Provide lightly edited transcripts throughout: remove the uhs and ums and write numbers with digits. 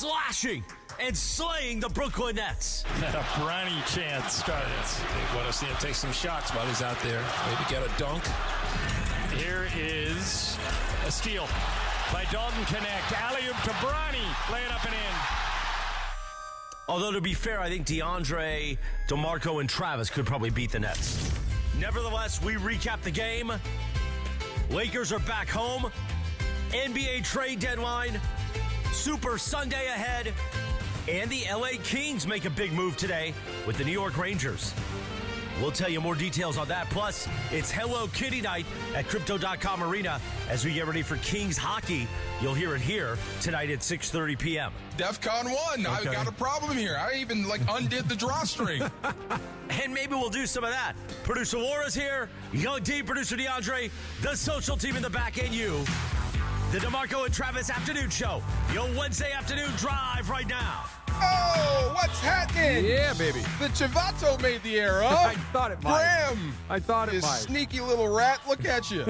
slashing and slaying the Brooklyn Nets. A briny chance started. They want to see him take some shots while he's out there. Maybe get a dunk. Here is a steal by Dalton Connect. Alley-oop to Bronny. Lay it up and in. Although, to be fair, I think DeAndre, DeMarco, and Travis could probably beat the Nets. Nevertheless, we recap the game. Lakers are back home. NBA trade deadline. Super Sunday ahead. And the LA Kings make a big move today with the New York Rangers. We'll tell you more details on that. Plus, it's Hello Kitty night at Crypto.com Arena as we get ready for Kings hockey. You'll hear it here tonight at 6:30 p.m. DEFCON 1. Okay. I've got a problem here. I even undid the drawstring. And maybe we'll do some of that. Producer Laura's here. Young D, producer DeAndre, the social team in the back, and you. The DeMarco and Travis Afternoon Show. Your Wednesday afternoon drive right now. Oh, what's happening? Yeah, baby. The Chivato made the air, huh? I thought it might. Graham. I thought it You might. sneaky little rat. Look at you.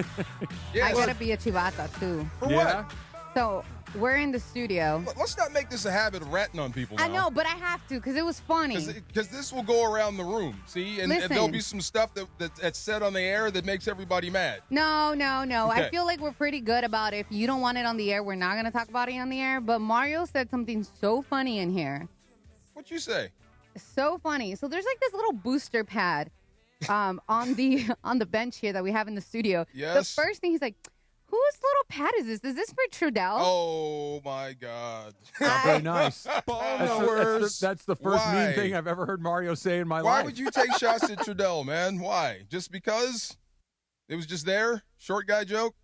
I gotta be a chivata too. For Yeah? what? So we're in the studio. Let's not make this a habit of ratting on people now. I know, but I have to because it was funny. Because this will go around the room, see? And Listen. there'll be some stuff that's said on the air that makes everybody mad. No. Okay. I feel like we're pretty good about it. If you don't want it on the air, we're not gonna talk about it on the air. But Mario said something so funny in here. What'd you say? So funny. So there's like this little booster pad on the bench here that we have in the studio. Yes. The first thing he's like, whose little pad is this? Is this for Trudell? Oh, my God. Not very nice. Followers. That's the first Why? mean thing I've ever heard Mario say in my Why life. would you take shots at Trudell, man? Why? Just because? It was just there? Short guy joke?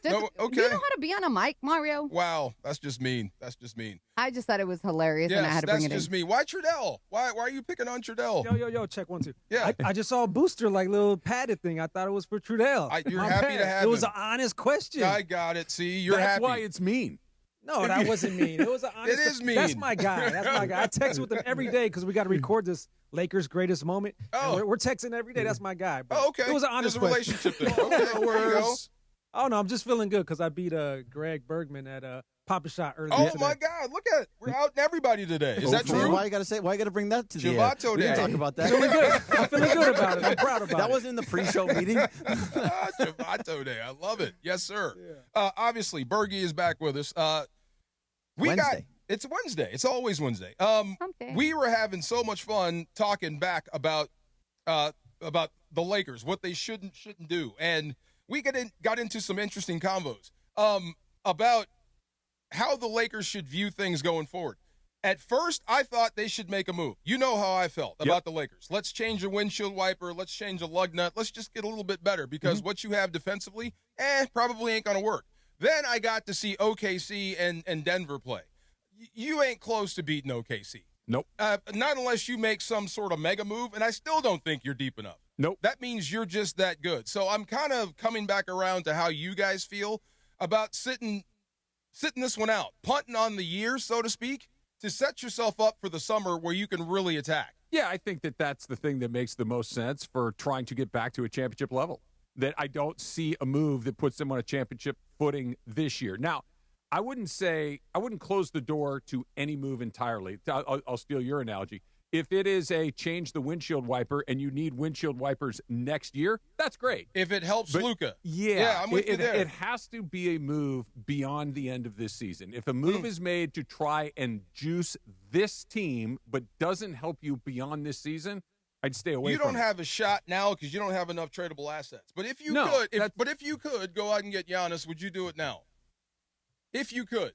No, okay. Do you know how to be on a mic, Mario? Wow, that's just mean. That's just mean. I just thought it was hilarious and I Yes, had to that's bring it just in. me. Why Trudell? Why are you picking on Trudell? Yo, check 1, 2. Yeah. I just saw a booster, like little padded thing. I thought it was for Trudell. You're My happy bad. to have It was him. an honest question. I got it. See, you're That's happy. why it's mean. No, that wasn't mean. It was an honest. It is mean. That's my guy. I text with him every day because we got to record this Lakers greatest moment. Oh. And we're texting every day. That's my guy. But Oh, okay. It was an honest There's a question. relationship there. Okay, there you go. Oh no, I'm just feeling good because I beat Greg Bergman at Papa Shot earlier Oh today. my God! Look at it. We're outing everybody today. Is that true? Why you gotta bring that to the air? Chivato We Day. can talk about that. Feeling good. I'm feeling good about it. I'm proud about That it. wasn't in the pre-show meeting. Chivato Day. I love it. Yes, sir. Obviously, Bergie is back with us. Wednesday. It's Wednesday. It's always Wednesday. Someday. We were having so much fun talking back about the Lakers, what they shouldn't do, and we got into some interesting convos about how the Lakers should view things going forward. At first, I thought they should make a move. You know how I felt about the Lakers. Let's change the windshield wiper. Let's change the lug nut. Let's just get a little bit better because what you have defensively, probably ain't going to work. Then I got to see OKC and Denver play. You ain't close to beating OKC. Nope. Not unless you make some sort of mega move, and I still don't think you're deep enough. Nope. That means you're just that good. So I'm kind of coming back around to how you guys feel about sitting this one out, punting on the year, so to speak, to set yourself up for the summer where you can really attack. Yeah, I think that's the thing that makes the most sense for trying to get back to a championship level. That I don't see a move that puts them on a championship footing this year. Now, I wouldn't close the door to any move entirely. I'll steal your analogy. If it is a change the windshield wiper and you need windshield wipers next year, that's great. If it helps Luka. Yeah, I'm with you there. It has to be a move beyond the end of this season. If a move is made to try and juice this team but doesn't help you beyond this season, I'd stay away from it. You don't have a shot now because you don't have enough tradable assets. But if you could go out and get Giannis, would you do it now? If you could.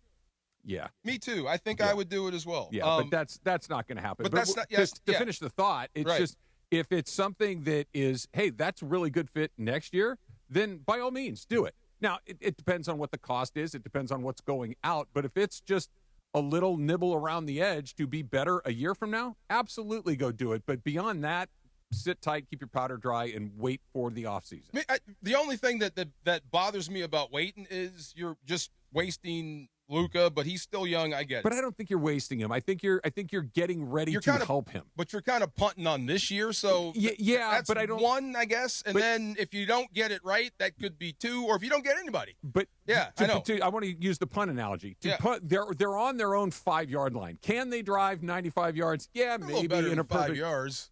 Yeah. Me too. I think I would do it as well. Yeah, but that's not going to happen. But that's not, to finish the thought, it's just if it's something that is, hey, that's a really good fit next year, then by all means, do it. Now, it depends on what the cost is. It depends on what's going out. But if it's just a little nibble around the edge to be better a year from now, absolutely go do it. But beyond that, sit tight, keep your powder dry, and wait for the offseason. The only thing that bothers me about waiting is you're just wasting Luka, but he's still young. I get it. But I don't think you're wasting him. I think you're getting ready to help him. But you're kind of punting on this year, so that's but I don't. one, I guess. And then if you don't get it right, that could be two, or if you don't get anybody. But I know. I want to use the punt analogy. They're on their own 5-yard line. Can they drive 95 yards? Yeah, maybe a little better in than a perfect 5 yards.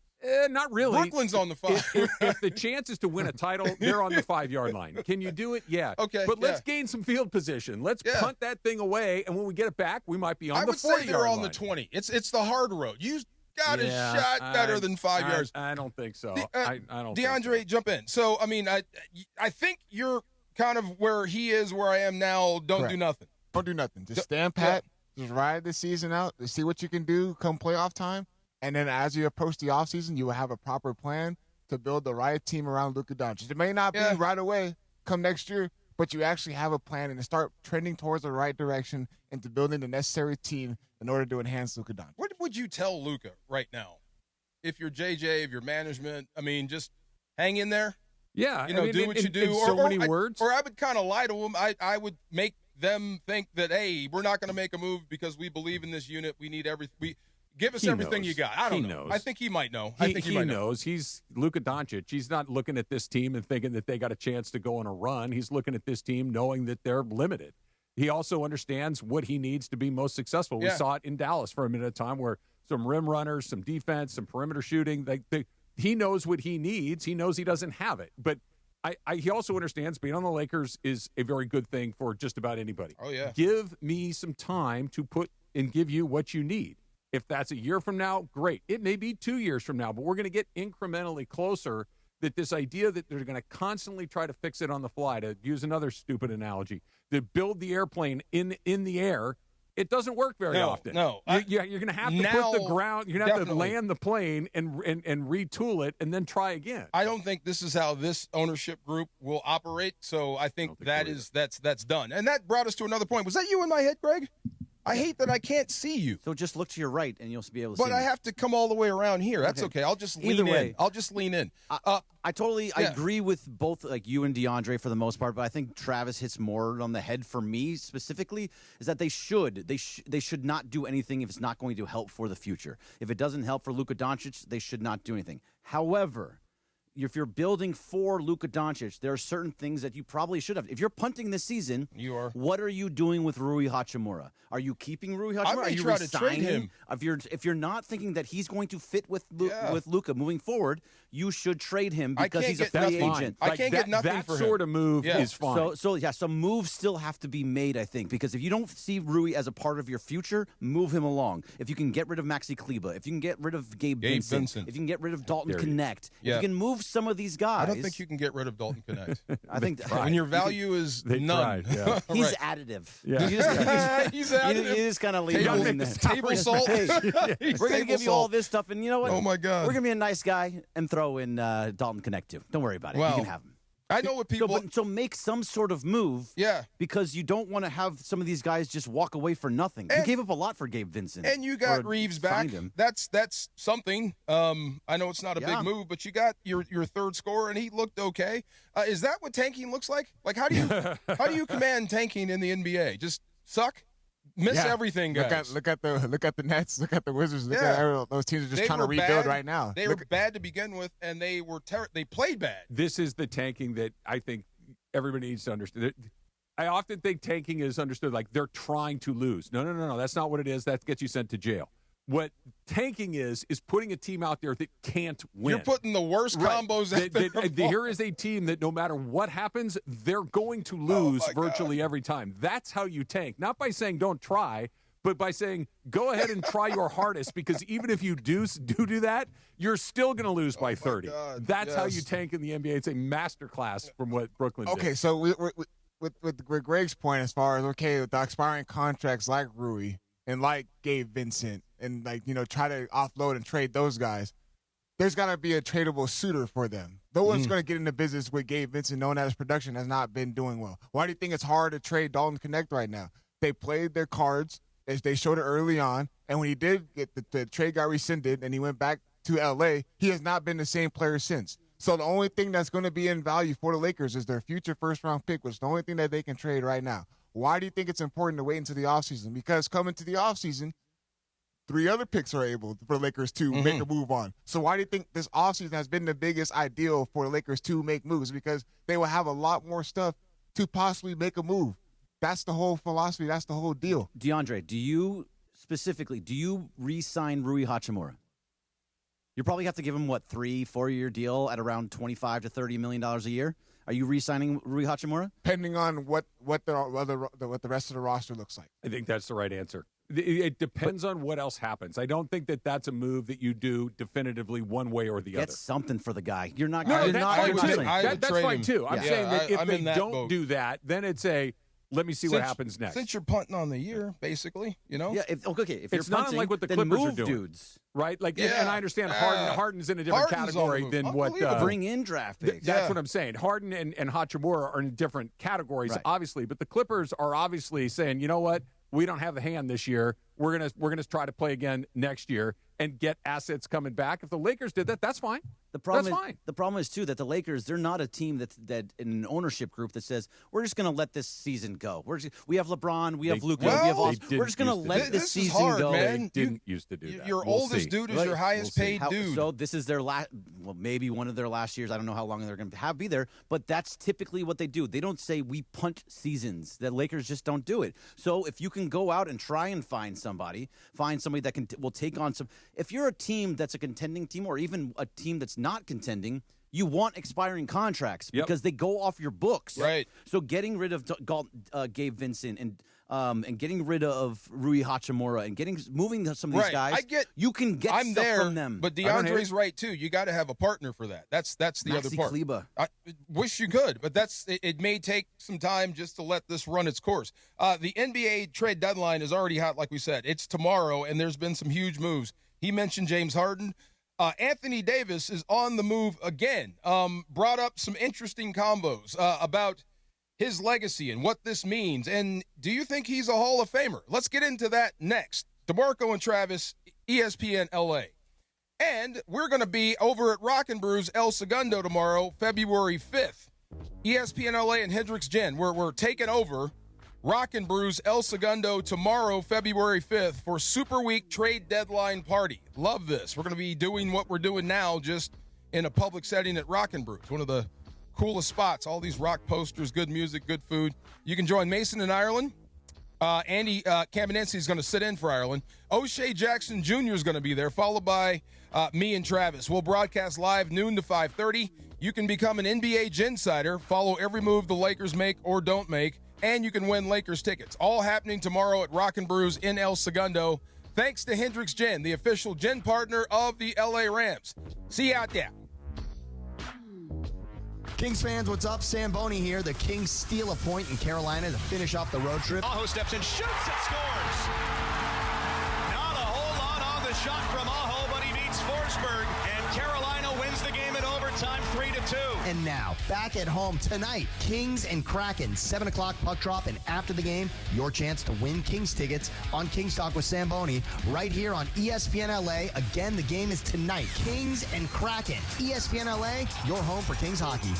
Not really. Brooklyn's on the 5. If the chance is to win a title, they're on the 5-yard line. Can you do it? Yeah. Okay. But let's gain some field position. Let's punt that thing away, and when we get it back, we might be on the 40-yard line. I would say they're on the 20. It's the hard road. You got a shot better than 5 yards. I don't think so. I don't. DeAndre, think so. Jump in. So, I mean, I think you're kind of where he is, where I am now. Don't do nothing. Don't do nothing. Just stand pat. Just ride the season out. See what you can do come playoff time. And then as you approach the offseason, you will have a proper plan to build the right team around Luka Doncic. It may not be right away come next year, but you actually have a plan and to start trending towards the right direction into building the necessary team in order to enhance Luka Doncic. What would you tell Luka right now? If you're JJ, if you're management, I mean, just hang in there. Yeah. Do what you do. In so many words. Or I would kind of lie to him. I would make them think that, hey, we're not going to make a move because we believe in this unit. We need everything. Give us everything you got. I don't know. Knows. I think he might know. He knows. He's Luka Doncic. He's not looking at this team and thinking that they got a chance to go on a run. He's looking at this team knowing that they're limited. He also understands what he needs to be most successful. We saw it in Dallas for a minute at a time where some rim runners, some defense, some perimeter shooting. He knows what he needs. He knows he doesn't have it. But he also understands being on the Lakers is a very good thing for just about anybody. Oh, yeah. Give me some time to put and give you what you need. If that's a year from now, great. It may be 2 years from now, but we're going to get incrementally closer. That this idea that they're going to constantly try to fix it on the fly, to use another stupid analogy, to build the airplane in the air, it doesn't work very often. No, you're going to have to put the ground. You're going to have to land the plane and retool it and then try again. I don't think this is how this ownership group will operate. So I think that's done. And that brought us to another point. Was that you in my head, Greg? I hate that I can't see you. So just look to your right, and you'll be able to see But I have to come all the way around here. That's okay. I'll just lean in. I'll just lean in. I totally agree with both like you and DeAndre for the most part, but I think Travis hits more on the head for me specifically is that they should not do anything if it's not going to help for the future. If it doesn't help for Luka Doncic, they should not do anything. However, if you're building for Luka Doncic, there are certain things that you probably should have. If you're punting this season, what are you doing with Rui Hachimura? Are you keeping Rui Hachimura? Are you try to trade him? If you're not thinking that he's going to fit with Luka moving forward, you should trade him because he's a free agent. I can't get nothing that for him. That sort of move is fine. So moves still have to be made, I think, because if you don't see Rui as a part of your future, move him along. If you can get rid of Maxi Kleber, if you can get rid of Gabe Vincent, if you can get rid of Dalton Connect, if you can move some of these guys. I don't think you can get rid of Dalton Connect. I think when your value is none. He's additive. Yeah. He's additive. You just kind of leave him in there. Table salt. Hey, we're going to give you all this stuff, and you know what? Oh, my God. We're going to be a nice guy and throw in Dalton Connect, too. Don't worry about it. You can have him. I know what people... So make some sort of move. Yeah. Because you don't want to have some of these guys just walk away for nothing. You gave up a lot for Gabe Vincent. And you got Reaves back. That's something. I know it's not a big move, but you got your third scorer, and he looked okay. Is that what tanking looks like? Like, how do you command tanking in the NBA? Just suck? Miss everything, guys. Look at the Nets. Look at the Wizards. Look at those teams are just trying to rebuild right now. They were bad to begin with, and they played bad. This is the tanking that I think everybody needs to understand. I often think tanking is understood like they're trying to lose. No. That's not what it is. That gets you sent to jail. What tanking is putting a team out there that can't win. You're putting the worst combos out there. Here is a team that no matter what happens, they're going to lose virtually every time. That's how you tank. Not by saying don't try, but by saying go ahead and try your hardest, because even if you do that, you're still going to lose by 30. That's how you tank in the NBA. It's a masterclass from what Brooklyn did. Okay, so with Greg's point as far as, with the expiring contracts like Rui and like Gabe Vincent, and try to offload and trade those guys, there's got to be a tradable suitor for them. No one's going to get into business with Gabe Vincent knowing that his production has not been doing well. Why do you think it's hard to trade Dalton Connect right now? They played their cards. They showed it early on, and when he did get the trade got rescinded and he went back to L.A., he has not been the same player since. So the only thing that's going to be in value for the Lakers is their future first-round pick, which is the only thing that they can trade right now. Why do you think it's important to wait until the offseason? Because coming to the offseason, 3 other picks are able for Lakers to make a move on. So why do you think this offseason has been the biggest ideal for the Lakers to make moves? Because they will have a lot more stuff to possibly make a move. That's the whole philosophy. That's the whole deal. DeAndre, do you re-sign Rui Hachimura? You probably have to give him, 3-4 year deal at around $25 to $30 million a year? Are you re-signing Rui Hachimura? Depending on what the rest of the roster looks like. I think that's the right answer. It depends on what else happens. I don't think that that's a move that you do definitively one way or the other. Get something for the guy. You're not. No, you're that's not, fine you're not too. saying. That's fine too. I'm saying that if they don't boat. do that, then it's let me see what happens next. Since you're punting on the year, basically, Yeah, if you're it's punting, not unlike what the then Clippers move are doing, dudes. right? Like, Yeah. and I understand Harden's in a different Harden's category on the than move. what Bring in draft picks. That's what I'm saying. Harden and Hachimura are in different categories, Right. obviously, but the Clippers are obviously saying, you know what? We don't have the hand this year. We're gonna try to play again next year and get assets coming back. If the Lakers did that, that's fine. The problem That's is, fine. The problem is too that the Lakers, they're not a team that in an ownership group that says we're just going to let this season go. We have LeBron, we have Luka, we have Austin. We're just going to let this is season hard, go. man. They didn't used to do that. Your We'll oldest see. dude is Right. your highest paid dude. So this is their last, maybe one of their last years. I don't know how long they're going to be there, but that's typically what they do. They don't say we punt seasons. The Lakers just don't do it. So if you can go out and try and find somebody that will take on some. If you're a team that's a contending team, or even a team that's not contending, you want expiring contracts because they go off your books. Right. So getting rid of Gabe Vincent and getting rid of Rui Hachimura and moving some of these guys, you can get I'm stuff there, from them. but DeAndre's right too. You got to have a partner for that. That's the other part. Kleber. I wish you could, but it may take some time just to let this run its course. The NBA trade deadline is already hot, like we said. It's tomorrow, and there's been some huge moves. He mentioned James Harden. Anthony Davis is on the move again. Brought up some interesting combos about his legacy and what this means. And do you think he's a Hall of Famer? Let's get into that next. DeMarco and Travis, ESPN LA. And we're going to be over at Rock and Brews El Segundo tomorrow, February 5th. ESPN LA and Hendricks Gin. We're taking over Rock and Brews El Segundo tomorrow, February 5th, for Super Week trade deadline party. Love this. We're going to be doing what we're doing now, just in a public setting at Rock and Brews, one of the coolest spots. All these rock posters, good music, good food. You can join Mason in Ireland. Andy Caminensi is going to sit in for Ireland. O'Shea Jackson Jr. is going to be there, followed by me and Travis. We'll broadcast live noon to 5:30. You can become an NBA Ginsider. Follow every move the Lakers make or don't make. And you can win Lakers tickets. All happening tomorrow at Rock and Brews in El Segundo. Thanks to Hendricks Gin, the official gin partner of the LA Rams. See you out there. Kings fans, what's up? Sam Boney here. The Kings steal a point in Carolina to finish off the road trip. Aho steps in, shoots, and scores. Not a whole lot on the shot from Aho, but he beats Forsberg, and Carolina wins the game in overtime 3-2. And now, back at home tonight, Kings and Kraken, 7 o'clock puck drop, and after the game, your chance to win Kings tickets on Kings Talk with Sam Boney, right here on ESPN LA. Again, the game is tonight. Kings and Kraken. ESPN LA, your home for Kings hockey.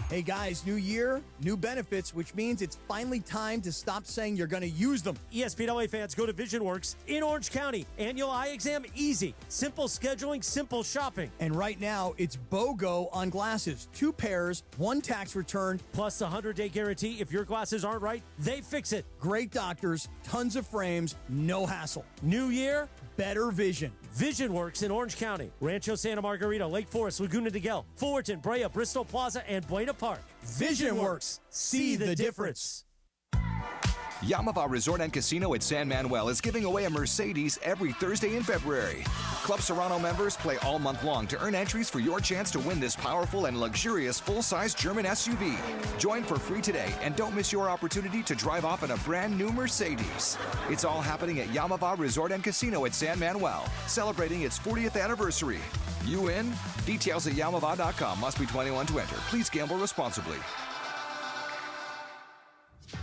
Hey guys, new year, new benefits, which means it's finally time to stop saying you're going to use them. ESPN LA fans, go to VisionWorks in Orange County. Annual eye exam, easy. Simple scheduling, simple shopping. And right now, it's BOGO on glasses. 2 pairs, 1 tax return. Plus the 100-day guarantee. If your glasses aren't right, they fix it. Great doctors, tons of frames, no hassle. New year, better vision. VisionWorks in Orange County. Rancho Santa Margarita, Lake Forest, Laguna de Guel, Fullerton, Brea, Bristol Plaza, and Buena Park. VisionWorks. See the difference. Yamava Resort and Casino at San Manuel is giving away a Mercedes every Thursday in February. Club Serrano members play all month long to earn entries for your chance to win this powerful and luxurious full-size German SUV. Join for free today and don't miss your opportunity to drive off in a brand new Mercedes. It's all happening at Yamava Resort and Casino at San Manuel, celebrating its 40th anniversary. You in? Details at Yamava.com. Must be 21 to enter. Please gamble responsibly.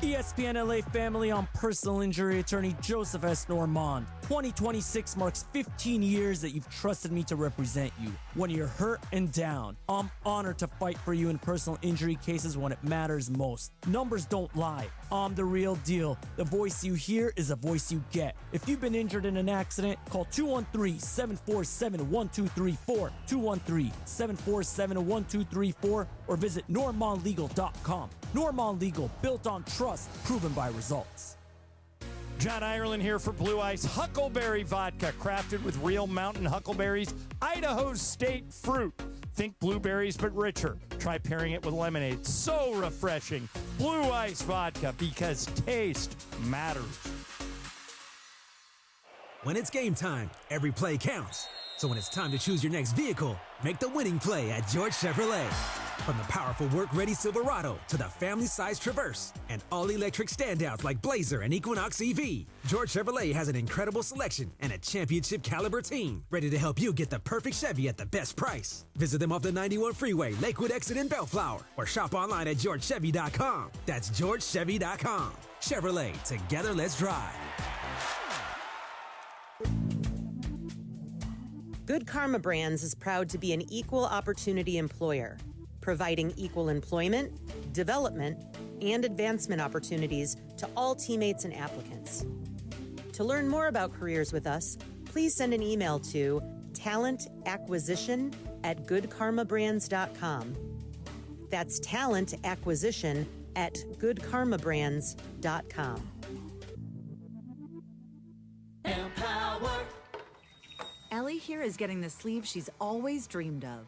ESPN LA family, on personal injury attorney Joseph S. Normand. 2026 marks 15 years that you've trusted me to represent you. When you're hurt and down, I'm honored to fight for you in personal injury cases when it matters most. Numbers don't lie. I'm the real deal. The voice you hear is a voice you get. If you've been injured in an accident, call 213-747-1234, 213-747-1234, or visit NormonLegal.com. Normon Legal, built on trust, proven by results. John Ireland here for Blue Ice Huckleberry Vodka, crafted with real mountain huckleberries, Idaho State fruit. Think blueberries, but richer. Try pairing it with lemonade. So refreshing. Blue Ice Vodka, because taste matters. When it's game time, every play counts. So when it's time to choose your next vehicle, make the winning play at George Chevrolet. From the powerful work-ready Silverado to the family-sized Traverse and all-electric standouts like Blazer and Equinox EV, George Chevrolet has an incredible selection and a championship-caliber team ready to help you get the perfect Chevy at the best price. Visit them off the 91 Freeway, Lakewood Exit in Bellflower, or shop online at GeorgeChevy.com. That's GeorgeChevy.com. Chevrolet, together let's drive. Good Karma Brands is proud to be an equal opportunity employer, providing equal employment, development, and advancement opportunities to all teammates and applicants. To learn more about careers with us, please send an email to talentacquisition@goodkarmabrands.com. That's talentacquisition@goodkarmabrands.com. Empower. Ellie here is getting the sleeve she's always dreamed of.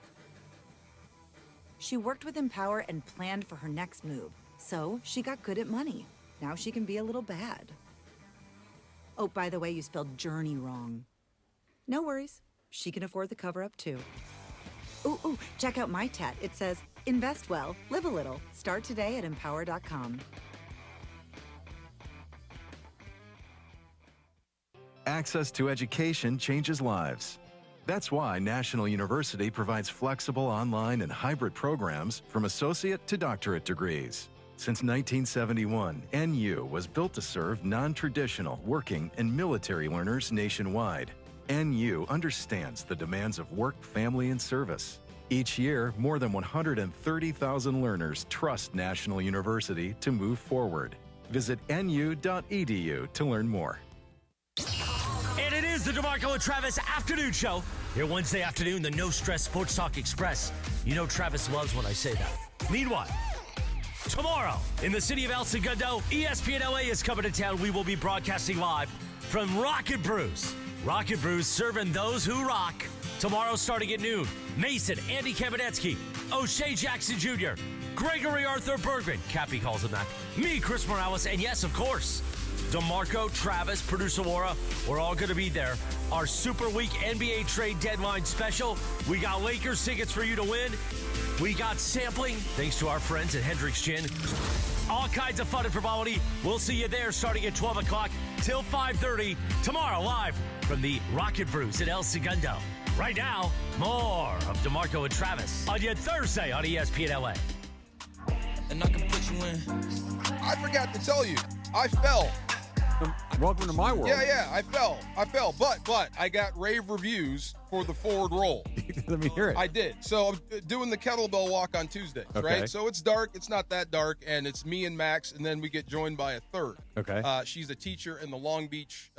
She worked with Empower and planned for her next move, so she got good at money. Now she can be a little bad. Oh, by the way, you spelled journey wrong. No worries. She can afford the cover-up, too. Ooh, check out my tat. It says, invest well, live a little. Start today at empower.com. Access to education changes lives. That's why National University provides flexible online and hybrid programs from associate to doctorate degrees. Since 1971, NU was built to serve non-traditional working and military learners nationwide. NU understands the demands of work, family, and service. Each year, more than 130,000 learners trust National University to move forward. Visit nu.edu to learn more. And it is the DeMarco and Travis Afternoon Show. Here Wednesday afternoon, the No Stress Sports Talk Express. You know Travis loves when I say that. Meanwhile, tomorrow in the city of El Segundo, ESPN LA is coming to town. We will be broadcasting live from Rocket Brews. Rocket Brews serving those who rock. Tomorrow starting at noon, Mason, Andy Kamenetsky, O'Shea Jackson Jr., Gregory Arthur Bergman, Cappy calls him that, me, Chris Morales, and yes, of course, DeMarco, Travis, producer Laura, we're all going to be there. Our Super Week NBA trade deadline special. We got Lakers tickets for you to win. We got sampling, thanks to our friends at Hendrick's Gin. All kinds of fun and frivolity. We'll see you there starting at 12 o'clock till 5:30 tomorrow live from the Rocket Brews at El Segundo. Right now, more of DeMarco and Travis on your Thursday on ESPN LA. And I can put you in. I forgot to tell you, I fell. Welcome to my world. Yeah, I fell, but I got rave reviews for the forward roll. Let me hear it. I did. So I'm doing the kettlebell walk on Tuesdays, Okay. right? So it's dark. It's not that dark, and it's me and Max, and then we get joined by a third. Okay. She's a teacher in the Long Beach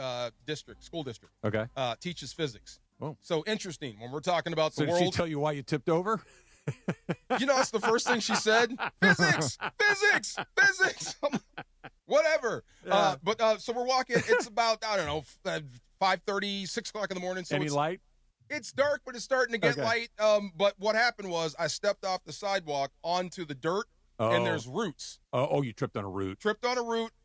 school district. Okay. Teaches physics. Oh. So interesting when we're talking about the So world. did she tell you why you tipped over? You know, that's the first thing she said. Physics. Whatever. Yeah. So we're walking. It's about, I don't know, 5:30, 6 o'clock in the morning. So Any light? It's dark, but it's starting to get Okay. light. But what happened was I stepped off the sidewalk onto the dirt, and there's roots. Oh, you tripped on a root.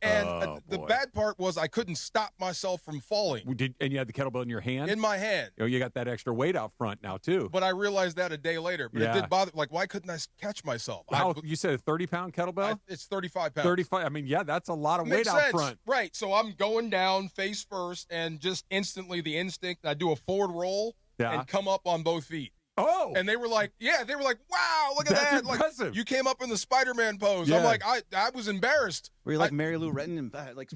And the boy. bad part was I couldn't stop myself from falling. And you had the kettlebell in your hand? In my hand. Oh, you got that extra weight out front now, too. But I realized that a day later. But Yeah. it did bother. Like, why couldn't I catch myself? You said a 30-pound kettlebell? It's 35 pounds. 35. I mean, yeah, that's a lot of weight Makes out sense. front. Right. So I'm going down face first, and just instantly the instinct, I do a forward roll Yeah. and come up on both feet. Oh. And they were like, wow, look at That's that. impressive. Like, you came up in the Spider-Man pose. Yeah. I'm like, I was embarrassed. Were you like Mary Lou Retton and like,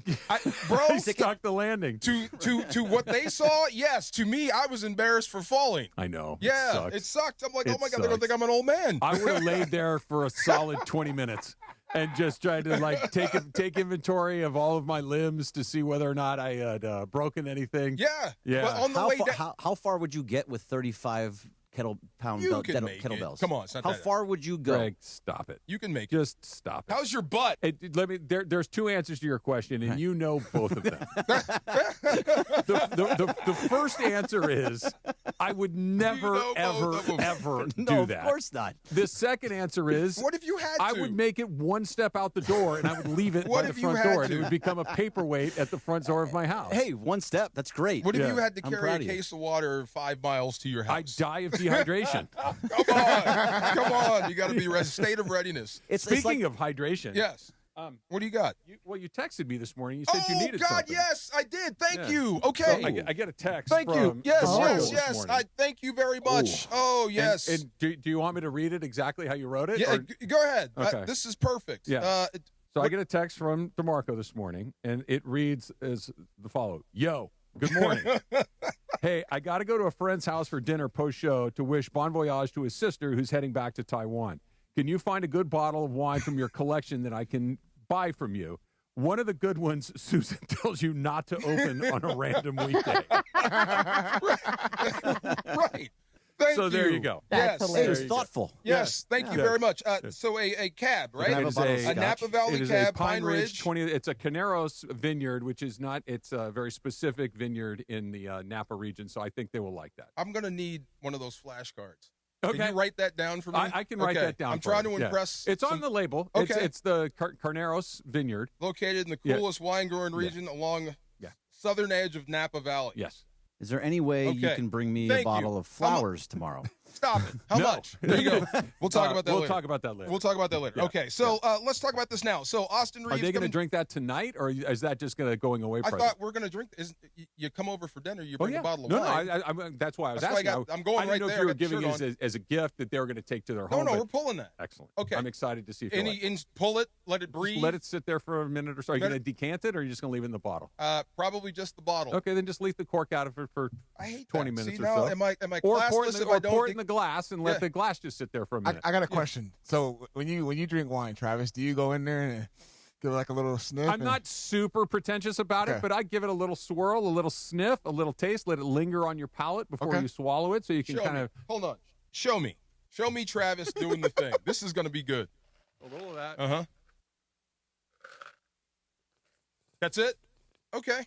bro? Stuck the landing. To what they saw, yes. To me, I was embarrassed for falling. I know. Yeah, it sucked. I'm like, oh my God, they're gonna think I'm an old man. I would have laid there for a solid 20 minutes and just tried to like take inventory of all of my limbs to see whether or not I had broken anything. Yeah. Yeah. But on the way down, how far would you get with 35 kettlebells? Come on, it's not how that. far would you go? Greg, stop it. You can make it. Just stop it. How's your butt? There's two answers to your question, and you know both of them. The first answer is I would never, ever do No, that. of course not. The second answer is what if you had I to? would make it one step out the door, and I would leave it What by the if you front had door, and to? it would become a paperweight at the front door of my house. Hey, one step. That's great. What if Yeah. you had to I'm carry proud a of you. case of water 5 miles to your house? I'd die of dehydration. Come on. You got to be state of readiness. Speaking of hydration. Yes. What do you got? You texted me this morning. You said you needed God, something. yes, I did. Thank Yeah. you. So Okay. I get a text Thank you. from Yes, Marco yes, this yes. morning. I thank you very much. Oh, yes. And do you want me to read it exactly how you wrote it? Yeah, or- go ahead. Okay. This is perfect. Yeah. So I get a text from DeMarco this morning, and it reads as the follow: Yo, good morning. Hey, I got to go to a friend's house for dinner post-show to wish bon voyage to his sister who's heading back to Taiwan. Can you find a good bottle of wine from your collection that I can buy from you? One of the good ones Susan tells you not to open on a random weekday. Right. Thank So you. there you go. Yes. It was thoughtful. Yes. Thank you very much. So a cab, right? Have a bottle of A scotch. Napa Valley It is cab, a Pine Ridge 20. It's a Caneros vineyard, which is not. It's a very specific vineyard in the Napa region. So I think they will like that. I'm going to need one of those flashcards. Okay. Can you write that down for me? I can write Okay. that down. I'm for trying you. to Yeah. impress. It's on some- the label. Okay. It's the Carneros Vineyard. Located in the Yeah. coolest wine growing region along Yeah. southern edge of Napa Valley. Yes. Is there any way you Okay. can bring me Thank a bottle you. of flowers tomorrow? Stop it. How No. much? There you go. We'll talk about that We'll later. talk about that later. We'll talk about that later. Yeah. Okay, so let's talk about this now. So Austin Are Reaves. they going to coming- drink that tonight, or is that just going to going away I present? thought we're going to drink. You come over for dinner. You bring a bottle of no, wine. No, that's why I was That's why I asking. got- I'm going I didn't right know there. if you I were got the giving shirt it as a gift that they were going to take to their home. No, but- we're pulling that. Excellent. Okay. I'm excited to see if you like it. Pull it. Let it breathe. Just let it sit there for a minute or so. Are you Let going to decant it, or are you just going to leave it in the bottle? Probably just the bottle. Okay, then just leave the cork out of it for I hate 20 that. minutes See, or now, so. Am I or classless pour it if I don't? pour it in the glass and let Yeah. the glass just sit there for a minute. I got a question. So when you drink wine, Travis, do you go in there and give it like a little sniff? I'm not super pretentious about Okay. it, but I give it a little swirl, a little sniff, a little taste, let it linger on your palate before Okay. you swallow it, so you can Show kind me. of. Hold on. Show me. Show me Travis doing the thing. This is going to be good. A little of that. Uh-huh. That's it? Okay.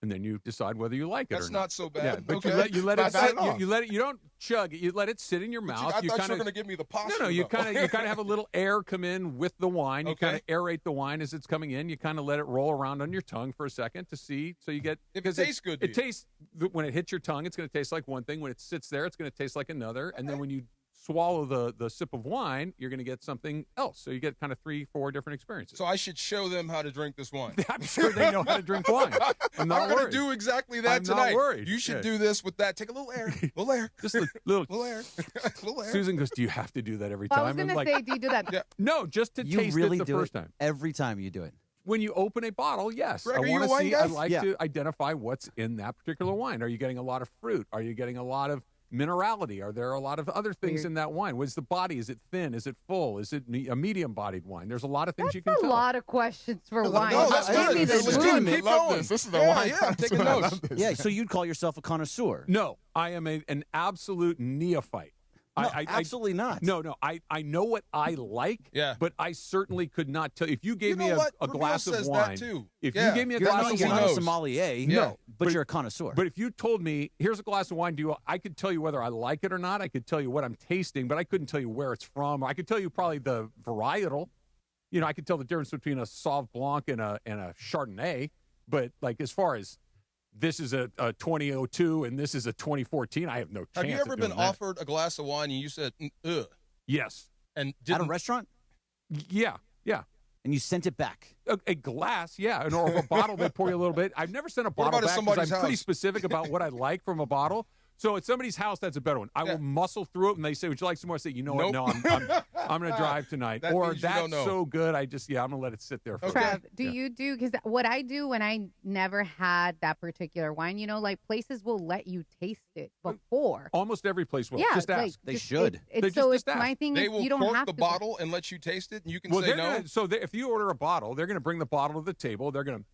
And then you decide whether you like it That's or not. not so bad. Yeah, but Okay. you let it Not bad sit. at all. You let it. You don't chug it. You let it sit in your mouth. I thought you were kinda- going to give me the posture. No, you though. kind of have a little air come in with the wine. You Okay. kind of aerate the wine as it's coming in. You kind of let it roll around on your tongue for a second to see. So you get If it because tastes good to It you. tastes when it hits your tongue. It's going to taste like one thing. When it sits there, it's going to taste like another. And then when you swallow the sip of wine, you're going to get something else. So you get kind of 3-4 different experiences. So I should show them how to drink this wine. I'm sure they know how to drink wine. I'm not going worried. to do exactly that I'm tonight. not worried. You should Yeah. do this with that. Take a little air. Little air. Just a little. Little air. Little air. Susan goes, "Do you have to do that every Well, time?" I was I'm going to like, say, do you do that? Yeah. "No, just to You taste really it the do first it time." every time you do it. When you open a bottle, yes. Greg, I are you want a to wine see. guy? I like Yeah. to identify what's in that particular wine. Are you getting a lot of fruit? Are you getting a lot of minerality? Are there a lot of other things Weird. in that wine? What's the body? Is it thin? Is it full? Is it a medium-bodied wine? There's a lot of things you can That's a tell. lot of questions for wine. No, that's Give good. me the It's food. good. Keep Love going. this. This is the yeah, wine yeah, I'm taking connoisseur. I notes. love this. Yeah, so you'd call yourself a connoisseur. No, I am an absolute neophyte. No, I absolutely not. No, I know what I like, Yeah. but I certainly could not tell. If you gave You me know what? a Ramil glass says of that wine, too. if Yeah. you gave me a You're glass not, of you're wine, not a knows. sommelier, Yeah. but you're a connoisseur. But if you told me, here's a glass of wine, I could tell you whether I like it or not. I could tell you what I'm tasting, but I couldn't tell you where it's from. I could tell you probably the varietal. You know, I could tell the difference between a Sauv Blanc and a Chardonnay. But like as far as this is a 2002 and this is a 2014, I have no chance. Have you ever of been doing that. offered a glass of wine and you said, ugh? Yes. And At a didn't, restaurant, Yeah. and you sent it back. A glass, yeah, or a bottle. They pour you a little bit. I've never sent a bottle about if back because somebody's I'm pretty house? specific about what I like from a bottle. So at somebody's house, that's a better one. I will muscle through it, and they say, "Would you like some more?" I say, "You know what? No, I'm going to drive tonight." That or means you that's don't know. so good. I'm going to let it sit there for a Trav, bit. do you do, because what I do when I never had that particular wine, like places will let you taste it before. Almost every place will. Yeah, just ask. like, They just- should. It's my thing. They is will you don't cork have the to bottle and let you taste it, and you can say no. If you order a bottle, they're going to bring the bottle to the table. They're going to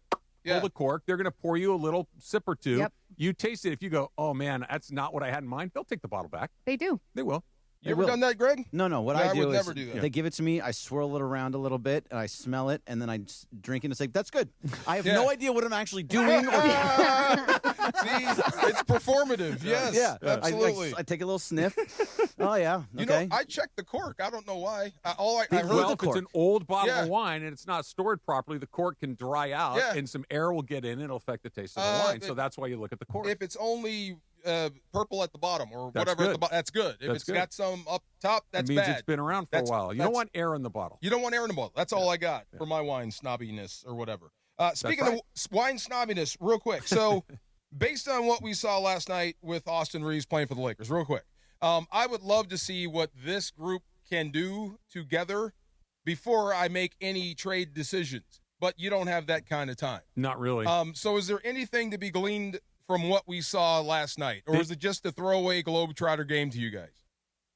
pull the cork. They're going to pour you a little sip or two. Yep. You taste it. If you go, "Oh man, that's not what I had in mind," they'll take the bottle back. They do. They will. You ever done that, Greg? No. What No, I I do would is never do that. they give it to me. I swirl it around a little bit, and I smell it, and then I just drink it and say, "That's good." I have no idea what I'm actually doing. See, it's performative. Yes, Yeah. absolutely. I take a little sniff. Oh yeah. You Okay. know, I checked the cork. I don't know why. I heard Well, if it's an old bottle Yeah. of wine and it's not stored properly, the cork can dry out Yeah. and some air will get in and it'll affect the taste of the wine. So that's why you look at the cork. if it's only purple at the bottom or That's whatever at good. the bottom, that's good. If That's it's good. got some up top, that's it means bad. it's been around for a while. You don't want air in the bottle. You don't want air in the bottle. That's all I got for my wine snobbiness or whatever. Speaking right. of wine snobbiness, real quick. So, based on what we saw last night with Austin Reaves playing for the Lakers, real quick, I would love to see what this group can do together before I make any trade decisions. But you don't have that kind of time. Not really. So, is there anything to be gleaned from what we saw last night, or is it just a throwaway Globetrotter game to you guys?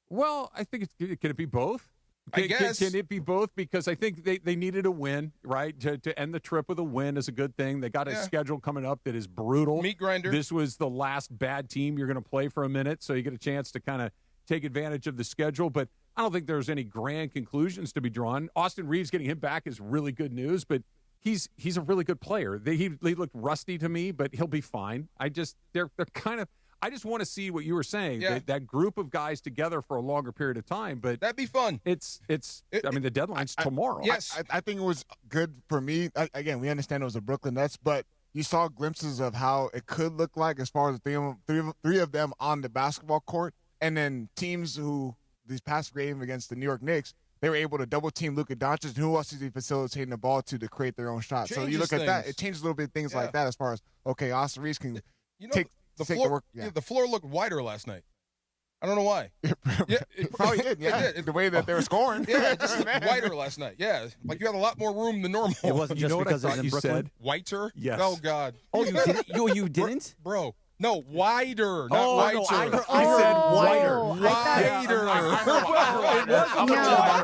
Well, I think can it be both? I guess. Can it be both? Because I think they needed a win, right? To end the trip with a win is a good thing. They got a schedule coming up that is brutal. Meat grinder. This was the last bad team you're going to play for a minute, so you get a chance to kind of take advantage of the schedule. But I don't think there's any grand conclusions to be drawn. Austin Reaves getting him back is really good news, but he's a really good player. He looked rusty to me, but he'll be fine. They're kind of. I just want to see what you were saying, that group of guys together for a longer period of time. But that'd be fun. I mean, the deadline's tomorrow. Yes, I think it was good for me. Again, we understand it was the Brooklyn Nets, but you saw glimpses of how it could look like as far as three of them on the basketball court, and then teams who these past game against the New York Knicks, they were able to double team Luka Doncic, and who else is he facilitating the ball to create their own shot? So you look at that, it changes a little bit things like that as far as Austin Reaves can take. The take floor, the work. the floor looked wider last night. I don't know why. It probably did. Yeah, It did. the way that they were scoring. Yeah, it just looked wider last night. Yeah, like you had a lot more room than normal. It wasn't just because it was in Brooklyn. Said? Whiter? Yes. Oh God. Oh, you didn't? You didn't? Bro. No, wider, not whiter. No, I said wider. Wider.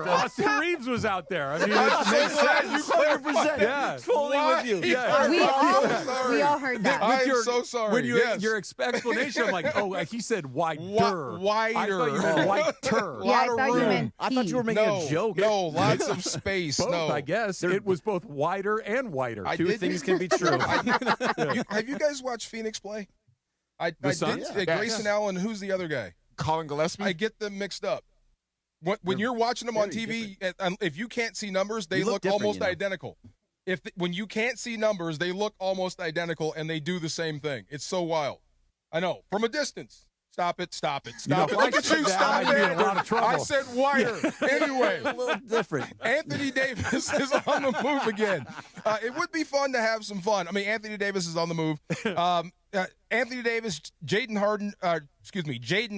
Austin Reaves was out there. I mean, it makes sense. 100%. Yeah. Fully with you. Yeah. We all heard that. I am so sorry. When Yes. your explanation, I'm like, he said wider. Wider. I thought you meant whiter. Yeah, I thought you meant I thought you were making a joke. No, lots of space. Both, no, I guess. It was both wider and whiter. I Two did- things can be true. Have you guys watched Phoenix play? I Suns? did. Yeah. Grayson Allen. Who's the other guy? Colin Gillespie. I get them mixed up. When you're watching them on TV, if you can't see numbers, they look different, almost you know. identical. When you can't see numbers, they look almost identical, and they do the same thing. It's so wild. I know. From a distance. Stop it. Stop it. Stop it. Look at you. Stop I'd be in a it. lot of trouble. I said wider. Anyway. A little different. Anthony Davis is on the move again. It would be fun to have some fun. I mean, Anthony Davis is on the move. Anthony Davis, Jaden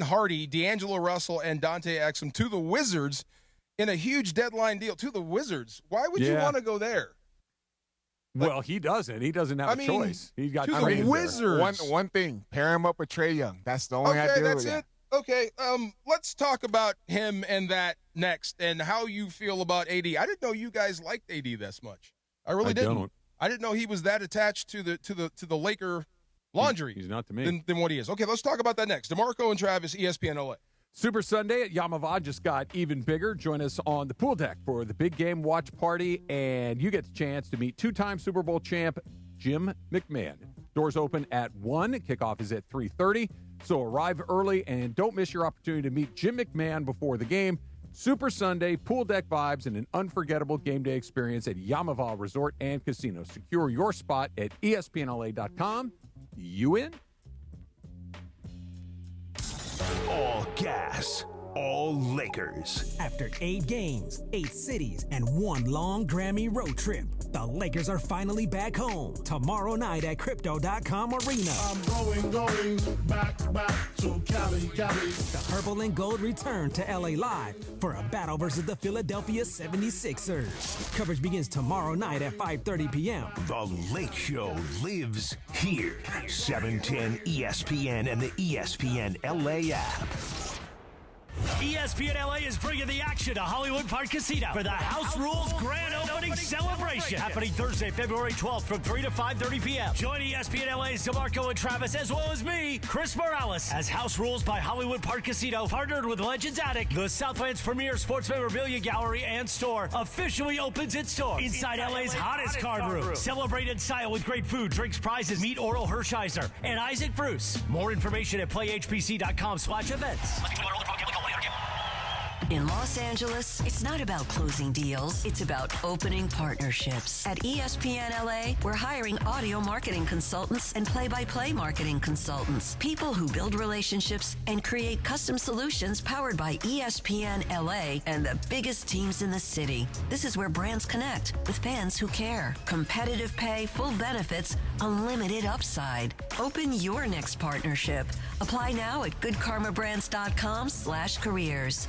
Hardy, D'Angelo Russell, and Dante Exum to the Wizards in a huge deadline deal. To the Wizards. Why would you want to go there? Well, he doesn't. He doesn't have a choice. He got to the traded there. Wizards. One thing, pair him up with Trae Young. That's the only idea. That's it. Okay, let's talk about him and that next, and how you feel about AD. I didn't know you guys liked AD this much. I really didn't. Don't. I didn't know he was that attached to the Laker laundry. He's not to me. Than what he is. Okay, let's talk about that next. DeMarco and Travis, ESPN LA. Super Sunday at Yamava just got even bigger. Join us on the pool deck for the big game watch party, and you get the chance to meet two-time Super Bowl champ Jim McMahon. Doors open at 1. Kickoff is at 3:30, so arrive early and don't miss your opportunity to meet Jim McMahon before the game. Super Sunday, pool deck vibes, and an unforgettable game day experience at Yamava Resort and Casino. Secure your spot at ESPNLA.com. You in? All gas, all Lakers. After 8 games, 8 cities, and 1 long Grammy road trip, the Lakers are finally back home tomorrow night at Crypto.com Arena. I'm going back to Cali. The Purple and Gold return to LA Live for a battle versus the Philadelphia 76ers. Coverage begins tomorrow night at 5:30 p.m. The Lake Show lives here. 710 ESPN and the ESPN LA app. ESPN LA is bringing the action to Hollywood Park Casino for the House Rules Grand Opening Celebration. Happening Thursday, February 12th from 3 to 5:30 p.m. Join ESPN LA's DeMarco and Travis, as well as me, Chris Morales, as House Rules by Hollywood Park Casino, partnered with Legends Attic, the Southland's premier sports memorabilia gallery and store, officially opens its doors inside LA's hottest card room. Celebrate in style with great food, drinks, prizes. Meet Oral Hershiser and Isaac Bruce. More information at playhpc.com/events. In Los Angeles, it's not about closing deals. It's about opening partnerships. At ESPN LA, we're hiring audio marketing consultants and play-by-play marketing consultants. People who build relationships and create custom solutions powered by ESPN LA and the biggest teams in the city. This is where brands connect with fans who care. Competitive pay, full benefits, unlimited upside. Open your next partnership. Apply now at goodkarmabrands.com/careers.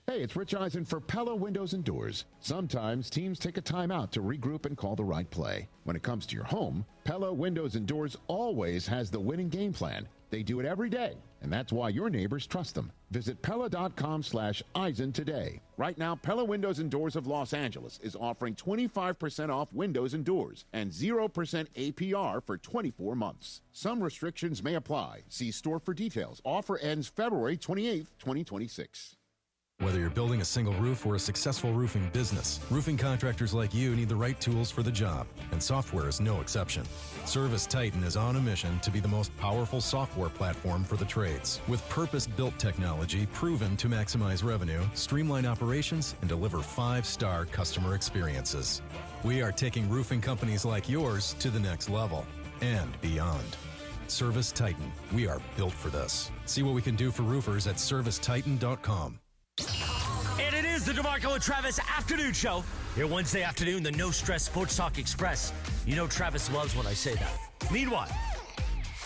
Hey, it's Rich Eisen for Pella Windows and Doors. Sometimes teams take a time out to regroup and call the right play. When it comes to your home, Pella Windows and Doors always has the winning game plan. They do it every day, and that's why your neighbors trust them. Visit Pella.com/Eisen today. Right now, Pella Windows and Doors of Los Angeles is offering 25% off windows and doors and 0% APR for 24 months. Some restrictions may apply. See store for details. Offer ends February 28th, 2026. Whether you're building a single roof or a successful roofing business, roofing contractors like you need the right tools for the job, and software is no exception. Service Titan is on a mission to be the most powerful software platform for the trades, with purpose-built technology proven to maximize revenue, streamline operations, and deliver 5-star customer experiences. We are taking roofing companies like yours to the next level and beyond. Service Titan, we are built for this. See what we can do for roofers at servicetitan.com. And it is the DeMarco and Travis Afternoon Show. Here Wednesday afternoon, the No Stress Sports Talk Express. You know Travis loves when I say that. Meanwhile,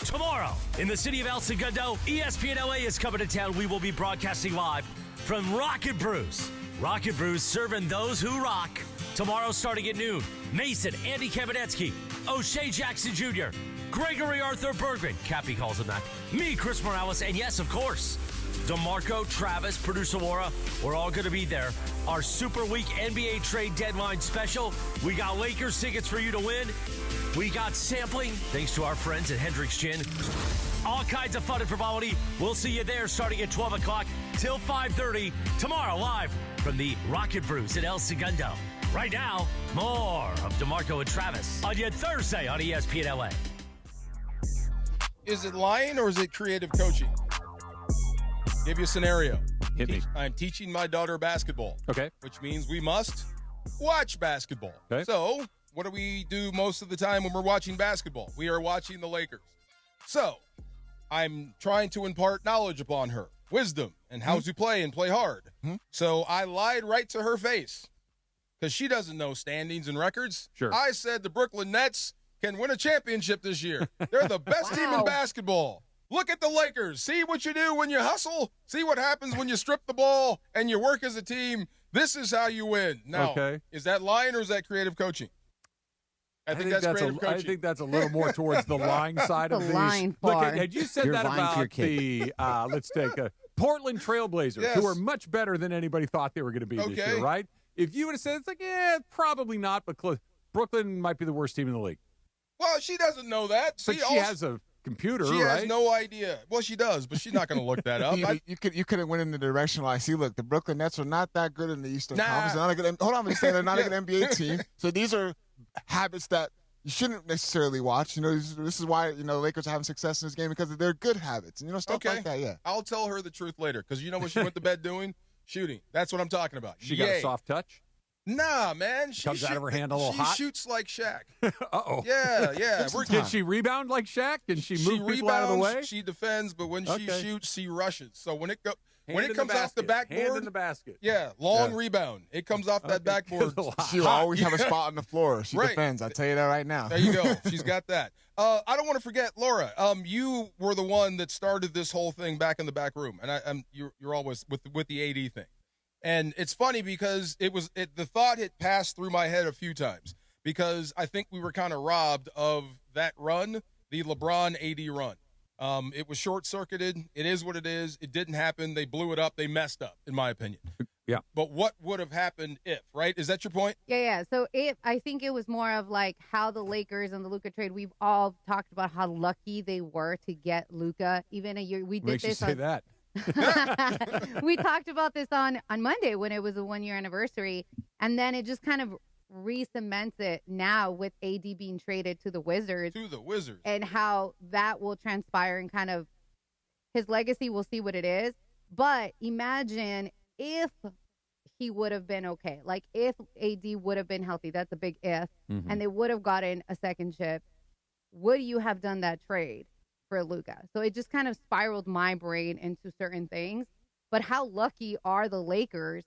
tomorrow in the city of El Segundo, ESPN LA is coming to town. We will be broadcasting live from Rocket Brews. Rocket Brews serving those who rock. Tomorrow starting at noon, Mason, Andy Kamenetsky, O'Shea Jackson Jr., Gregory Arthur Bergman, Cappy calls him that, me, Chris Morales, and yes, of course, DeMarco, Travis, producer Laura, we're all going to be there. Our Super Week NBA trade deadline special. We got Lakers tickets for you to win. We got sampling, thanks to our friends at Hendrick's Gin. All kinds of fun and frivolity. We'll see you there starting at 12 o'clock till 5:30 tomorrow live from the Rocket Brews in El Segundo. Right now, more of DeMarco and Travis on your Thursday on ESPN LA. Is it lying or is it creative coaching? Give you a scenario. Hit me. I'm teaching my daughter basketball. Okay. Which means we must watch basketball. Okay. So, what do we do most of the time when we're watching basketball? We are watching the Lakers. So, I'm trying to impart knowledge upon her, wisdom, and how to play and play hard. So, I lied right to her face because she doesn't know standings and records. Sure. I said the Brooklyn Nets can win a championship this year. They're the best team in basketball. Look at the Lakers. See what you do when you hustle. See what happens when you strip the ball and you work as a team. This is how you win. Now, is that lying or is that creative coaching? I think that's creative coaching. I think that's a little more towards the lying side of these. Lying Look, part. and you said that about the, let's take Portland Trailblazers, Yes. who are much better than anybody thought they were going to be this year, right? If you would have said, it's like, yeah, probably not, but Brooklyn might be the worst team in the league. Well, she doesn't know that. But she has a computer, She right? has no idea. Well, she does, but she's not going to look that up. You could have went in the direction like, see, look, the Brooklyn Nets are not that good in the Eastern Conference. They're not a good, hold on, I'm saying they're not a good NBA team. So these are habits that you shouldn't necessarily watch. You know, this is why, you know, Lakers are having success in this game because they're good habits. And, you know, stuff like that, yeah. I'll tell her the truth later because you know what she went to bed doing? Shooting. That's what I'm talking about. She got a soft touch? Nah, man. Comes out of her hand a little hot. She shoots like Shaq. Uh-oh. Yeah. Can she rebound like Shaq? Can she move people out of the way? She defends, but when she shoots, she rushes. So when it comes off the Hand backboard, in the basket. yeah, long rebound. It comes off that backboard. She will always have a spot on the floor. She defends. I tell you that right now. There you go. She's got that. I don't want to forget, Laura. You were the one that started this whole thing back in the back room, and you're always with the AD thing. And it's funny because the thought had passed through my head a few times because I think we were kind of robbed of that run, the LeBron AD run. It was short-circuited. It is what it is. It didn't happen. They blew it up. They messed up, in my opinion. Yeah. But what would have happened if, right? Is that your point? Yeah. So I think it was more of like how the Lakers and the Luka trade, we've all talked about how lucky they were to get Luka. Even a year, we did Makes this you say that. We talked about this on Monday when it was a 1-year anniversary, and then it just kind of re-cements it now with AD being traded to the Wizards. And how that will transpire and kind of his legacy, we'll see what it is. But imagine if he would have been okay. Like if AD would have been healthy, that's a big if, and they would have gotten a second chip, would you have done that trade for Luka? So it just kind of spiraled my brain into certain things. But how lucky are the Lakers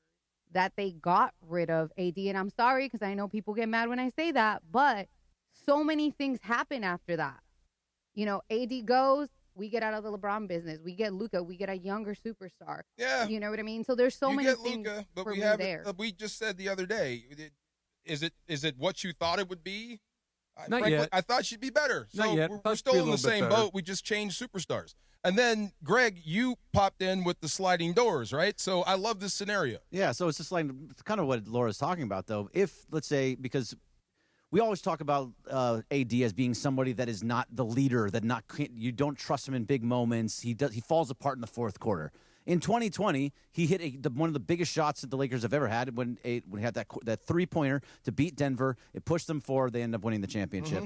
that they got rid of AD? And I'm sorry because I know people get mad when I say that, but so many things happen after that. AD goes, we get out of the LeBron business. We get Luka. We get a younger superstar. Yeah. You know what I mean? So there's so many get things Luka, but for we me have there. we just said the other day, is it what you thought it would be? Not Frankly, yet. I thought she'd be better. Not So yet. we're Thought she'd still be a in the little bit same better. boat. We just changed superstars. And then, Greg, you popped in with the sliding doors, right? So I love this scenario. Yeah, so it's just like it's kind of what Laura's talking about, though. If, let's say, because we always talk about AD as being somebody that is not the leader, you don't trust him in big moments. He falls apart in the fourth quarter. In 2020, he hit one of the biggest shots that the Lakers have ever had when he had that three-pointer to beat Denver. It pushed them forward. They end up winning the championship.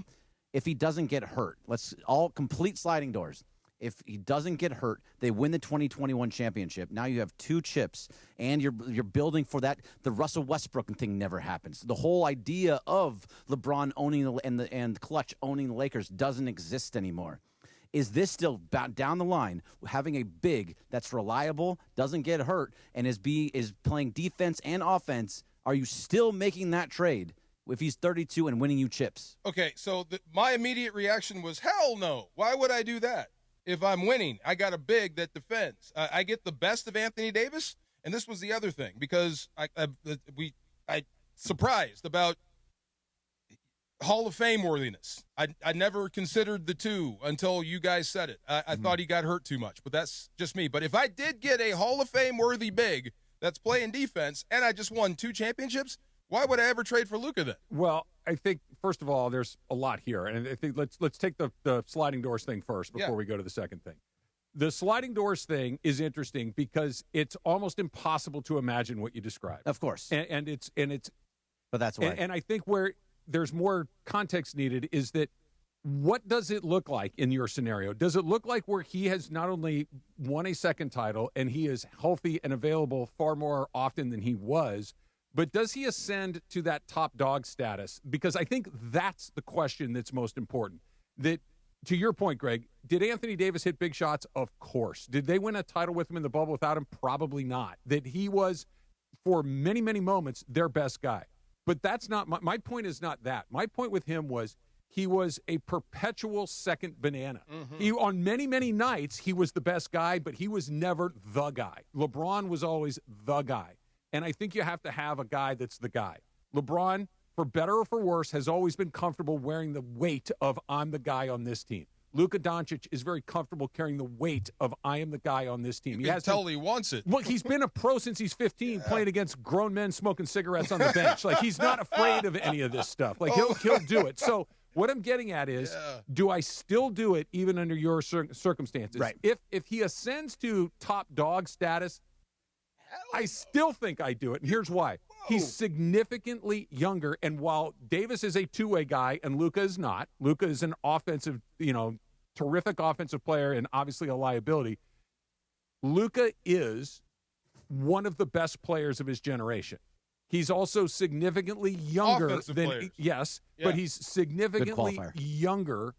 If he doesn't get hurt, let's all complete sliding doors. If he doesn't get hurt, they win the 2021 championship. Now you have 2 chips, and you're building for that. The Russell Westbrook thing never happens. The whole idea of LeBron owning and Clutch owning the Lakers doesn't exist anymore. Is this still down the line having a big that's reliable, doesn't get hurt, and is playing defense and offense? Are you still making that trade if he's 32 and winning you chips? Okay, so my immediate reaction was, hell no. Why would I do that? If I'm winning, I got a big that defends. I get the best of Anthony Davis, and this was the other thing, because I surprised about Hall of Fame worthiness. I never considered the two until you guys said it. I thought he got hurt too much, but that's just me. But if I did get a Hall of Fame worthy big that's playing defense, and I just won 2 championships, why would I ever trade for Luka then? Well, I think, first of all, there's a lot here. And I think let's take the sliding doors thing first before we go to the second thing. The sliding doors thing is interesting because it's almost impossible to imagine what you described. Of course. And it's but that's why. And I think where there's more context needed is that what does it look like in your scenario? Does it look like where he has not only won a second title and he is healthy and available far more often than he was, but does he ascend to that top dog status? Because I think that's the question that's most important. That, to your point, Greg, did Anthony Davis hit big shots? Of course. Did they win a title with him in the bubble without him? Probably not. That he was, for many, many moments, their best guy. But that's not my point is not that. My point with him was he was a perpetual second banana. He, on many, many nights, he was the best guy, but he was never the guy. LeBron was always the guy. And I think you have to have a guy that's the guy. LeBron, for better or for worse, has always been comfortable wearing the weight of I'm the guy on this team. Luka Doncic is very comfortable carrying the weight of I am the guy on this team. He wants it. Well, he's been a pro since he's 15, playing against grown men smoking cigarettes on the bench. Like, he's not afraid of any of this stuff. Like, he'll do it. So what I'm getting at is, do I still do it even under your circumstances? Right. If he ascends to top dog status, I still think I do it, and here's why. He's significantly younger, and while Davis is a two-way guy and Luka is not, Luka is an offensive, terrific offensive player and obviously a liability, Luka is one of the best players of his generation. He's also significantly younger Offensive than players. yes, Yeah. but he's significantly qualifier. younger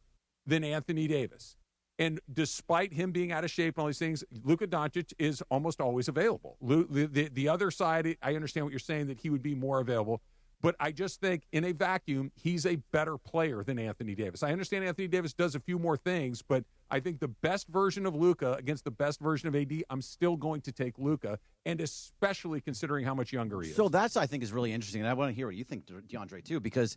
than Anthony Davis. And despite him being out of shape and all these things, Luka Doncic is almost always available. The other side, I understand what you're saying, that he would be more available. But I just think in a vacuum, he's a better player than Anthony Davis. I understand Anthony Davis does a few more things, but I think the best version of Luka against the best version of AD, I'm still going to take Luka, and especially considering how much younger he is. So that's, I think, is really interesting, and I want to hear what you think, DeAndre, too, because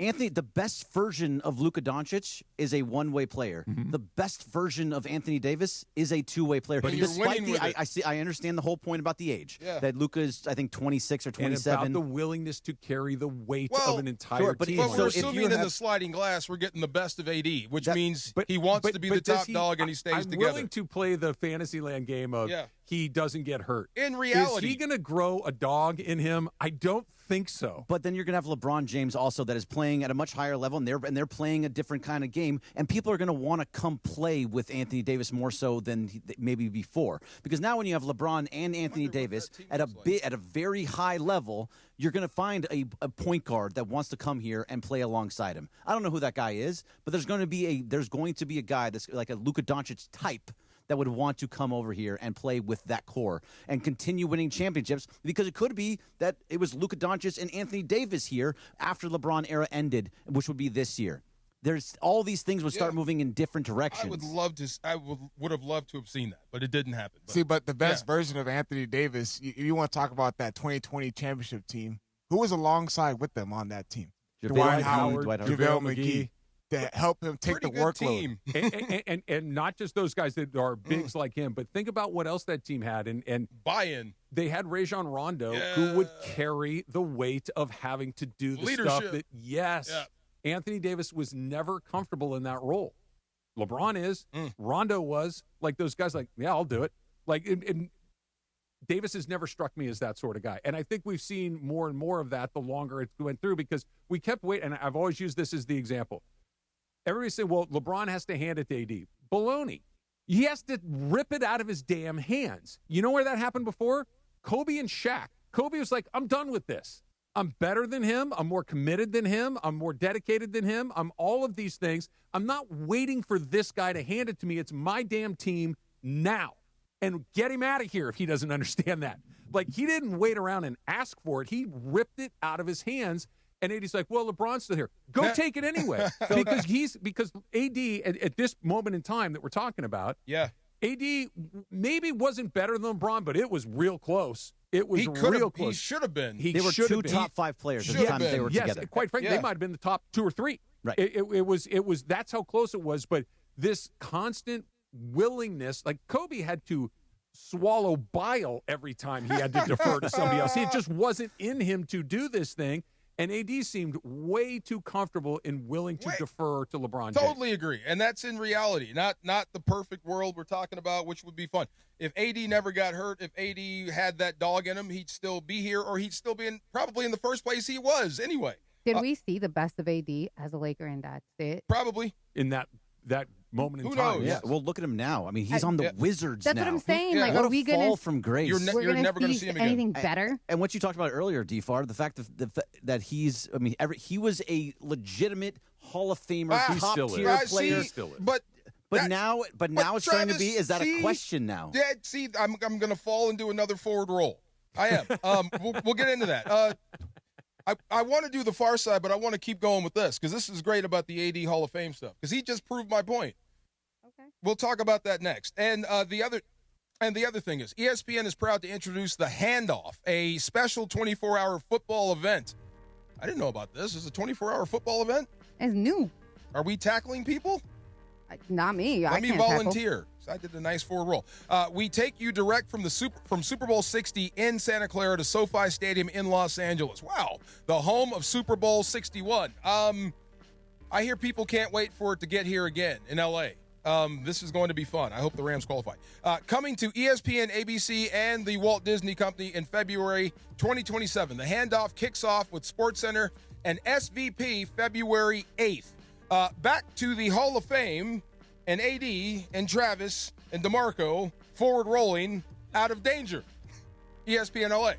Anthony, the best version of Luka Doncic is a one-way player. Mm-hmm. The best version of Anthony Davis is a two-way player. But you're winning with it. I understand the whole point about the age. Yeah. That Luka is, I think, 26 or 27. And about the willingness to carry the weight Well, of an entire sure, but team. But we're So if assuming you in the have- sliding glass we're getting the best of AD, which means But- he wants but- to be but the does top dog and he stays I'm together. willing to play the Fantasyland game of Yeah. he doesn't get hurt. In reality. Is he going to grow a dog in him? I don't think so. But then you're going to have LeBron James also that is playing at a much higher level, and they're playing a different kind of game, and people are going to want to come play with Anthony Davis more so than maybe before. Because now when you have LeBron and Anthony Davis at a very high level, you're going to find a point guard that wants to come here and play alongside him. I don't know who that guy is, but there's going to be a guy that's like a Luka Doncic type that would want to come over here and play with that core and continue winning championships, because it could be that it was Luka Doncic and Anthony Davis here after LeBron era ended, which would be this year. There's all these things would start moving in different directions. I would have loved to have seen that, but it didn't happen. But the best version of Anthony Davis, you want to talk about that 2020 championship team. Who was alongside with them on that team? Dwight Howard, JaVale McGee. That help him take the workload. and not just those guys that are bigs like him, but think about what else that team had. And buy-in. They had Rajon Rondo, who would carry the weight of having to do the stuff that, Anthony Davis was never comfortable in that role. LeBron is. Rondo was. Like, those guys, like, yeah, I'll do it. Like, and Davis has never struck me as that sort of guy. And I think we've seen more and more of that the longer it went through, because we kept waiting. And I've always used this as the example. Everybody say, well, LeBron has to hand it to AD. Baloney. He has to rip it out of his damn hands. You know where that happened before? Kobe and Shaq. Kobe was like, I'm done with this. I'm better than him. I'm more committed than him. I'm more dedicated than him. I'm all of these things. I'm not waiting for this guy to hand it to me. It's my damn team now. And get him out of here if he doesn't understand that. Like, he didn't wait around and ask for it. He ripped it out of his hands. And AD's like, well, LeBron's still here. Go take it anyway. because AD, at this moment in time that we're talking about, AD maybe wasn't better than LeBron, but it was real close. It was real close. He should have been. They were two top 5 players at the time they were together. Quite frankly, they might have been the top 2 or 3. Right. It was that's how close it was. But this constant willingness, like Kobe had to swallow bile every time he had to defer to somebody else. It just wasn't in him to do this thing. And AD seemed way too comfortable and willing to defer to LeBron James. Totally agree. And that's in reality, not the perfect world we're talking about, which would be fun. If AD never got hurt, if AD had that dog in him, he'd still be here, or he'd still be probably in the first place he was anyway. Did we see the best of AD as a Laker, and that's it? Probably. In that moment in Who time. knows? Yeah. Well, look at him now. I mean, he's on the Wizards That's now. what I'm saying. Like, what are we a fall gonna from grace? You're never going to see him again. Anything better? And what you talked about earlier, DFAR, the fact that he's, I mean, he was a legitimate Hall of Famer, top tier player. But now it's starting to be. Is that a question now? Yeah. See, I'm going to fall into another forward role. I am. We'll get into that. I want to do the far side, but I want to keep going with this, because this is great about the AD Hall of Fame stuff, because he just proved my point. Okay. We'll talk about that next. And the other thing is, ESPN is proud to introduce the Handoff, a special 24-hour football event. I didn't know about this. It's a 24-hour football event? It's new. Are we tackling people? Not me. Let me volunteer. So I did a nice forward roll. We take you direct from Super Bowl 60 in Santa Clara to SoFi Stadium in Los Angeles. Wow, the home of Super Bowl 61. I hear people can't wait for it to get here again in LA. This is going to be fun. I hope the Rams qualify. Coming to ESPN, ABC, and the Walt Disney Company in February 2027. The Handoff kicks off with SportsCenter and SVP February 8th. Back to the Hall of Fame, and AD and Travis and DeMarco forward rolling out of danger. ESPN LA.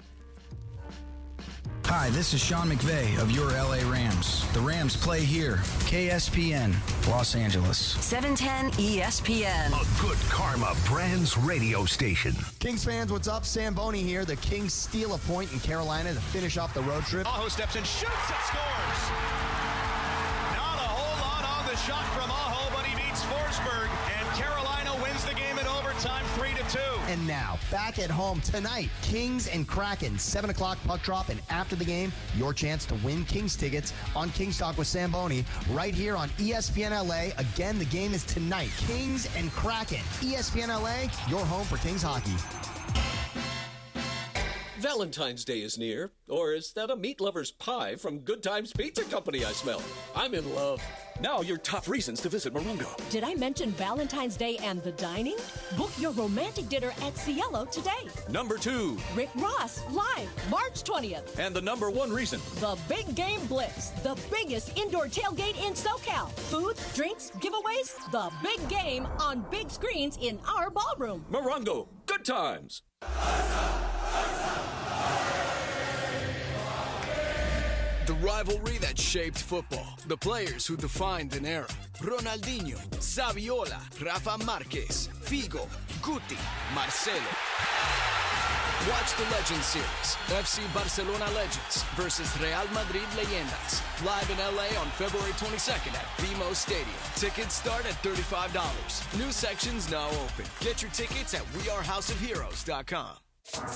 Hi, this is Sean McVay of your LA Rams. The Rams play here. KSPN, Los Angeles. 710 ESPN. A good karma Brands radio station. Kings fans, what's up? Sam Boney here. The Kings steal a point in Carolina to finish off the road trip. Aho steps in, shoots, and scores. Not a whole lot on the shot from Aho, but he beats Forsberg, and Carolina wins the game in overtime 3-2. And now, back at home tonight, Kings and Kraken, 7 o'clock puck drop, and after the game, your chance to win Kings tickets on Kings Talk with Sam Boney, right here on ESPN LA. Again, the game is tonight. Kings and Kraken. ESPN LA, your home for Kings hockey. Valentine's Day is near, or is that a meat lover's pie from Good Times Pizza Company I smell? I'm in love. Now your top reasons to visit Morongo. Did I mention Valentine's Day and the dining? Book your romantic dinner at Cielo today. Number 2. Rick Ross, live, March 20th. And the number 1 reason. The Big Game Blitz, the biggest indoor tailgate in SoCal. Food, drinks, giveaways, the big game on big screens in our ballroom. Morongo, good times. The rivalry that shaped football. The players who defined an era. Ronaldinho, Saviola, Rafa Marquez, Figo, Guti, Marcelo. Watch the Legends series. FC Barcelona Legends versus Real Madrid Leyendas. Live in LA on February 22nd at BMO Stadium. Tickets start at $35. New sections now open. Get your tickets at wearehouseofheroes.com.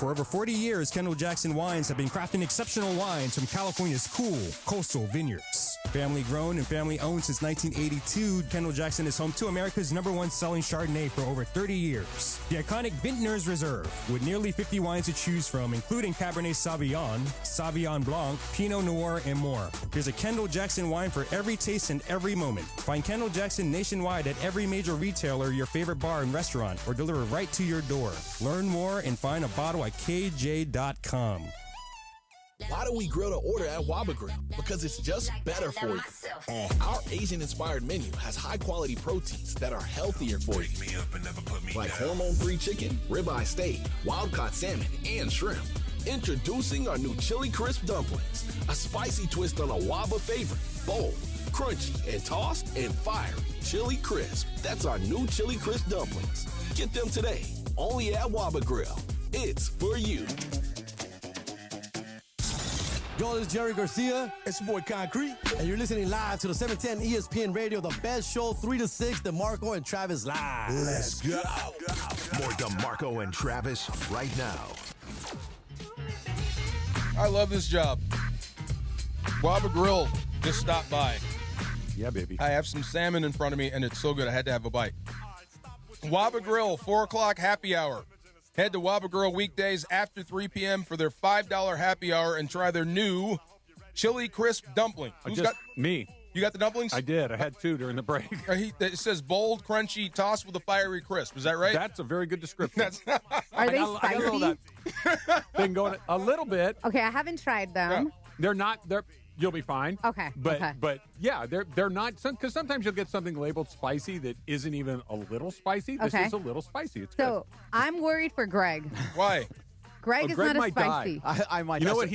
For over 40 years, Kendall Jackson Wines have been crafting exceptional wines from California's cool coastal vineyards. Family grown and family owned since 1982, Kendall Jackson is home to America's #1 selling Chardonnay for over 30 years. The iconic Vintners Reserve, with nearly 50 wines to choose from, including Cabernet Sauvignon, Sauvignon Blanc, Pinot Noir, and more. There's a Kendall Jackson wine for every taste and every moment. Find Kendall Jackson nationwide at every major retailer, your favorite bar and restaurant, or deliver right to your door. Learn more and find a bottle at KJ.com. Why do we grill to order at Waba Grill? Because it's just better for you. Our Asian-inspired menu has high-quality proteins that are healthier for you. Like hormone-free chicken, ribeye steak, wild-caught salmon, and shrimp. Introducing our new Chili Crisp Dumplings, a spicy twist on a Waba favorite. Bold, crunchy, and tossed, and fiery. Chili Crisp. That's our new Chili Crisp Dumplings. Get them today, only at Waba Grill. It's for you. Yo, this is Jerry Garcia. It's your boy Concrete. And you're listening live to the 710 ESPN Radio, the best show, 3 to 6, DeMarco and Travis live. Let's go. More DeMarco and Travis right now. I love this job. Waba Grill just stopped by. Yeah, baby. I have some salmon in front of me, and it's so good I had to have a bite. Waba Grill, 4 o'clock happy hour. Head to Waba Grill weekdays after 3 p.m. for their $5 happy hour and try their new Chili Crisp Dumpling. Me. You got the dumplings? I did. I had 2 during the break. It says bold, crunchy, tossed with a fiery crisp. Is that right? That's a very good description. Are they I got a little spicy? of that thing going a little bit. Okay, I haven't tried them. They're not. You'll be fine. Okay. But yeah, they're not, because sometimes you'll get something labeled spicy that isn't even a little spicy. This Okay. is a little spicy. It's So I'm worried for Greg. Why? Greg is Greg not a might spicy. die. I might. You know what?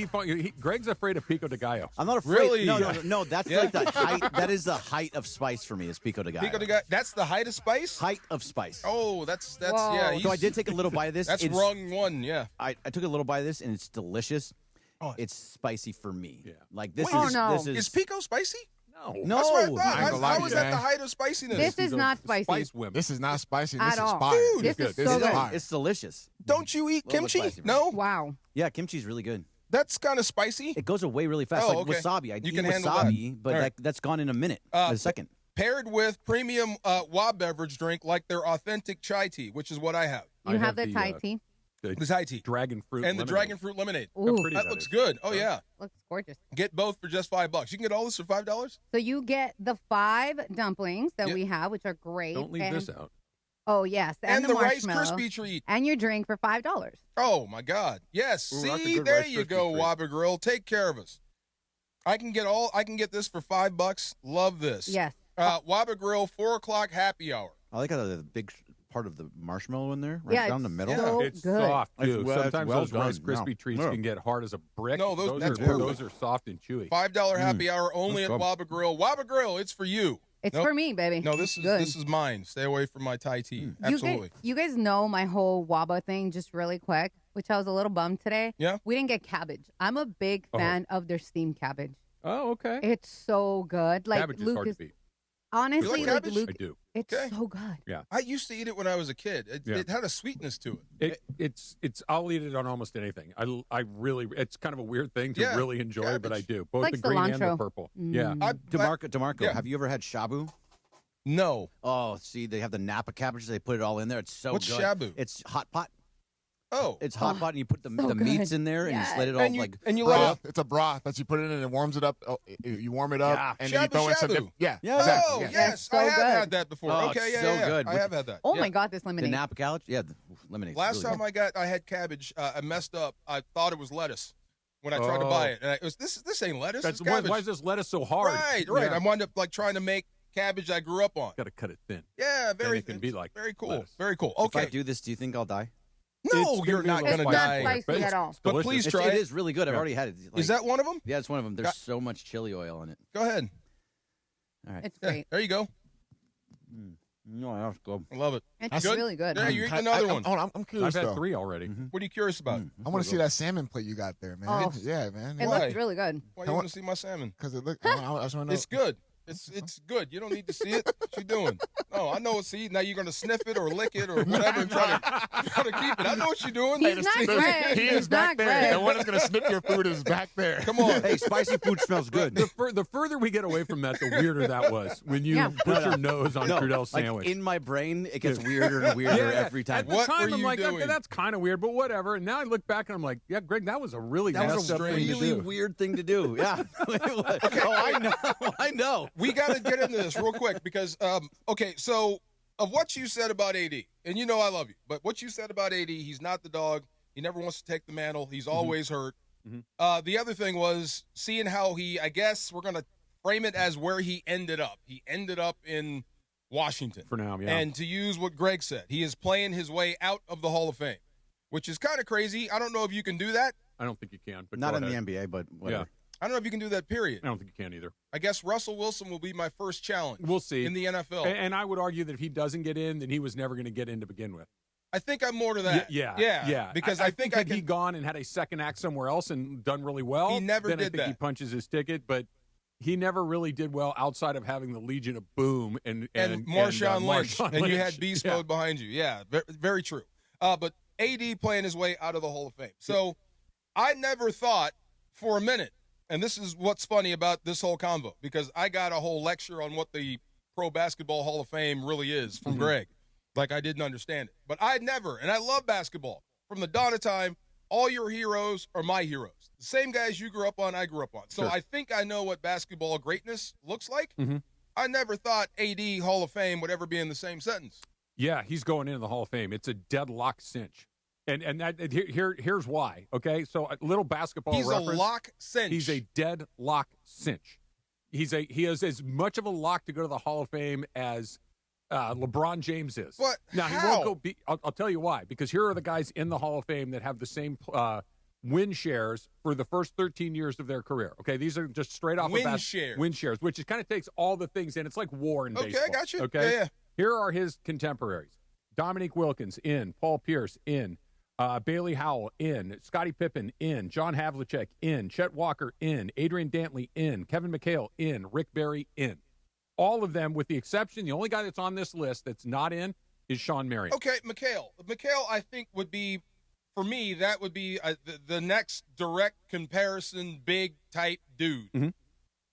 Greg's afraid of pico de gallo. I'm not afraid. Really? No. That's Yeah. like the height. That is the height of spice for me. Is pico de gallo. Pico de Gallo. That's the height of spice? Height of spice. Oh, that's Whoa. yeah. So I did take a little bite of this. That's It's- wrong one, yeah. I took a little bite of this, and it's delicious. It's spicy for me. Yeah. Like this Wait, is. no. This is. Is pico spicy? No. That's what I I ain't thought. gonna lie I to was you, at the man. height of spiciness. This is not spicy. Spice women. This is not spicy. At This all. is fire. Dude, this is This so is good. fire. It's delicious. Don't you eat Little bit kimchi? spicy. No? Wow. Yeah, kimchi's really good. That's kind of spicy. It goes away really fast, Oh, like okay. wasabi. I You eat can handle that. wasabi, but All right. that's gone in a minute, a second. Paired with premium WA beverage drink like their authentic chai tea, which is what I have. You have the Thai tea? The Thai tea. Dragon fruit And the lemonade. dragon fruit lemonade. Ooh. How pretty That that looks is. good. Oh, yeah. Looks gorgeous. Get both for just $5. You can get all this for $5? So you get the 5 dumplings that we have, which are great. Don't leave this out. Oh, yes. And the the Rice marshmallow. Krispie treat. And your drink for $5. Oh, my God. Yes. Ooh, that's a See, good there Rice you Krispie go, treat. Waba Grill. Take care of us. I can get this for $5. Love this. Yes. Waba Grill, 4 o'clock happy hour. I like how the big part of the marshmallow in there, right Yeah, down the it's middle. so It's good. soft, It's too. well- Sometimes well those Rice done. Krispie No. treats No. can get hard as a brick. No, that's those are soft and chewy. $5 happy hour only at Let's go. Waba Grill. Waba Grill, it's for you. It's Nope. for me, baby. No, this Good. is mine. Stay away from my Thai tea. You Absolutely. guys, you guys know my whole Waba thing just really quick, which I was a little bummed today. Yeah? We didn't get cabbage. I'm a big fan of their steamed cabbage. Oh, okay. It's so good. Like Cabbage is Lucas, hard to beat. honestly, You like like cabbage? Luke, I do. it's Okay. so good. Yeah. I used to eat it when I was a kid. It had a sweetness to it. It's I'll eat it on almost anything. I really it's kind of a weird thing to Yeah, really enjoy, but I cabbage. do. Both Like the green and the cilantro. purple. Mm. Yeah. DeMarco, yeah. have you ever had shabu? No. Oh, see, they have the Napa cabbages. They put it all in there. It's so What's good. shabu? It's hot pot. Oh. It's hot pot, and you put the so meats good. in there, and you Yes. slit it all And you, like. and you let Broth. it. It's a broth that you put it in and it warms it up. Oh, you warm it up Yeah. and then you Shabu throw in some. shabu. Yeah. Yeah, exactly. Oh, Yeah. yes. so I have good. had that before. Oh, Okay, it's yeah, so yeah. good. I have had that. Oh Yeah. my God, this The lemonade. Napa college? Yeah, the lemonade. Last time I had cabbage, I messed up. I thought it was lettuce when I tried to buy it. And it was this ain't lettuce. That's it's cabbage. why is this lettuce so hard? Right. Yeah. I wound up like trying to make cabbage I grew up on. Got to cut it thin. Yeah, Then very it can be like very cool. lettuce. Very cool. If I Okay. do this, do you think I'll die? No, It's you're gonna not be a going to little It's not die. spicy but at all. it's But delicious. please It's- try it it. is really good. I've Yeah. already had it. Is that one of them? Yeah, it's one of them. There's so much chili oil in it. Go ahead. All right. It's Yeah, great. there you go. No, that's good. I love it. It's Good? really good. Yeah, you're eating another one. I'm curious I've had though. 3 already. What are you curious about? I want to see that salmon plate you got there, man. Oh. Yeah, man. It Why? looks really good. Why do you want to see my salmon? Because it look. I just want to know. It's good. It's good. You don't need to see it. What you doing? No, I know it's see. Now you're gonna sniff it or lick it or whatever and try to keep it. I know what you're doing. He's not Greg. He He's is back not there. Greg. The one that's gonna snip your food is back there. Come on. Hey, spicy food smells good. The further we get away from that, the weirder that was. When you Yeah. put your nose on Trudel's like sandwich. in my brain, it gets weirder and weirder every time. At the What time, were I'm you like, okay, doing? that's kind of weird, but whatever. And now I look back and I'm like, yeah, Greg, that was a really That was messed a up thing to really do. weird thing to do. Yeah. Okay. Oh, I know. I know. We got to get into this real quick because, okay, so of what you said about AD, and you know I love you, but what you said about AD, he's not the dog. He never wants to take the mantle. He's always hurt. The other thing was seeing how he, I guess we're going to frame it as where he ended up. He ended up in Washington. For now, yeah. And to use what Greg said, he is playing his way out of the Hall of Fame, which is kind of crazy. I don't know if you can do that. I don't think you can. But Not go in ahead. the NBA, but whatever. Yeah. I don't know if you can do that, period. I don't think you can either. I guess Russell Wilson will be my first challenge. We'll see. In the NFL. And I would argue that if he doesn't get in, then he was never going to get in to begin with. I think I'm more to that. Yeah. Because I I think had he gone and had a second act somewhere else and done really well, He never then I did think he that. punches his ticket. But he never really did well outside of having the Legion of Boom and Marshawn Lynch, Marshawn and you Lynch. had beast Yeah. mode behind you. Yeah, very, very true. But AD playing his way out of the Hall of Fame. So I never thought for a minute, and this is what's funny about this whole convo, because I got a whole lecture on what the Pro Basketball Hall of Fame really is from Greg. Like I didn't understand it. But I never, and I love basketball. From the dawn of time, all your heroes are my heroes. The same guys you grew up on, I grew up on. So Sure. I think I know what basketball greatness looks like. Mhm. I never thought AD Hall of Fame would ever be in the same sentence. Yeah, he's going into the Hall of Fame. It's a deadlock cinch. And here's why. Okay, so a little basketball He's reference. a lock cinch. He's a deadlock cinch. He is as much of a lock to go to the Hall of Fame as LeBron James is. But now how? he won't go. I'll tell you why. Because here are the guys in the Hall of Fame that have the same win shares for the first 13 years of their career. Okay, these are just straight off Win the bat. shares. Win shares, which kind of takes all the things in. It's like war in Okay, baseball. I got you. Okay, Yeah. Here are his contemporaries: Dominique Wilkins in, Paul Pierce in. Bailey Howell in, Scottie Pippen in, John Havlicek in, Chet Walker in, Adrian Dantley in, Kevin McHale in, Rick Barry in. All of them, with the exception, the only guy that's on this list that's not in is Sean Marion. Okay, McHale. McHale, I think, would be, for me, that would be the next direct comparison big type dude. Mhm.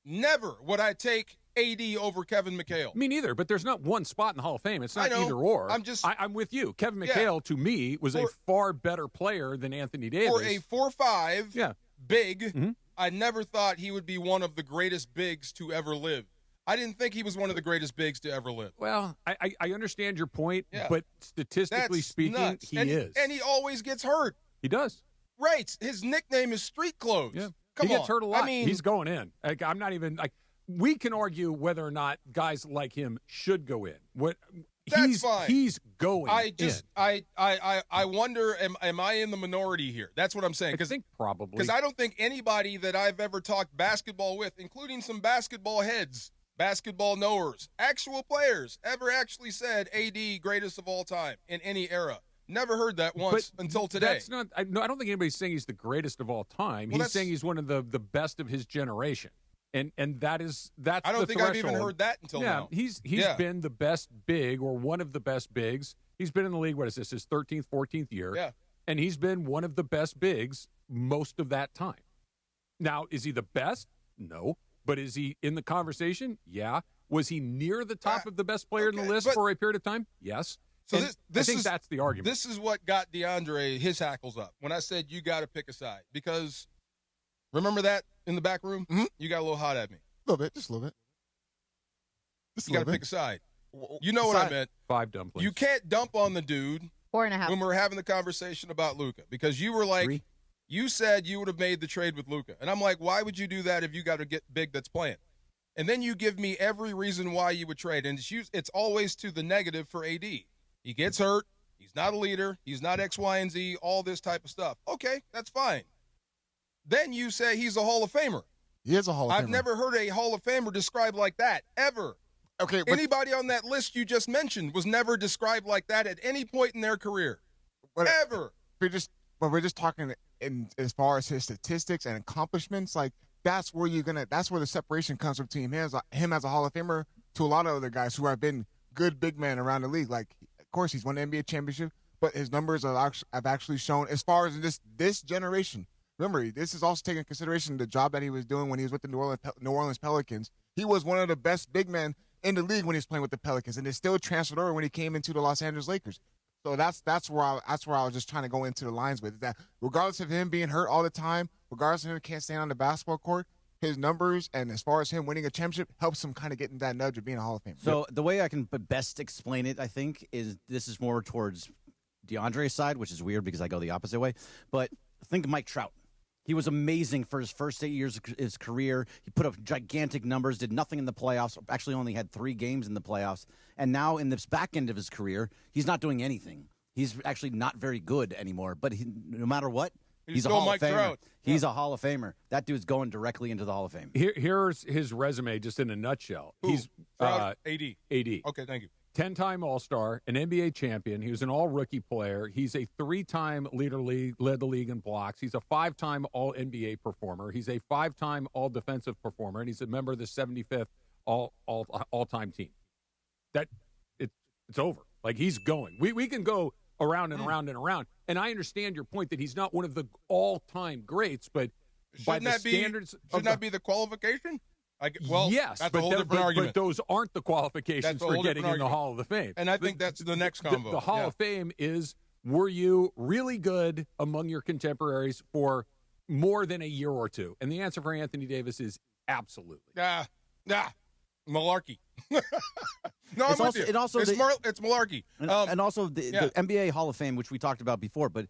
Never would I take AD over Kevin McHale. Me neither, but there's not one spot in the Hall of Fame. It's not I know. either or. I'm with you. Kevin Yeah. McHale, to me, was a far better player than Anthony Davis. For a 4'5", big, Mm-hmm. I never thought he would be one of the greatest bigs to ever live. I didn't think he was one of the greatest bigs to ever live. Well, I understand your point, Yeah. but statistically That's speaking, nuts. he and is. And he always gets hurt. He does. Right. His nickname is Street Clothes. Yeah. Come he gets on. hurt a lot. I mean, He's going in. I'm not even we can argue whether or not guys like him should go in. That's fine. He's going. I wonder, am I in the minority here? That's what I'm saying. I think probably. Because I don't think anybody that I've ever talked basketball with, including some basketball heads, basketball knowers, actual players, ever actually said AD greatest of all time in any era. Never heard that once until today. That's not. I don't think anybody's saying he's the greatest of all time. He's saying he's one of the best of his generation. And that's I don't the think threshold. I've even heard that until now. He's been the best big or one of the best bigs. He's been in the league, what is this, his 13th, 14th year? Yeah. And he's been one of the best bigs most of that time. Now, is he the best? No. But is he in the conversation? Yeah. Was he near the top of the best player in the list for a period of time? Yes. So I think that's the argument. This is what got DeAndre his hackles up when I said you got to pick a side. Because remember that in the back room? Mm-hmm. You got a little hot at me. A little bit, just a little bit. You got to pick a side. You know what I meant. 5 dumplings. You can't dump on the dude 4.5 when we're having the conversation about Luka because you were like, 3. You said you would have made the trade with Luka. And I'm like, why would you do that if you got to get big that's playing? And then you give me every reason why you would trade. And it's always to the negative for AD. He gets hurt. He's not a leader. He's not X, Y, and Z, all this type of stuff. Okay, that's fine. Then you say he's a Hall of Famer. He is a Hall of Famer. I've never heard a Hall of Famer described like that, ever. Okay, anybody on that list you just mentioned was never described like that at any point in their career. Ever. We're just talking as far as his statistics and accomplishments. Like that's where the separation comes between him as a Hall of Famer to a lot of other guys who have been good big men around the league. Like, of course, he's won the NBA championship, but his numbers have actually shown as far as this generation. Remember, this is also taking into consideration the job that he was doing when he was with the New Orleans Pelicans. He was one of the best big men in the league when he was playing with the Pelicans, and it still transferred over when he came into the Los Angeles Lakers. So that's where I was just trying to go into the lines with that. Regardless of him being hurt all the time, regardless of him can't stand on the basketball court, his numbers and as far as him winning a championship helps him kind of get into that nudge of being a Hall of Famer. So the way I can best explain it, I think, is this is more towards DeAndre's side, which is weird because I go the opposite way. But think of Mike Trout. He was amazing for his first 8 years of his career. He put up gigantic numbers, did nothing in the playoffs, actually only had 3 games in the playoffs. And now in this back end of his career, he's not doing anything. He's actually not very good anymore. But no matter what, he's a Hall of Famer. Trout. He's a Hall of Famer. That dude's going directly into the Hall of Fame. Here's his resume just in a nutshell. Who? He's AD. AD. Okay, thank you. 10-time All-Star, an NBA champion. He was an all-rookie player. He's a 3-time led the league in blocks. He's a 5-time All-NBA performer. He's a 5-time All-Defensive performer, and he's a member of the 75th all-time team. It's over. Like, he's going. We can go around and around and around, and I understand your point that he's not one of the all-time greats, but by the standards... Shouldn't that be the qualification? Yes, that's a whole different argument. But those aren't the qualifications for getting in the Hall of Fame. And I think that's the next combo. The Hall of Fame is, were you really good among your contemporaries for more than a year or two? And the answer for Anthony Davis is absolutely. Malarkey. No, I'm with you. It's malarkey. And also the NBA Hall of Fame, which we talked about before, but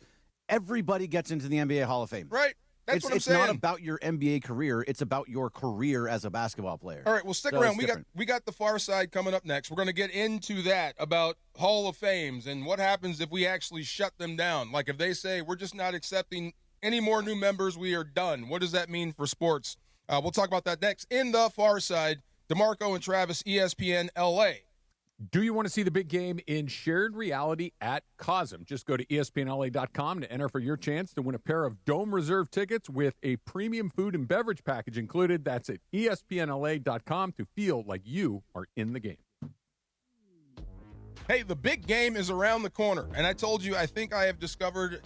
everybody gets into the NBA Hall of Fame. Right. That's what I'm saying. It's not about your NBA career. It's about your career as a basketball player. All right, well, stick around. We got the far side coming up next. We're going to get into that about Hall of Fames and what happens if we actually shut them down. Like if they say we're just not accepting any more new members, we are done. What does that mean for sports? We'll talk about that next in the far side. DeMarco and Travis, ESPN LA. Do you want to see the big game in shared reality at Cosm? Just go to ESPNLA.com to enter for your chance to win a pair of Dome Reserve tickets with a premium food and beverage package included. That's at ESPNLA.com to feel like you are in the game. Hey, the big game is around the corner. And I told you, I think I have discovered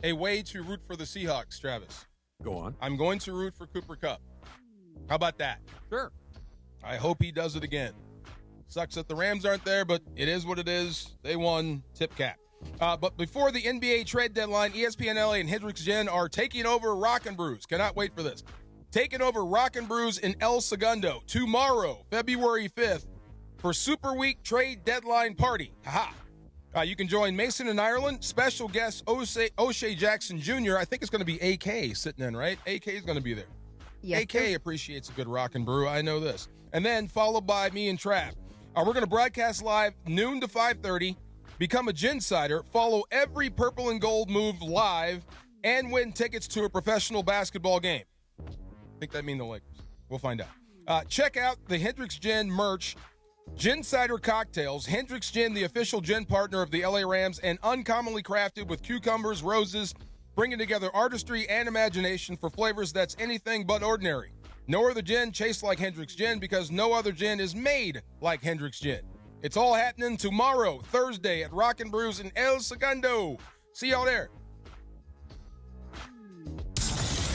a way to root for the Seahawks, Travis. Go on. I'm going to root for Cooper Kupp. How about that? Sure. I hope he does it again. Sucks that the Rams aren't there, but it is what it is. They won. Tip cap. But before the NBA trade deadline, ESPN LA and Hendricks Gen are taking over Rock and Brews. Cannot wait for this. Taking over Rock and Brews in El Segundo tomorrow, February 5th, for Super Week trade deadline party. You can join Mason in Ireland, special guest O'Shea Jackson Jr. I think it's going to be AK sitting in, right? AK is going to be there. Yes, AK appreciates a good rock and brew. I know this. And then followed by me and Trav. We're going to broadcast live noon to 5:30. Become a Ginsider. Follow every purple and gold move live and win tickets to a professional basketball game. I think that means the Lakers. We'll find out. Check out the Hendrix Gin merch. Ginsider cocktails. Hendrix Gin, the official gin partner of the LA Rams, and uncommonly crafted with cucumbers, roses, bringing together artistry and imagination for flavors that's anything but ordinary. No other gin tastes like Hendrix Gin because no other gin is made like Hendrix Gin. It's all happening tomorrow, Thursday, at Rockin' Brews in El Segundo. See y'all there.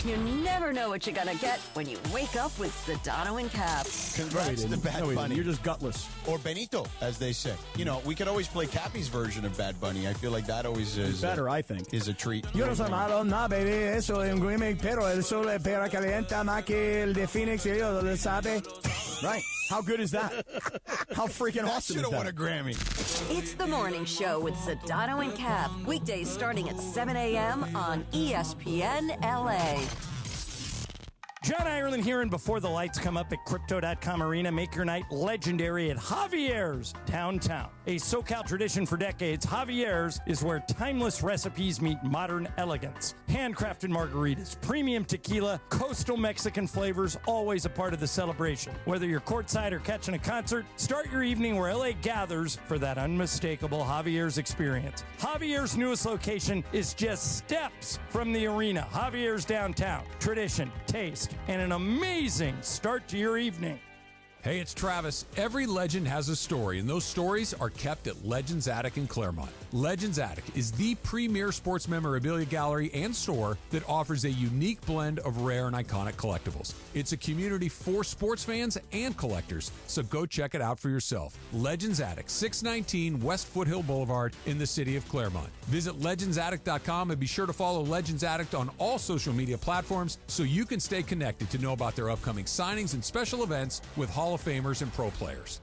You never know what you're going to get when you wake up with Sedano and Cap. Congrats to Bad Bunny. You're just gutless. Or Benito, as they say. You know, we could always play Cappy's version of Bad Bunny. I feel like that always is better, I think. Is a treat. Yo no soy malo, no, baby. Eso es un gimmick, pero el sol pega calienta más que el de Phoenix. Yo lo sabe. Right. How good is that? How freaking awesome is that? Should have won a Grammy. It's the morning show with Sedano and Cap. Weekdays starting at 7 a.m. on ESPN LA. John Ireland here, and before the lights come up at Crypto.com Arena, make your night legendary at Javier's downtown. A SoCal tradition for decades, Javier's is where timeless recipes meet modern elegance. Handcrafted margaritas, premium tequila, coastal Mexican flavors, always a part of the celebration. Whether you're courtside or catching a concert, start your evening where LA gathers for that unmistakable Javier's experience. Javier's newest location is just steps from the arena. Javier's downtown. Tradition, taste, and an amazing start to your evening. Hey, it's Travis. Every legend has a story, and those stories are kept at Legends Attic in Claremont. Legends Attic is the premier sports memorabilia gallery and store that offers a unique blend of rare and iconic collectibles. It's a community for sports fans and collectors, so go check it out for yourself. Legends Attic, 619 West Foothill Boulevard in the city of Claremont. Visit legendsattic.com and be sure to follow Legends Attic on all social media platforms so you can stay connected to know about their upcoming signings and special events with Hall of Famers and pro players.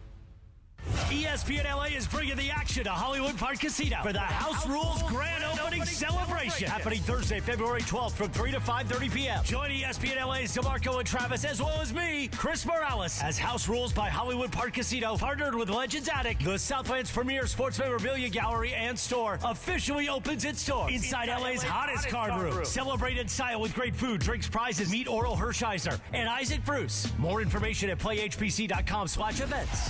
ESPN LA is bringing the action to Hollywood Park Casino for the House Rules Grand Opening Celebration, happening Thursday, February 12th from 3 to 5:30 p.m. Join ESPN LA's DeMarco and Travis, as well as me, Chris Morales, as House Rules by Hollywood Park Casino, partnered with Legends Attic, the Southland's premier sports memorabilia gallery and store, officially opens its doors inside LA's hottest card room. Celebrate in style with great food, drinks, prizes. Meet Oral Hershiser and Isaac Bruce. More information at playhpc.com/events.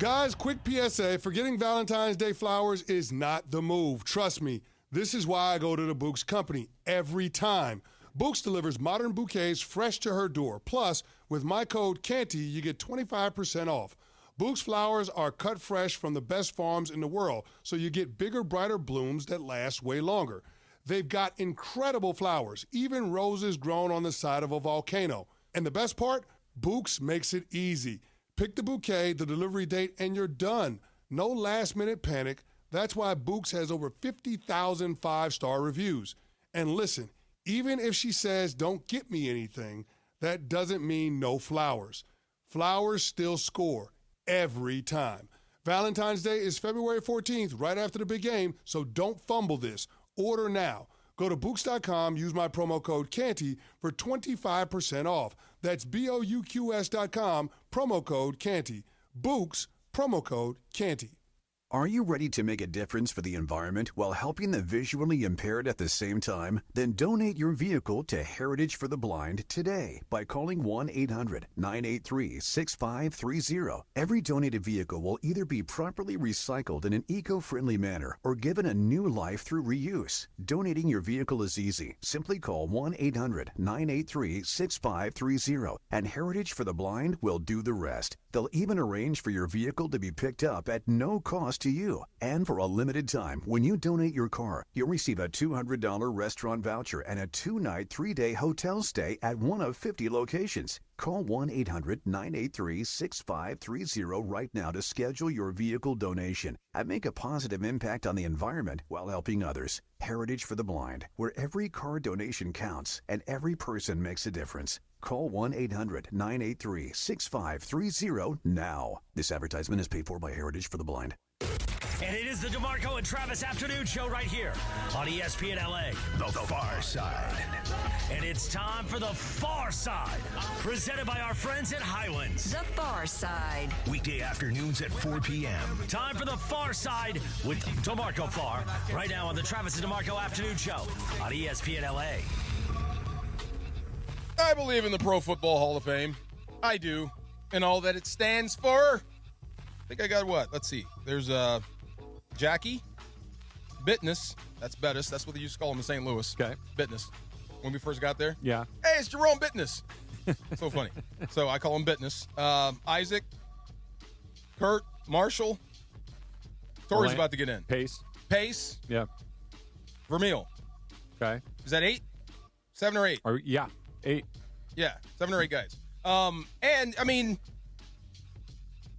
Guys, quick PSA, forgetting Valentine's Day flowers is not the move. Trust me, this is why I go to the Books Company every time. Books delivers modern bouquets fresh to her door. Plus, with my code CANTY, you get 25% off. Books flowers are cut fresh from the best farms in the world, so you get bigger, brighter blooms that last way longer. They've got incredible flowers, even roses grown on the side of a volcano. And the best part? Books makes it easy. Pick the bouquet, the delivery date, and you're done. No last-minute panic. That's why Books has over 50,000 five-star reviews. And listen, even if she says, don't get me anything, that doesn't mean no flowers. Flowers still score every time. Valentine's Day is February 14th, right after the big game, so don't fumble this. Order now. Go to Books.com, use my promo code CANTY for 25% off. That's BOUQS.com, promo code CANTY. Books, promo code CANTY. Are you ready to make a difference for the environment while helping the visually impaired at the same time? Then donate your vehicle to Heritage for the Blind today by calling 1-800-983-6530. Every donated vehicle will either be properly recycled in an eco-friendly manner or given a new life through reuse. Donating your vehicle is easy. Simply call 1-800-983-6530 and Heritage for the Blind will do the rest. They'll even arrange for your vehicle to be picked up at no cost to you. And for a limited time, when you donate your car, you'll receive a $200 restaurant voucher and a 2-night, 3-day hotel stay at one of 50 locations. Call 1-800-983-6530 right now to schedule your vehicle donation and make a positive impact on the environment while helping others. Heritage for the Blind, where every car donation counts and every person makes a difference. Call 1-800-983-6530 now. This advertisement is paid for by Heritage for the Blind. And it is the DeMarco and Travis Afternoon Show right here on ESPN LA. The Far Side. And it's time for The Far Side, presented by our friends at Highlands. The Far Side. Weekday afternoons at 4 p.m. Time for The Far Side with DeMarco Farr, right now on the Travis and DeMarco Afternoon Show on ESPN LA. I believe in the Pro Football Hall of Fame. I do. And all that it stands for. I think I got what? Let's see. There's Jackie, Bittness. That's Bettis. That's what they used to call him in St. Louis. Okay. Bittness. When we first got there. Yeah. Hey, it's Jerome Bittness. So funny. So I call him Bittness. Isaac, Kurt, Marshall. Torrey's about to get in. Pace. Yeah. Vermeil. Okay. Is that 8? 7 or 8? Yeah. 8. Yeah. 7 or 8 guys. And I mean,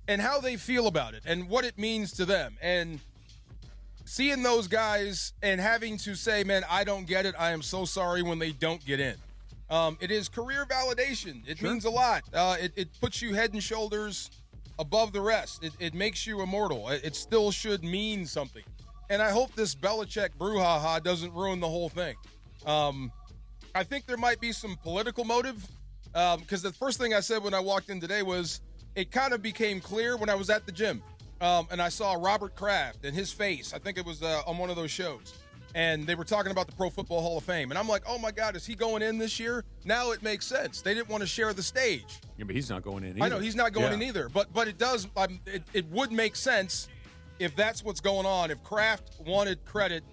and how they feel about it and what it means to them, and seeing those guys and having to say, man, I don't get it. I am so sorry when they don't get in. It is career validation. It means a lot. It puts you head and shoulders above the rest. It makes you immortal. It still should mean something. And I hope this Belichick brouhaha doesn't ruin the whole thing. I think there might be some political motive, because the first thing I said when I walked in today was it kind of became clear when I was at the gym, and I saw Robert Kraft and his face. I think it was on one of those shows, and they were talking about the Pro Football Hall of Fame. And I'm like, oh, my God, is he going in this year? Now it makes sense. They didn't want to share the stage. Yeah, but he's not going in either. I know he's not going in either, but it does. It would make sense if that's what's going on. If Kraft wanted credit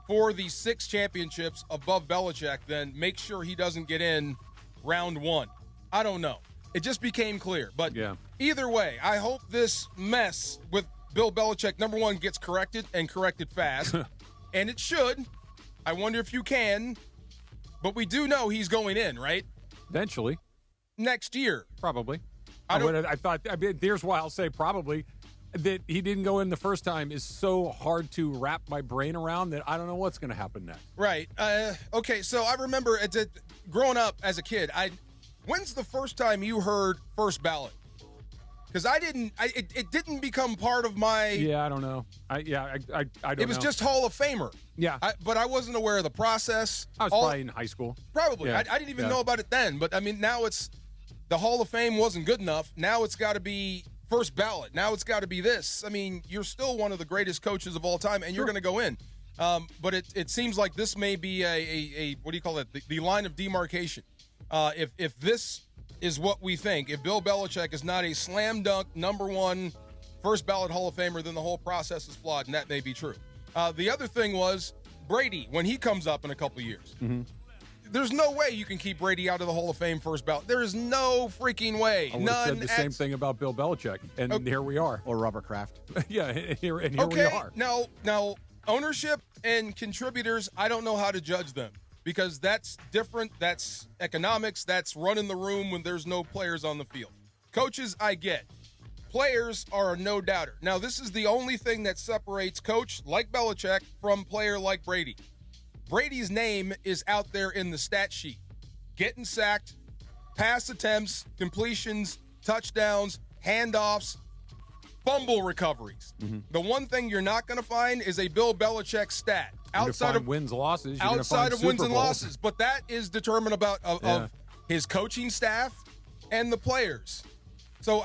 for the 6 championships above Belichick, then make sure he doesn't get in round 1. I don't know. It just became clear. But either way, I hope this mess with Bill Belichick, number one, gets corrected and corrected fast. And it should. I wonder if you can. But we do know he's going in, right? Eventually. Next year. Probably. Here's why I'll say probably. That he didn't go in the first time is so hard to wrap my brain around that I don't know what's going to happen next. Right. Okay, so I remember growing up as a kid, when's the first time you heard first ballot? Because it didn't become part of my... Yeah, I don't know. I don't know. It was just Hall of Famer. Yeah. But I wasn't aware of the process. I was probably in high school. Probably. Yeah. I didn't even know about it then. But, I mean, now the Hall of Fame wasn't good enough. Now it's got to be first ballot. Now it's got to be this. I mean, you're still one of the greatest coaches of all time, and you're going to go in. But it seems like this may be a what do you call it? The line of demarcation. If this is what we think, if Bill Belichick is not a slam dunk number 1 first ballot Hall of Famer, then the whole process is flawed, and that may be true. The other thing was Brady, when he comes up in a couple of years. Mm-hmm. There's no way you can keep Brady out of the Hall of Fame first ballot. There is no freaking way. I would have said the same thing about Bill Belichick, and here we are. Or Robert Kraft. Yeah, here we are. Now, ownership and contributors, I don't know how to judge them because that's different. That's economics. That's running the room when there's no players on the field. Coaches, I get. Players are a no-doubter. Now, this is the only thing that separates coach like Belichick from player like Brady. Brady's name is out there in the stat sheet. Getting sacked, pass attempts, completions, touchdowns, handoffs, fumble recoveries. Mm-hmm. The one thing you're not going to find is a Bill Belichick stat. Outside of wins, losses. Outside of wins and losses. But that is determined of his coaching staff and the players. So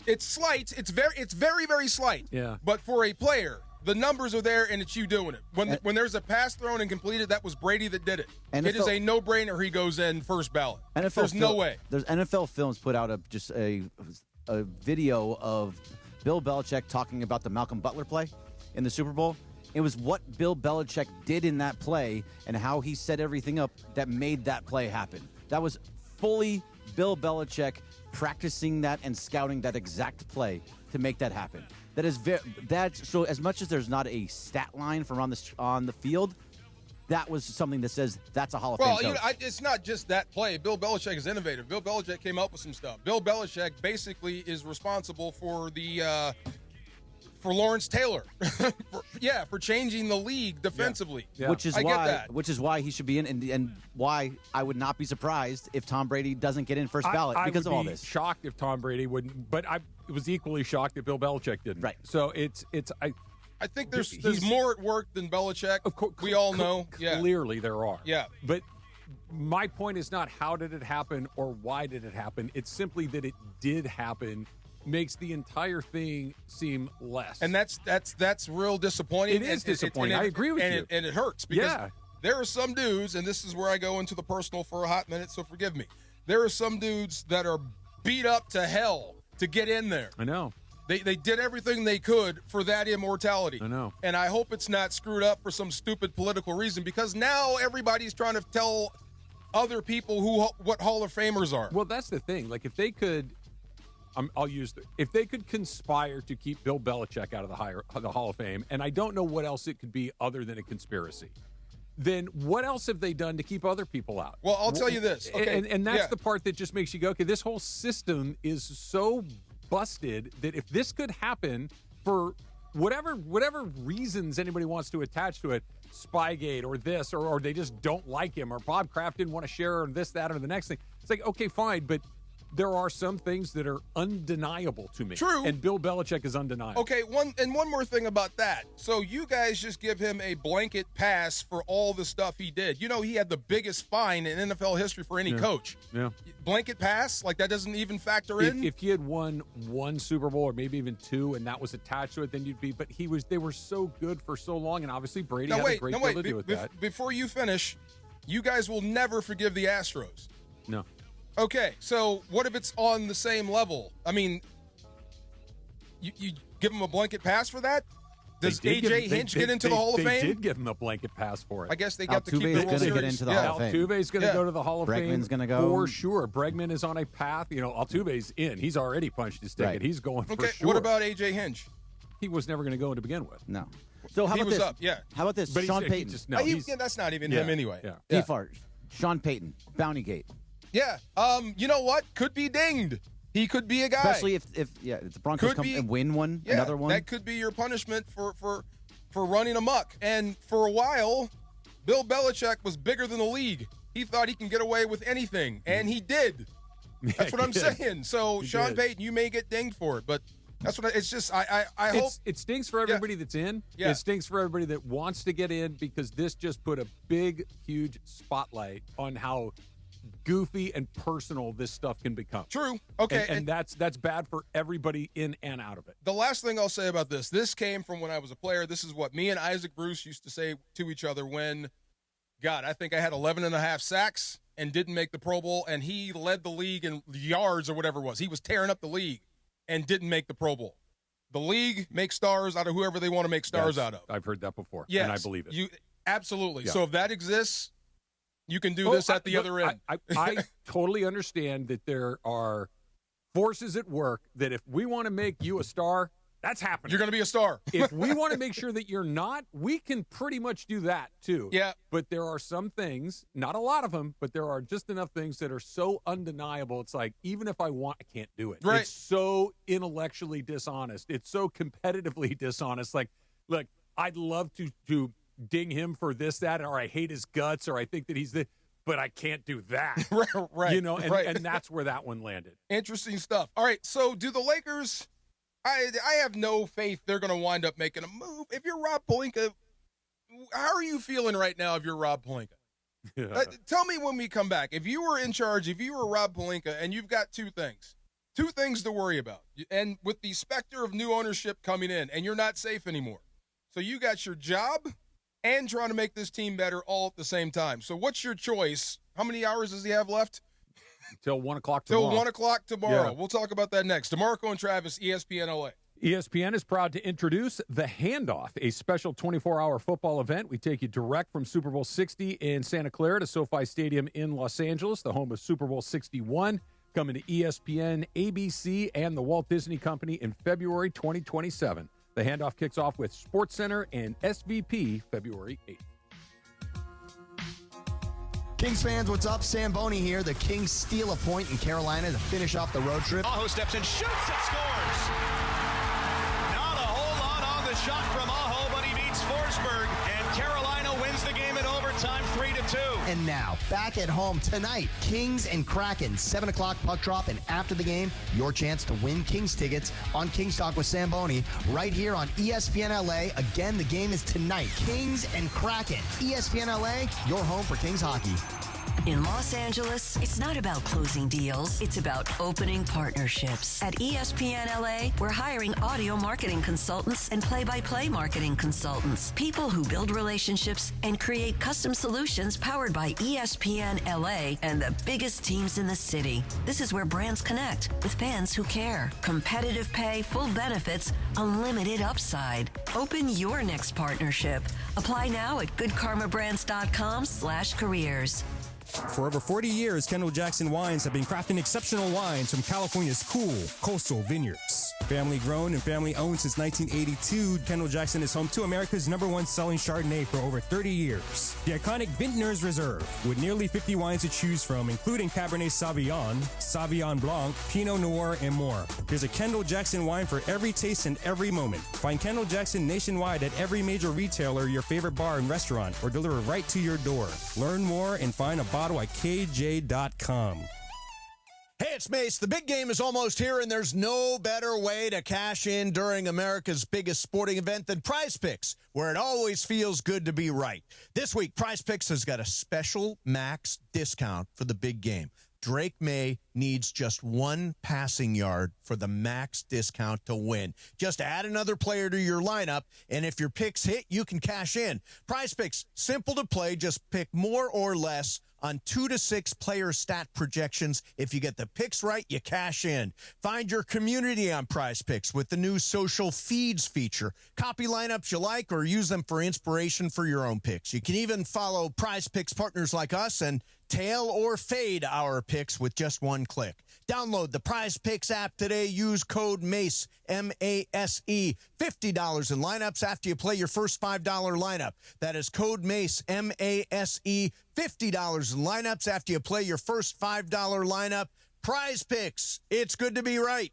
it's slight. It's very, very slight. Yeah. But for a player, the numbers are there, and it's you doing it. When there's a pass thrown and completed, that was Brady that did it. It is a no-brainer. He goes in first ballot. There's no way. There's NFL Films put out a video of Bill Belichick talking about the Malcolm Butler play in the Super Bowl. It was what Bill Belichick did in that play and how he set everything up that made that play happen. That was fully Bill Belichick practicing that and scouting that exact play to make that happen. So as much as there's not a stat line from on the field, that was something that says that's a Hall of Fame coach. It's not just that play. Bill Belichick is innovative. Bill Belichick came up with some stuff. Bill Belichick basically is responsible for for Lawrence Taylor, for changing the league defensively. Yeah. Which is why he should be in, and why I would not be surprised if Tom Brady doesn't get in first ballot because of all this. I would be shocked if Tom Brady wouldn't, but I was equally shocked if Bill Belichick didn't. Right. So I think there's more at work than Belichick. We all know. Clearly there are. Yeah. But my point is not how did it happen or why did it happen. It's simply that it did happen makes the entire thing seem less. And that's real disappointing. It is disappointing. I agree with you. And it hurts because there are some dudes, and this is where I go into the personal for a hot minute, so forgive me. There are some dudes that are beat up to hell to get in there. I know. They did everything they could for that immortality. I know. And I hope it's not screwed up for some stupid political reason, because now everybody's trying to tell other people what Hall of Famers are. Well, that's the thing. Like, if they could, if they could conspire to keep Bill Belichick out of the Hall of Fame, and I don't know what else it could be other than a conspiracy, then what else have they done to keep other people out? Well, I'll tell you this. Okay. And that's the part that just makes you go, okay, this whole system is so busted that if this could happen for whatever reasons anybody wants to attach to it, Spygate or this, or they just don't like him, or Bob Kraft didn't want to share, or this, that, or the next thing. It's like, okay, fine, but there are some things that are undeniable to me. True. And Bill Belichick is undeniable. Okay, one more thing about that. So you guys just give him a blanket pass for all the stuff he did. You know, he had the biggest fine in NFL history for any coach. Yeah. Blanket pass? Like, that doesn't even factor in? If he had won one Super Bowl or maybe even two and that was attached to it, then you'd be, but they were so good for so long, and obviously Brady had a great deal to do with that. Before you finish, you guys will never forgive the Astros. No. Okay, so what if it's on the same level? I mean, you give him a blanket pass for that? Does A.J. Hinch get into the Hall of Fame? They did give him a blanket pass for it. I guess they got to keep the Altuve's World going to Series. get into the Hall of Fame. Altuve's going to go to the Hall of Fame. Bregman's going to go. For sure. Bregman is on a path. You know, Altuve's in. He's already punched his ticket. Right. He's going for Okay, sure. what about A.J. Hinch? He was never going to go in to begin with. No. So how He about was this? up, yeah. How about this? But Sean he Payton. just, no, That's not even him anyway. Yeah. Defart. Sean Payton. Bountygate. Yeah. You know what? Could be dinged. He could be a guy. Especially if the Broncos come and win one, another one. That could be your punishment for running amok. And for a while, Bill Belichick was bigger than the league. He thought he can get away with anything, and he did. That's what I'm saying. So, Sean Payton, you may get dinged for it, but that's what it's just. I hope it stinks for everybody that's in. Yeah. It stinks for everybody that wants to get in, because this just put a big, huge spotlight on how goofy and personal this stuff can become. True. Okay. And that's bad for everybody in and out of it. The last thing I'll say about this came from when I was a player. This is what me and Isaac Bruce used to say to each other when, God, I think I had 11 and a half sacks and didn't make the Pro Bowl, and he led the league in yards or whatever it was. He was tearing up the league and didn't make the Pro Bowl. The league makes stars out of whoever they want to make stars out of. I've heard that before, yes, and I believe it. Absolutely. Yeah. So if that exists, you can do this at the other end. I totally understand that there are forces at work that if we want to make you a star, that's happening. You're going to be a star. If we want to make sure that you're not, we can pretty much do that too. Yeah. But there are some things, not a lot of them, but there are just enough things that are so undeniable. It's like, even if I want, I can't do it. Right. It's so intellectually dishonest. It's so competitively dishonest. Like, look, I'd love to ding him for this, that, or I hate his guts, or I think that he's but I can't do that. Right. You know, and that's where that one landed. Interesting stuff. All right, so do the Lakers, I have no faith they're going to wind up making a move. If you're Rob Pelinka, how are you feeling right now if you're Rob Pelinka? Tell me when we come back. If you were in charge, if you were Rob Pelinka, and you've got two things to worry about, and with the specter of new ownership coming in, and you're not safe anymore. So you got your job and trying to make this team better all at the same time. So what's your choice? How many hours does he have left? Till 1 o'clock tomorrow. Till 1 o'clock tomorrow. Yeah. We'll talk about that next. DeMarco and Travis, ESPN LA. ESPN is proud to introduce The Handoff, a special 24-hour football event. We take you direct from Super Bowl 60 in Santa Clara to SoFi Stadium in Los Angeles, the home of Super Bowl 61, coming to ESPN, ABC, and the Walt Disney Company in February 2027. The Handoff kicks off with SportsCenter and SVP February 8th. Kings fans, what's up? Sam Boney here. The Kings steal a point in Carolina to finish off the road trip. Aho steps in, shoots, and scores. Not a whole lot on the shot from Aho, but he beats Forsberg, and Carolina wins the game in overtime 3-2. And now, back at home tonight, Kings and Kraken, 7 o'clock puck drop, and after the game, your chance to win Kings tickets on Kings Talk with Samboni right here on ESPN LA. Again, the game is tonight. Kings and Kraken. ESPN LA, your home for Kings hockey. In Los Angeles, it's not about closing deals. It's about opening partnerships. At ESPN LA, we're hiring audio marketing consultants and play-by-play marketing consultants. People who build relationships and create custom solutions powered by ESPN LA and the biggest teams in the city. This is where brands connect with fans who care. Competitive pay, full benefits, unlimited upside. Open your next partnership. Apply now at goodkarmabrands.com/careers. For over 40 years, Kendall Jackson Wines have been crafting exceptional wines from California's cool coastal vineyards. Family grown and family owned since 1982, Kendall Jackson is home to America's #1 selling Chardonnay for over 30 years. The iconic Vintners Reserve, with nearly 50 wines to choose from, including Cabernet Sauvignon, Sauvignon Blanc, Pinot Noir, and more. There's a Kendall Jackson wine for every taste and every moment. Find Kendall Jackson nationwide at every major retailer, your favorite bar and restaurant, or deliver right to your door. Learn more and find a bottle at KJ.com. Hey, it's Mace. The big game is almost here, and there's no better way to cash in during America's biggest sporting event than Prize Picks, where it always feels good to be right. This week, Prize Picks has got a special max discount for the big game. Drake May needs just one passing yard for the max discount to win. Just add another player to your lineup, and if your picks hit, you can cash in. Prize Picks, simple to play. Just pick more or less on 2 to 6 player stat projections. If you get the picks right, you cash in. Find your community on Prize Picks with the new social feeds feature. Copy lineups you like or use them for inspiration for your own picks. You can even follow Prize Picks partners like us and tail or fade our picks with just one click. Download the Prize Picks app today. Use code MACE, M-A-S-E, $50 in lineups after you play your first $5 lineup. That is code MACE, M-A-S-E, $50 in lineups after you play your first $5 lineup. Prize Picks. It's good to be right.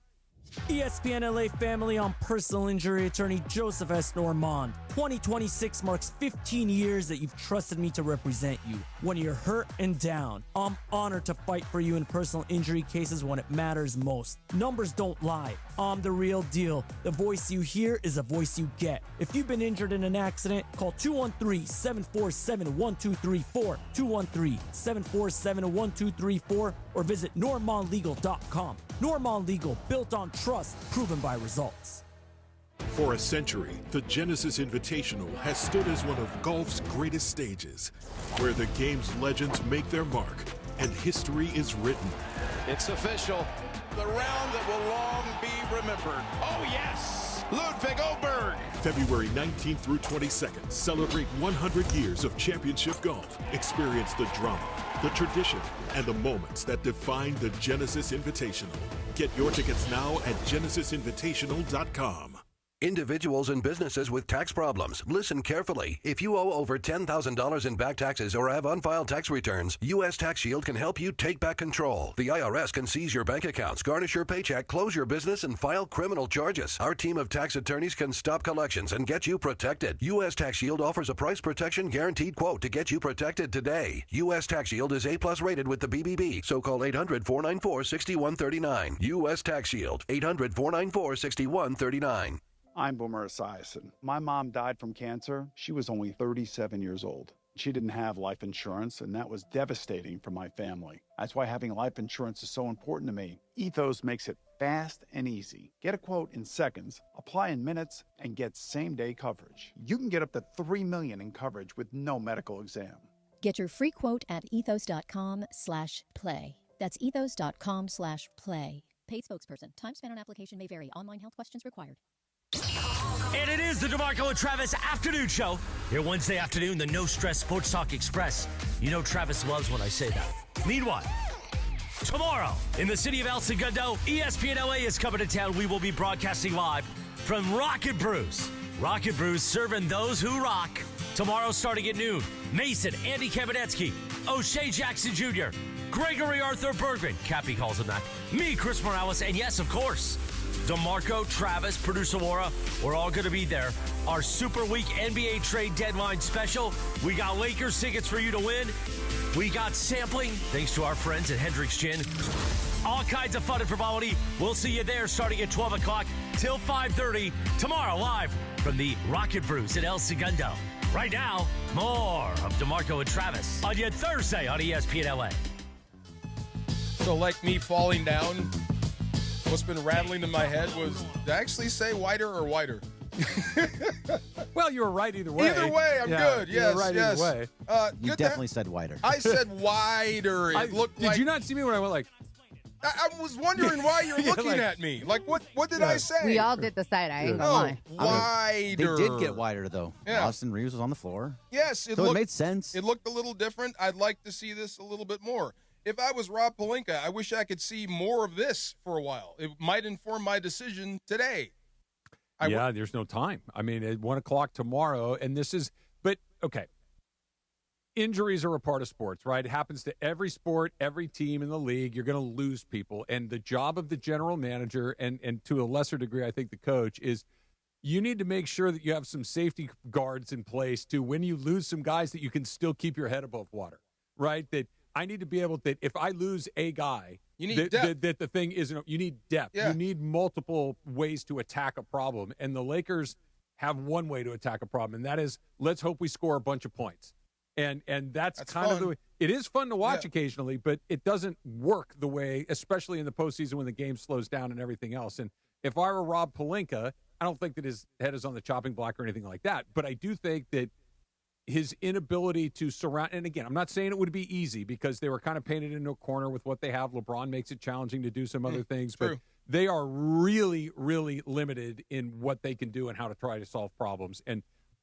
ESPN LA family on personal injury attorney Joseph S. Normand. 2026 marks 15 years that you've trusted me to represent you. When you're hurt and down, I'm honored to fight for you in personal injury cases when it matters most. Numbers don't lie. I'm the real deal. The voice you hear is the voice you get. If you've been injured in an accident, call 213-747-1234, 213-747-1234, or visit normandlegal.com. Normand Legal, built on trust, proven by results. For a century, the Genesis Invitational has stood as one of golf's greatest stages, where the game's legends make their mark and history is written. It's official. The round that will long be remembered. Oh, yes! Ludwig Oberg. February 19th through 22nd, celebrate 100 years of championship golf. Experience the drama, the tradition, and the moments that define the Genesis Invitational. Get your tickets now at genesisinvitational.com. Individuals and businesses with tax problems, listen carefully. If you owe over $10,000 in back taxes or have unfiled tax returns, U.S. Tax Shield can help you take back control. The IRS can seize your bank accounts, garnish your paycheck, close your business, and file criminal charges. Our team of tax attorneys can stop collections and get you protected. U.S. Tax Shield offers a price protection guaranteed quote to get you protected today. U.S. Tax Shield is A+ rated with the BBB, so call 800-494-6139. U.S. Tax Shield, 800-494-6139. I'm Boomer Esiason. My mom died from cancer. She was only 37 years old. She didn't have life insurance, and that was devastating for my family. That's why having life insurance is so important to me. Ethos makes it fast and easy. Get a quote in seconds, apply in minutes, and get same-day coverage. You can get up to $3 million in coverage with no medical exam. Get your free quote at ethos.com/play. That's ethos.com/play. Paid spokesperson. Time spent on application may vary. Online health questions required. And it is the DeMarco and Travis Afternoon Show. Here Wednesday afternoon, the No Stress Sports Talk Express. You know Travis loves when I say that. Meanwhile, tomorrow in the city of El Segundo, ESPN LA is coming to town. We will be broadcasting live from Rocket Brews. Rocket Brews serving those who rock. Tomorrow starting at noon, Mason, Andy Kamenetsky, O'Shea Jackson Jr., Gregory Arthur Bergman, Cappy calls him that, me, Chris Morales, and yes, of course, DeMarco, Travis, producer Laura, we're all going to be there. Our Super Week NBA trade deadline special. We got Lakers tickets for you to win. We got sampling, thanks to our friends at Hendrick's Gin. All kinds of fun and frivolity. We'll see you there starting at 12 o'clock till 5:30 tomorrow live from the Rocket Brews at El Segundo. Right now, more of DeMarco and Travis on your Thursday on ESPN LA. So like me falling down, what's been rattling in my head was, did I actually say whiter or whiter? Well, you were right either way. Either way, I'm good. Yes, right yes. Either way. You definitely said wider. I said wider. It looked did like... you not see me when I went like... I was wondering why you're looking like- at me. Like, what did I say? We all did the side eye. I ain't gonna lie. Wider. They did get wider, though. Yeah. Austin Reaves was on the floor. Yes. So it made sense. It looked a little different. I'd like to see this a little bit more. If I was Rob Pelinka, I wish I could see more of this for a while. It might inform my decision today. There's no time. I mean, at 1 o'clock tomorrow, and this is, but okay. Injuries are a part of sports, right? It happens to every sport, every team in the league. You're going to lose people. And the job of the general manager, and to a lesser degree, I think the coach, is you need to make sure that you have some safety guards in place to when you lose some guys that you can still keep your head above water, right? That I need to be able to, if I lose a guy, you need depth. That the thing isn't, you need depth. Yeah. You need multiple ways to attack a problem. And the Lakers have one way to attack a problem, and that is let's hope we score a bunch of points. And that's kind fun. of the way. It is fun to watch occasionally, but it doesn't work the way, especially in the postseason when the game slows down and everything else. And if I were Rob Pelinka, I don't think that his head is on the chopping block or anything like that. But I do think that his inability to surround, and again, I'm not saying it would be easy because they were kind of painted into a corner with what they have. LeBron makes it challenging to do some other things, but they are really, really limited in what they can do and how to try to solve problems. And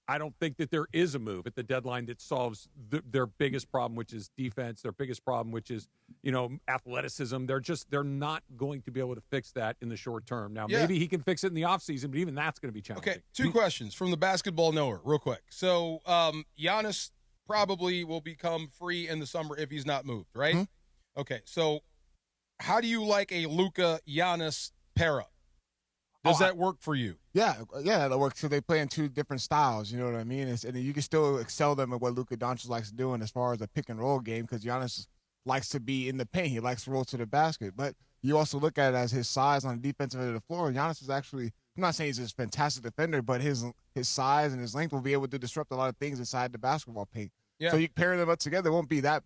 I don't think that there is a move at the deadline that solves their biggest problem, which is defense, their biggest problem, which is, athleticism. They're not going to be able to fix that in the short term. Now, maybe he can fix it in the offseason, but even that's going to be challenging. Okay, two questions from the basketball knower, real quick. So, Giannis probably will become free in the summer if he's not moved, right? Mm-hmm. Okay, so how do you like a Luka-Giannis pair-up? Does that work for you? Yeah, that works. So they play in two different styles, you know what I mean? And you can still excel them at what Luka Doncic likes doing as far as a pick-and-roll game because Giannis likes to be in the paint. He likes to roll to the basket. But you also look at it as his size on the defensive end of the floor. Giannis is actually, I'm not saying he's a fantastic defender, but his size and his length will be able to disrupt a lot of things inside the basketball paint. Yeah. So you pair them up together, it won't be that,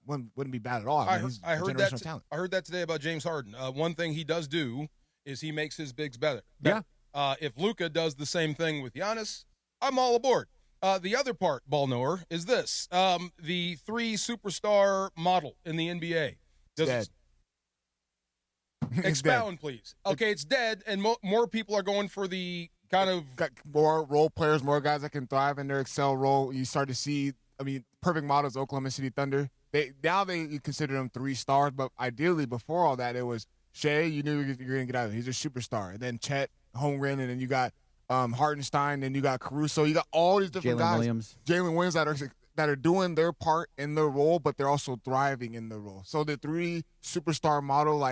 wouldn't be bad at all. I heard that today about James Harden. One thing he does do is he makes his bigs better. Yeah. If Luka does the same thing with Giannis, I'm all aboard. The other part, ball knower, is this. The 3 superstar model in the NBA. Dead. Expound, please. Okay, it's dead, and more people are going for the kind of... Got more role players, more guys that can thrive in their excel role. You start to see, perfect models, Oklahoma City Thunder. You consider them 3 stars, but ideally before all that, it was Shea, you knew you were going to get out of it. He's a superstar. And then Chet, Holmgren, and then you got Hartenstein, then you got Caruso. You got all these different guys. Jalen Williams that are doing their part in their role, but they're also thriving in the role. So the 3 superstar model,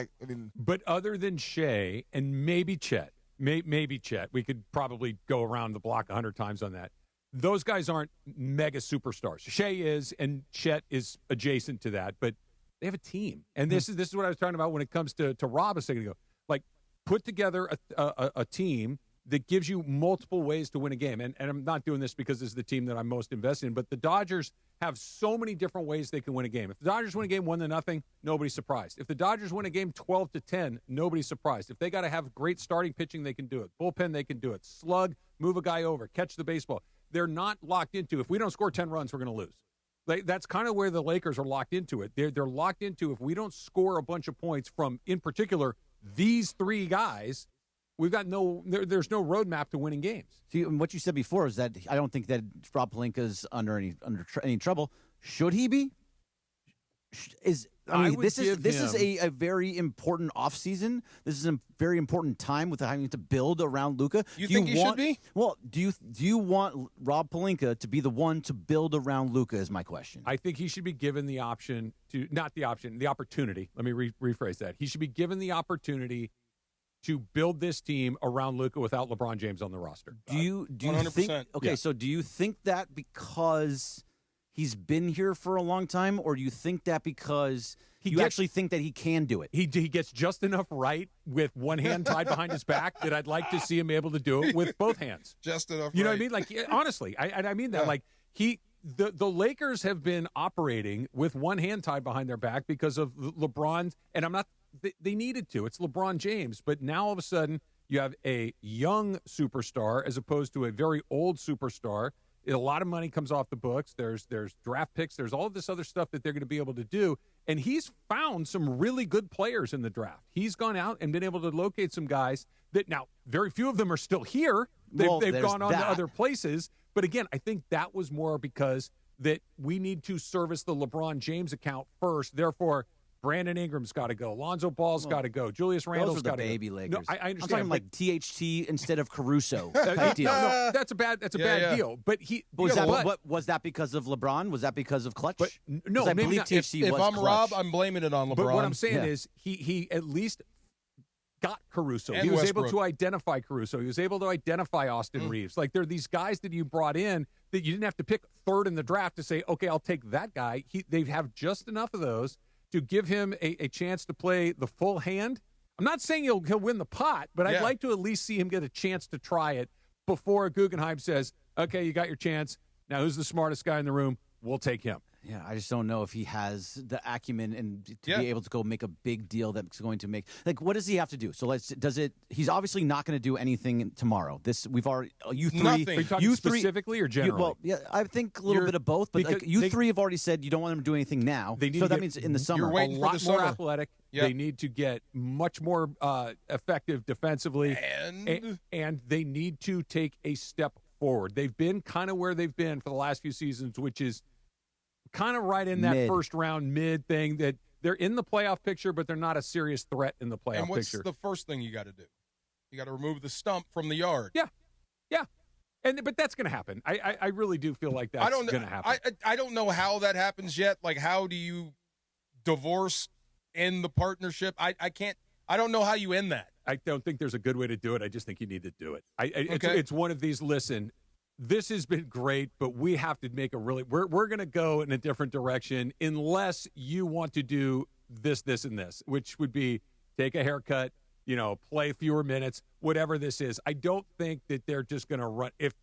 But other than Shea and maybe Chet, maybe Chet, we could probably go around the block 100 times on that. Those guys aren't mega superstars. Shea is, and Chet is adjacent to that, but they have a team. And this is what I was talking about when it comes to Rob a second ago. Like, put together a team that gives you multiple ways to win a game. And I'm not doing this because this is the team that I'm most invested in, but the Dodgers have so many different ways they can win a game. If the Dodgers win a game 1-0, nobody's surprised. If the Dodgers win a game 12-10, nobody's surprised. If they got to have great starting pitching, they can do it. Bullpen, they can do it. Slug, move a guy over, catch the baseball. They're not locked into, if we don't score 10 runs, we're going to lose. That's kind of where the Lakers are locked into it. They're locked into, if we don't score a bunch of points from, in particular, these 3 guys, we've got there's no roadmap to winning games. See, what you said before is that I don't think that Rob Pelinka's under any trouble. Should he be? This is a very important offseason. This is a very important time with having to build around Luka. You think he should be? Well, do you want Rob Pelinka to be the one to build around Luka is my question. I think he should be given the option the opportunity. Let me rephrase that. He should be given the opportunity to build this team around Luka without LeBron James on the roster. Do you 100%. think? Okay, Yeah. so do you think that because he's been here for a long time, or do you think that because you actually think that he can do it? He gets just enough right with one hand tied behind his back that I'd like to see him able to do it with both hands. Just enough. You know right. what I mean? Like, honestly, I mean that. Yeah. Like, the Lakers have been operating with one hand tied behind their back because of LeBron, and I'm not. They needed to. It's LeBron James, but now all of a sudden you have a young superstar as opposed to a very old superstar. A lot of money comes off the books. There's draft picks. There's all of this other stuff that they're going to be able to do. And he's found some really good players in the draft. He's gone out and been able to locate some guys that now very few of them are still here. They've gone on to other places. But again, I think that was more because that we need to service the LeBron James account first. Therefore, Brandon Ingram's got to go. Lonzo Ball's got to go. Julius Randle's got to go. Those are the baby Lakers. No, I understand. I'm talking like THT instead of Caruso No, type deal. that's a bad deal. But was that because of LeBron? Was that because of Clutch? But no, 'Cause I maybe believe not. THT If was I'm Clutch. Rob, I'm blaming it on LeBron. But what I'm saying is he at least got Caruso. And He was Westbrook. able to identify Caruso. He was able to identify Austin Reaves. Like, there are these guys that you brought in that you didn't have to pick third in the draft to say, okay, I'll take that guy. They have just enough of those to give him a chance to play the full hand. I'm not saying he'll win the pot, but I'd like to at least see him get a chance to try it before Guggenheim says, okay, you got your chance. Now, who's the smartest guy in the room? We'll take him. Yeah, I just don't know if he has the acumen and to be able to go make a big deal that's going to make what does he have to do? So he's obviously not going to do anything tomorrow. You three, Nothing. Are you talking specifically or generally? I think a little bit of both, but you three have already said you don't want him to do anything now. So that means in the summer. You're waiting a lot more athletic. Yep. They need to get much more effective defensively, and they need to take a step forward. They've been kind of where they've been for the last few seasons, which is kind of right in that first round mid thing, that they're in the playoff picture, but they're not a serious threat in the playoff picture. And what's the first thing you got to do? You got to remove the stump from the yard. Yeah. But that's going to happen. I really do feel like that's going to happen. I don't know how that happens yet. Like, how do you divorce end the partnership? I can't. I don't know how you end that. I don't think there's a good way to do it. I just think you need to do it. It's one of these, listen, this has been great, but we have to make we're going to go in a different direction unless you want to do this, and this, which would be take a haircut, play fewer minutes, whatever this is. I don't think that they're just going to run. If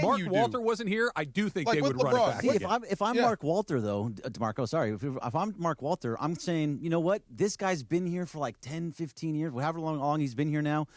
Mark Walter wasn't here, I do think they would run it back. See, if I'm Mark Walter, though, DeMarco, sorry. If I'm Mark Walter, I'm saying, you know what? This guy's been here for like 10, 15 years, however long he's been here now.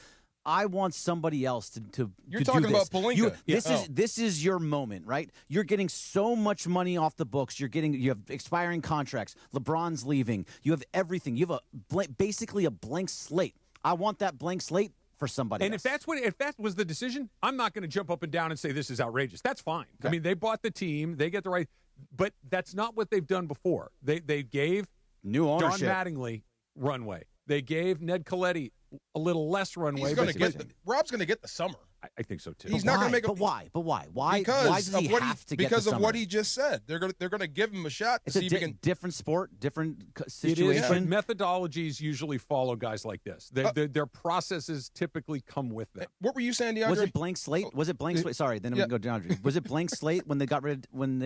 I want somebody else to You're to talking do this. about Pelinka. This is your moment, right? You're getting so much money off the books. You have expiring contracts. LeBron's leaving. You have everything. You have basically a blank slate. I want that blank slate for somebody and else. if that was the decision, I'm not going to jump up and down and say this is outrageous. That's fine. Okay. I mean, they bought the team. They get the right. But that's not what they've done before. They gave new ownership. Don Mattingly runway. They gave Ned Colletti a little less runway. Rob's going to get the summer. I think so too. He's not going to make But why? Why because does he have to get because the of summer? what he just said. They're going to give him a shot to It's see a if he can. different sport, different It situation. is, but methodologies usually follow guys like this. Their processes typically come with them. What were you saying, DeAndre? Was it blank slate? Was it blank slate? Sorry, then I'm going to go down. Was it blank slate when they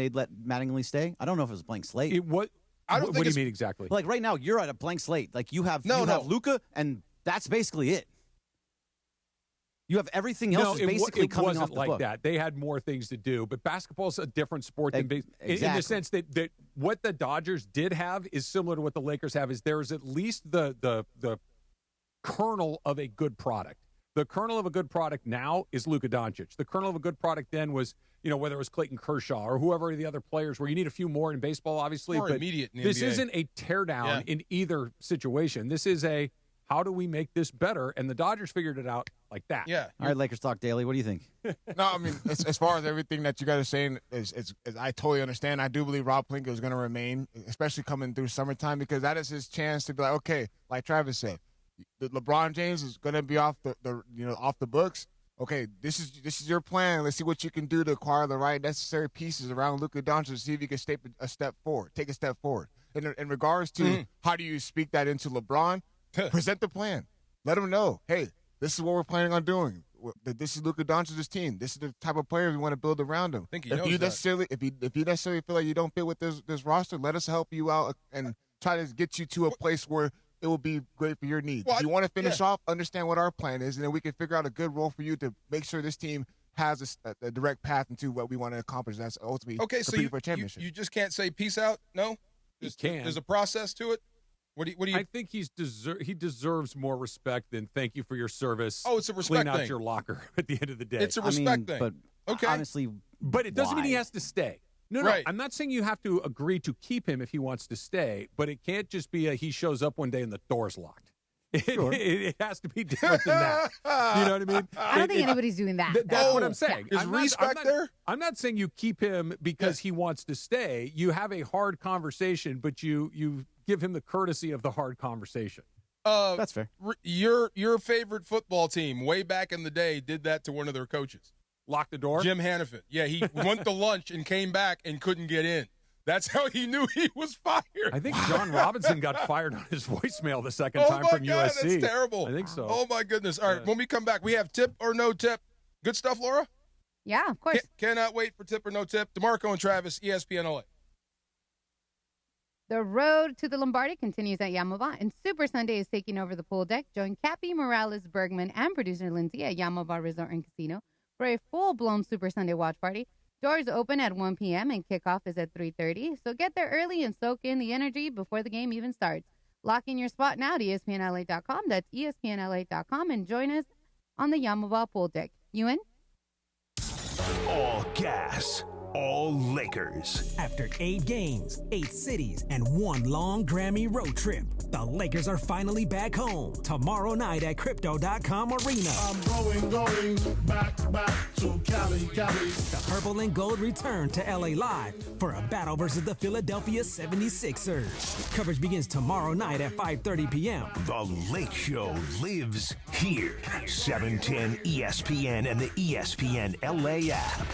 let Mattingly stay? I don't know if it was blank slate. What do you mean exactly? Like right now, you're at a blank slate. Like you have Luka, and that's basically it. You have everything else is basically coming off the book. It wasn't like that. They had more things to do, but basketball's a different sport than baseball. Exactly. In the sense that what the Dodgers did have is similar to what the Lakers have. Is there is at least the kernel of a good product. The kernel of a good product now is Luka Doncic. The kernel of a good product then was, whether it was Clayton Kershaw or whoever the other players were. You need a few more in baseball, obviously. More but immediate in the this NBA. isn't a teardown in either situation. This is a how do we make this better? And the Dodgers figured it out like that. Yeah. All right, Lakers Talk Daily. What do you think? No, I mean, as far as everything that you guys are saying, is I totally understand. I do believe Rob Pelinka is going to remain, especially coming through summertime, because that is his chance to be like, okay, like Travis said, LeBron James is going to be off off the books. Okay, this is your plan. Let's see what you can do to acquire the right necessary pieces around Luka Doncic to see if you can take a step forward. In regards to how do you speak that into LeBron, present the plan. let them know, hey, this is what we're planning on doing. This is Luka Doncic's team. This is the type of players we want to build around him. I think If you necessarily feel like you don't fit with this roster, let us help you out and try to get you to a place where it will be great for your needs. If you want to finish off, understand what our plan is, and then we can figure out a good role for you to make sure this team has a direct path into what we want to accomplish. That's ultimately competing for a championship. You just can't say peace out? No? There's a process to it? What do you? I think he deserves more respect than thank you for your service. Oh, it's a respect Clean out thing. your locker at the end of the day. It's a respect thing. But okay. honestly, but it doesn't mean he has to stay. No, Right. I'm not saying you have to agree to keep him if he wants to stay, but it can't just be he shows up one day and the door's locked. It has to be different than that. You know what I mean? I don't think anybody's doing that. That's what I'm saying. Is respect there? I'm not saying you keep him because he wants to stay. You have a hard conversation, but you give him the courtesy of the hard conversation. That's fair. Your favorite football team way back in the day did that to one of their coaches. Lock the door? Jim Hannafin. Yeah, he went to lunch and came back and couldn't get in. That's how he knew he was fired. I think John Robinson got fired on his voicemail the second time from God, USC. That's terrible. I think so. Oh, my goodness. All right, when we come back, we have tip or no tip. Good stuff, Laura? Yeah, of course. Cannot wait for tip or no tip. DeMarco and Travis, ESPN LA. The road to the Lombardi continues at Yamava, and Super Sunday is taking over the pool deck. Join Cappy, Morales, Bergman, and producer Lindsay at Yamava Resort and Casino for a full-blown Super Sunday watch party. Doors open at 1 p.m. and kickoff is at 3:30, so get there early and soak in the energy before the game even starts. Lock in your spot now at ESPNLA.com. That's ESPNLA.com, and join us on the Yamava pool deck. You in? All gas, all Lakers. After 8 games, 8 cities, and 1 long Grammy road trip, the Lakers are finally back home tomorrow night at Crypto.com Arena. I'm going back to Cali. The Purple and Gold return to LA Live for a battle versus the Philadelphia 76ers. Coverage begins tomorrow night at 5:30 p.m. The Lake Show lives here. 710 ESPN and the ESPN LA app.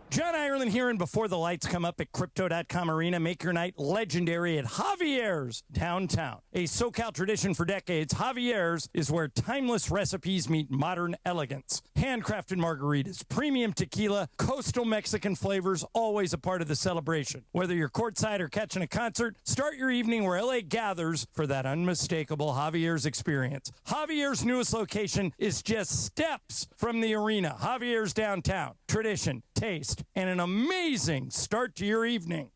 John Ireland here, and before the lights come up at Crypto.com Arena, make your night legendary at Javier's downtown. A SoCal tradition for decades, Javier's is where timeless recipes meet modern elegance. Handcrafted margaritas, premium tequila, coastal Mexican flavors, always a part of the celebration. Whether you're courtside or catching a concert, start your evening where LA gathers for that unmistakable Javier's experience. Javier's newest location is just steps from the arena. Javier's downtown. Tradition, taste, and an amazing start to your evening.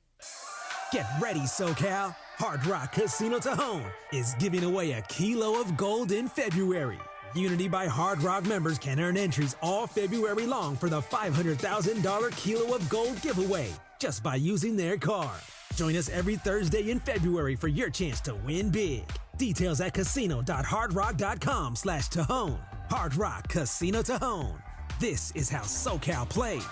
Get ready, SoCal. Hard Rock Casino Tejon is giving away a kilo of gold in February. Unity by Hard Rock members can earn entries all February long for the $500,000 kilo of gold giveaway just by using their card. Join us every Thursday in February for your chance to win big. Details at casino.hardrock.com/Tejon. Hard Rock Casino Tejon. This is how SoCal plays.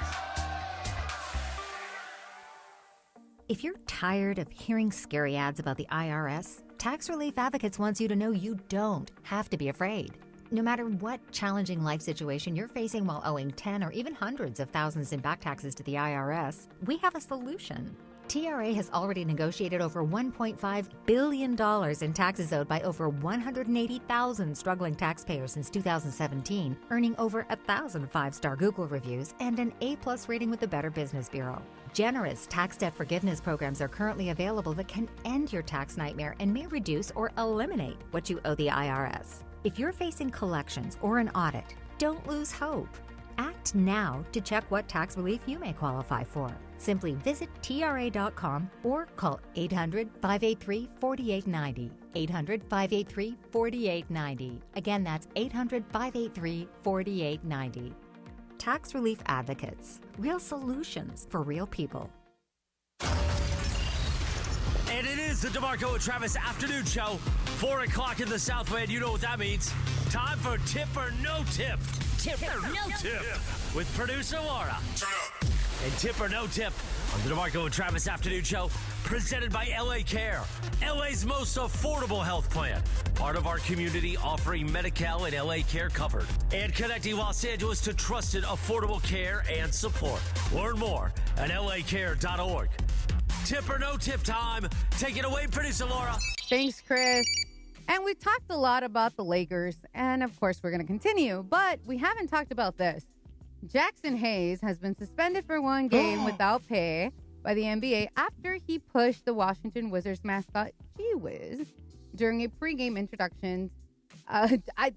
If you're tired of hearing scary ads about the IRS, Tax Relief Advocates wants you to know you don't have to be afraid. No matter what challenging life situation you're facing while owing 10 or even hundreds of thousands in back taxes to the IRS, we have a solution. TRA has already negotiated over $1.5 billion in taxes owed by over 180,000 struggling taxpayers since 2017, earning over 1,000 5-star Google reviews and an A+ rating with the Better Business Bureau. Generous tax debt forgiveness programs are currently available that can end your tax nightmare and may reduce or eliminate what you owe the IRS. If you're facing collections or an audit, don't lose hope. Act now to check what tax relief you may qualify for. Simply visit TRA.com or call 800-583-4890. 800-583-4890. Again, that's 800-583-4890. Tax Relief Advocates. Real solutions for real people. And it is the DeMarco and Travis afternoon show. 4 o'clock in the Southland. You know what that means. Time for Tip or No Tip. Tip or No Tip. With producer Laura. And Tip or No Tip on the DeMarco and Travis afternoon show. Presented by LA Care. LA's most affordable health plan. Part of our community offering Medi-Cal and LA Care covered. And connecting Los Angeles to trusted, affordable care and support. Learn more at lacare.org. Tip or no tip time. Take it away, producer Laura. Thanks, Chris. And we've talked a lot about the Lakers, and of course we're going to continue, but we haven't talked about this. Jackson Hayes has been suspended for one game without pay by the NBA after he pushed the Washington Wizards mascot G-Wiz during a pregame introduction.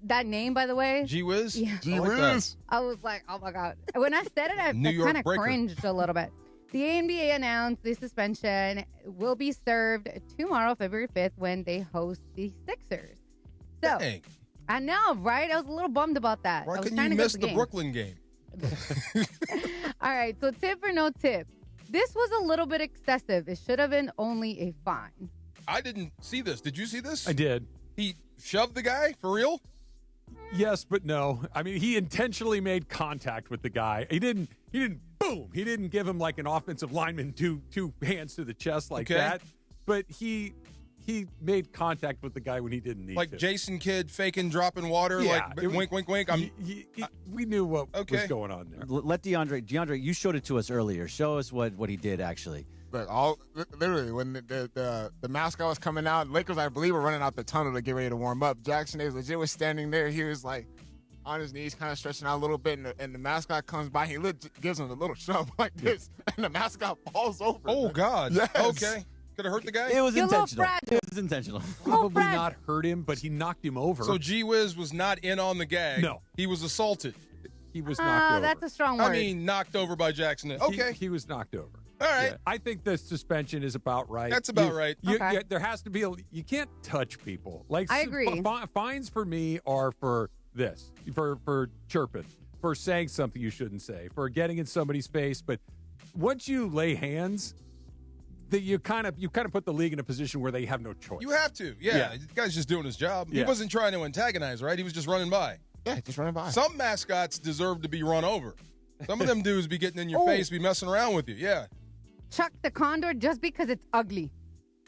That name, by the way. G-Wiz? Yeah. G-Wiz. I was like, oh my God. When I said it, I kind of cringed a little bit. The NBA announced the suspension will be served tomorrow, February 5th, when they host the Sixers. So, Dang. I know, right? I was a little bummed about that. Why I was couldn't trying you to miss get the game. Brooklyn game? All right, so tip or no tip. This was a little bit excessive. It should have been only a fine. I didn't see this. Did you see this? I did. He shoved the guy? For real? Yes, but no. I mean, he intentionally made contact with the guy. He didn't boom. He didn't give him like an offensive lineman two hands to the chest like that. But he made contact with the guy when he didn't need to. Like Jason Kidd faking dropping water, Yeah, like wink, wink, wink. We knew what was going on there. Let DeAndre, you showed it to us earlier. Show us what he did actually. But literally, when the mascot was coming out, Lakers, I believe, were running out the tunnel to get ready to warm up. Jackson Hayes legit was standing there. He was like on his knees, kind of stretching out a little bit, and the mascot comes by. He gives him a little shove like this, and the mascot falls over. Oh, God. Yes. Okay. Could have hurt the guy? It was intentional. It was intentional. Probably not hurt him, but he knocked him over. So G-Wiz was not in on the gag. No. He was assaulted. He was knocked over. That's a strong word. I mean, knocked over by Jackson. Okay. He was knocked over. All right. Yeah, I think the suspension is about right. That's about right. There has to be you can't touch people. Like I agree. Fines for me are for this, for chirping, for saying something you shouldn't say, for getting in somebody's face. But once you lay hands, that you kind of put the league in a position where they have no choice. You have to. Yeah. The guy's just doing his job. He wasn't trying to antagonize, right? He was just running by. Yeah, just running by. Some mascots deserve to be run over. Some of them dudes be getting in your face, be messing around with you. Yeah. Chuck the Condor just because it's ugly.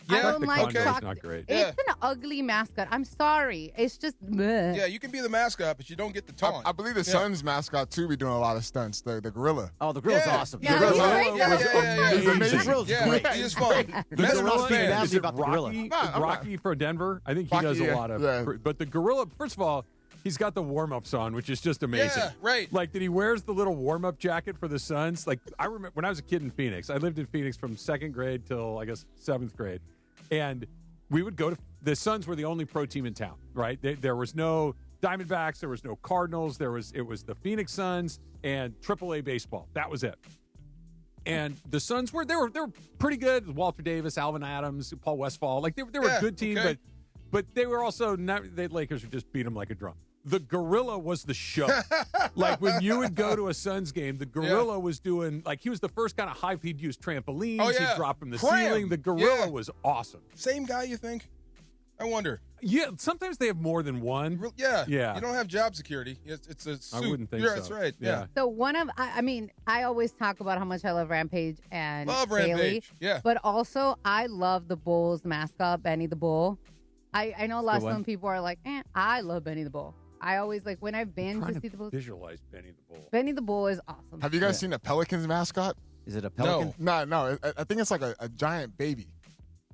Yeah. I don't the like Condor's Chuck. not great. It's an ugly mascot. I'm sorry. It's just bleh. Yeah, you can be the mascot, but you don't get the taunt. I believe the Suns mascot, too, be doing a lot of stunts. The gorilla. Oh, the gorilla's awesome. Yeah, The he's gorilla great. was amazing. The gorilla's great. He is fun. The That's gorilla my fan. is Is it about the gorilla. Rocky for Denver? I think he Rocky, does a yeah. lot of. Yeah. But the gorilla, first of all, he's got the warm-ups on, which is just amazing. Yeah, right. Like, that he wears the little warm-up jacket for the Suns. Like, I remember when I was a kid in Phoenix. I lived in Phoenix from 2nd grade till, I guess, 7th grade. And we would go to – the Suns were the only pro team in town, right? There was no Diamondbacks. There was no Cardinals. It was the Phoenix Suns and AAA baseball. That was it. And the Suns were pretty good. Walter Davis, Alvin Adams, Paul Westphal. Like, they were a good team, okay. But they were also not. The Lakers would just beat them like a drum. The gorilla was the show. Like when you would go to a Suns game, the gorilla was doing like he was the first kind of hype. He'd use trampolines. Oh, yeah. He'd drop from the Cram. ceiling. The gorilla was awesome. Same guy, you think? I wonder. Yeah, sometimes they have more than one. Yeah. Yeah. You don't have job security. It's a suit. I wouldn't think yeah, so. That's right. Yeah. So I always talk about how much I love Rampage and Love Bailey, Rampage. Yeah. But also I love the Bulls mascot, Benny the Bull. I know some people are like, I love Benny the Bull. I always like when I've been to see the Bulls. Visualize Benny the Bull. Benny the Bull is awesome. Have you guys seen the Pelicans mascot? Is it a pelican? No. I think it's like a giant baby.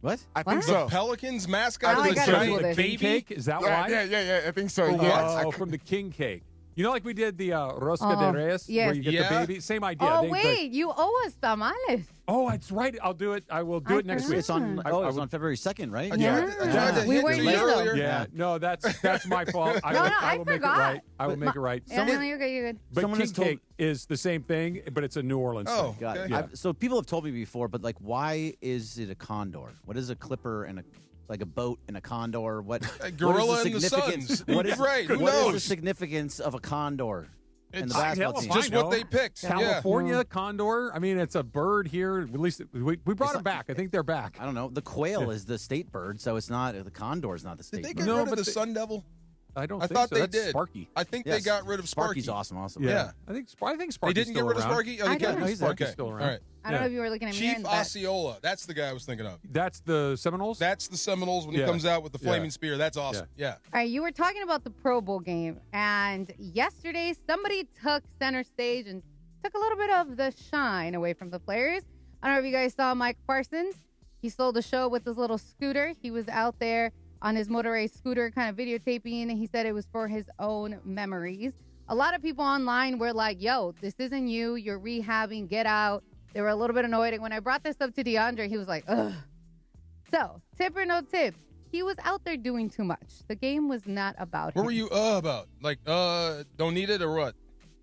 What? I think The so. Pelicans mascot Now I is a gotta giant Google this. King baby. cake? Is that why? Yeah. I think so. Oh, Yes. from the king cake. You know, like we did the Rosca de Reyes, yes. where you get the baby. Same idea. Oh, They- wait, you owe us tamales. Oh, it's right. I'll do it. I will do it next week. It's on. I It's would- on February 2nd, right? I tried to We hit were to you here, though. earlier. Yeah, no, that's my fault. I will make it forgot. right. I will make it right. Yeah, no, you're good. You're good. But Someone king has told- cake is the same thing, but it's a New Orleans Oh, thing. Got it. okay. Yeah. So people have told me before, but like, why is it a condor? What is a clipper and like a boat and a condor? What? A gorilla what is and the significance? Suns. What is Right, who what is the knows? significance of a condor in the It's basketball hell team? if I just what know. they picked. California condor. I mean, it's a bird here. At least we brought them back. I think they're back. I don't know. The quail is the state bird, so it's not. The condor is not the state Did they bird. get rid of but the they- Sun Devil? I don't. I think thought so. they That's did. Sparky. I think Yes. they got rid of Sparky. Sparky's awesome. Yeah. I think They Sparky's didn't get still rid of around. Sparky? Oh, I they don't kept know. him. He's actually Okay. still All around. right. I don't know if you were looking at me. Chief Osceola. That's the guy I was thinking of. That's the Seminoles. That's the Seminoles when he Yeah. comes out with the Yeah. flaming spear. That's awesome. Yeah. All right, you were talking about the Pro Bowl game, and yesterday somebody took center stage and took a little bit of the shine away from the players. I don't know if you guys saw Mike Parsons. He stole the show with his little scooter. He was out there on his motorized scooter kind of videotaping. He said it was for his own memories. A lot of people online were like, yo, this isn't you. You're rehabbing. Get out. They were a little bit annoyed. And when I brought this up to DeAndre, he was like, ugh. So, tip or no tip, he was out there doing too much. The game was not about him. What were you about? Like, don't need it or what?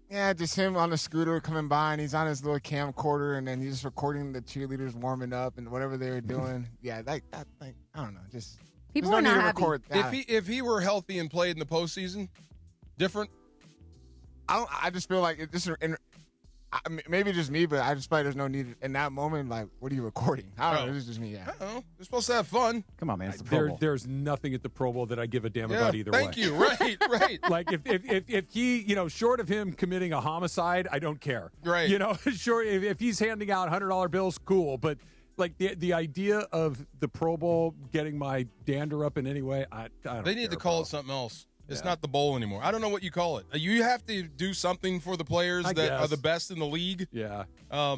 Yeah, just him on the scooter coming by, and he's on his little camcorder, and then he's just recording the cheerleaders warming up and whatever they were doing. Yeah, like I don't know, just people there's are no need not to happy. record that. If he were healthy and played in the postseason, different. I just feel like it just maybe just me, but I just feel like there's no need in that moment. Like, what are you recording? I don't know. This is just me. Yeah. I don't know. They're supposed to have fun. Come on, man. It's the Pro Bowl. There's nothing at the Pro Bowl that I give a damn about either way. Thank you. Right. Like if he, short of him committing a homicide, I don't care. Right. Sure, if he's handing out $100 bills, cool. But like the idea of the Pro Bowl getting my dander up in any way, I don't. They need to call it something else. It's not the bowl anymore. I don't know what you call it. You have to do something for the players that are the best in the league. Yeah. I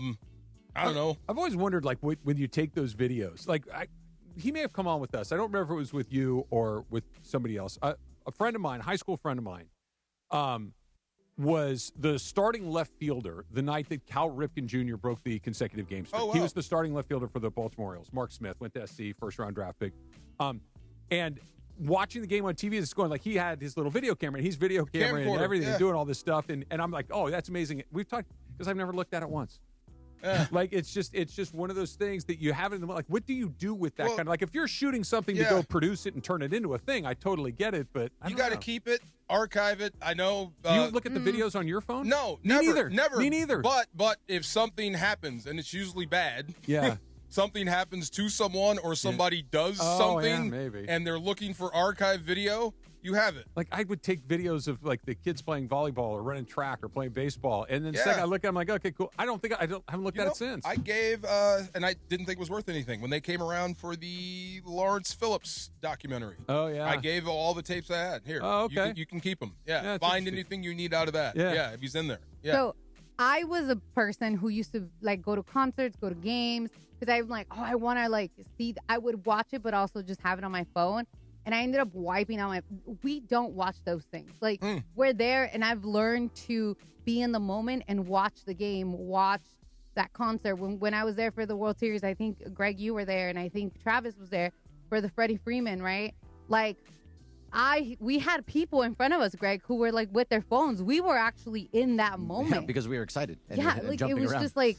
don't know. I've always wondered, like, when you take those videos, like, he may have come on with us. I don't remember if it was with you or with somebody else. A friend of mine, high school friend of mine, was the starting left fielder the night that Cal Ripken Jr. broke the consecutive game streak. Oh, wow. He was the starting left fielder for the Baltimore Orioles. Mark Smith went to SC, first-round draft pick. And watching the game on TV, it's going like he had his little video camera, and he's video camera and everything, doing all this stuff, and I'm like, oh, that's amazing. We've talked because I've never looked at it once. Like it's just one of those things that you have in the like. What do you do with that kind of like? If you're shooting something to go produce it and turn it into a thing, I totally get it. But you got to keep it, archive it. I know. You look at the videos on your phone? No, Me neither. Never. Me neither. But if something happens, and it's usually bad. Yeah. Something happens to someone or somebody does something maybe. And they're looking for archive video, you have it. Like I would take videos of like the kids playing volleyball or running track or playing baseball, and then second I look at it, I'm like, okay, cool. I haven't looked at it since. I gave and I didn't think it was worth anything when they came around for the Lawrence Phillips documentary. Oh yeah. I gave all the tapes I had. Here. Oh, okay. You can keep them. Yeah. Yeah, Find anything you need out of that. Yeah. If he's in there. Yeah. So I was a person who used to like go to concerts, go to games, because I'm like, oh, I want to like see. I would watch it, but also just have it on my phone. And I ended up wiping out we don't watch those things. Like we're there, and I've learned to be in the moment and watch the game, watch that concert. When I was there for the World Series, I think Greg, you were there, and I think Travis was there for the Freddie Freeman, right? Like we had people in front of us, Greg, who were like with their phones. We were actually in that moment. Yeah, because we were excited. And like it was around. just like,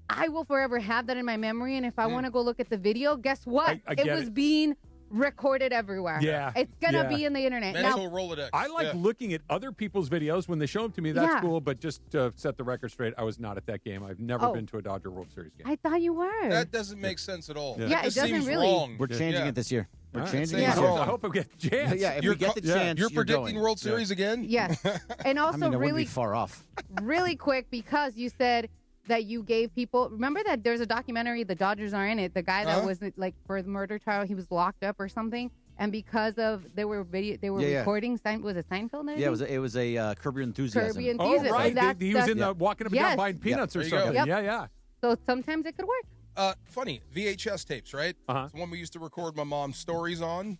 I will forever have that in my memory. And if I want to go look at the video, guess what? It was being recorded everywhere. Yeah. It's going to be in the internet. Mental Rolodex. I like looking at other people's videos when they show them to me. That's cool. But just to set the record straight, I was not at that game. I've never been to a Dodger World Series game. I thought you were. That doesn't make sense at all. Yeah, That it doesn't seems really. wrong. We're changing it this year. We're changing it. seems wrong. I hope we get the chance. Yeah, if we get the chance, You're predicting going. World Series again? Yes. And also I mean, it wouldn't really be far off. really quick, because you said that you gave people, remember that there's a documentary, the Dodgers are in it, the guy that was like for the murder trial, he was locked up or something, and because of they were recording, was it Seinfeld? Yeah, it was a Curb Your Enthusiasm. Curb Your Enthusiasm. Oh right, he was in the walking up and down Yes. buying peanuts or There you go. something. Yep. Yeah. So sometimes it could work. Funny, VHS tapes, right? It's the one we used to record my mom's stories on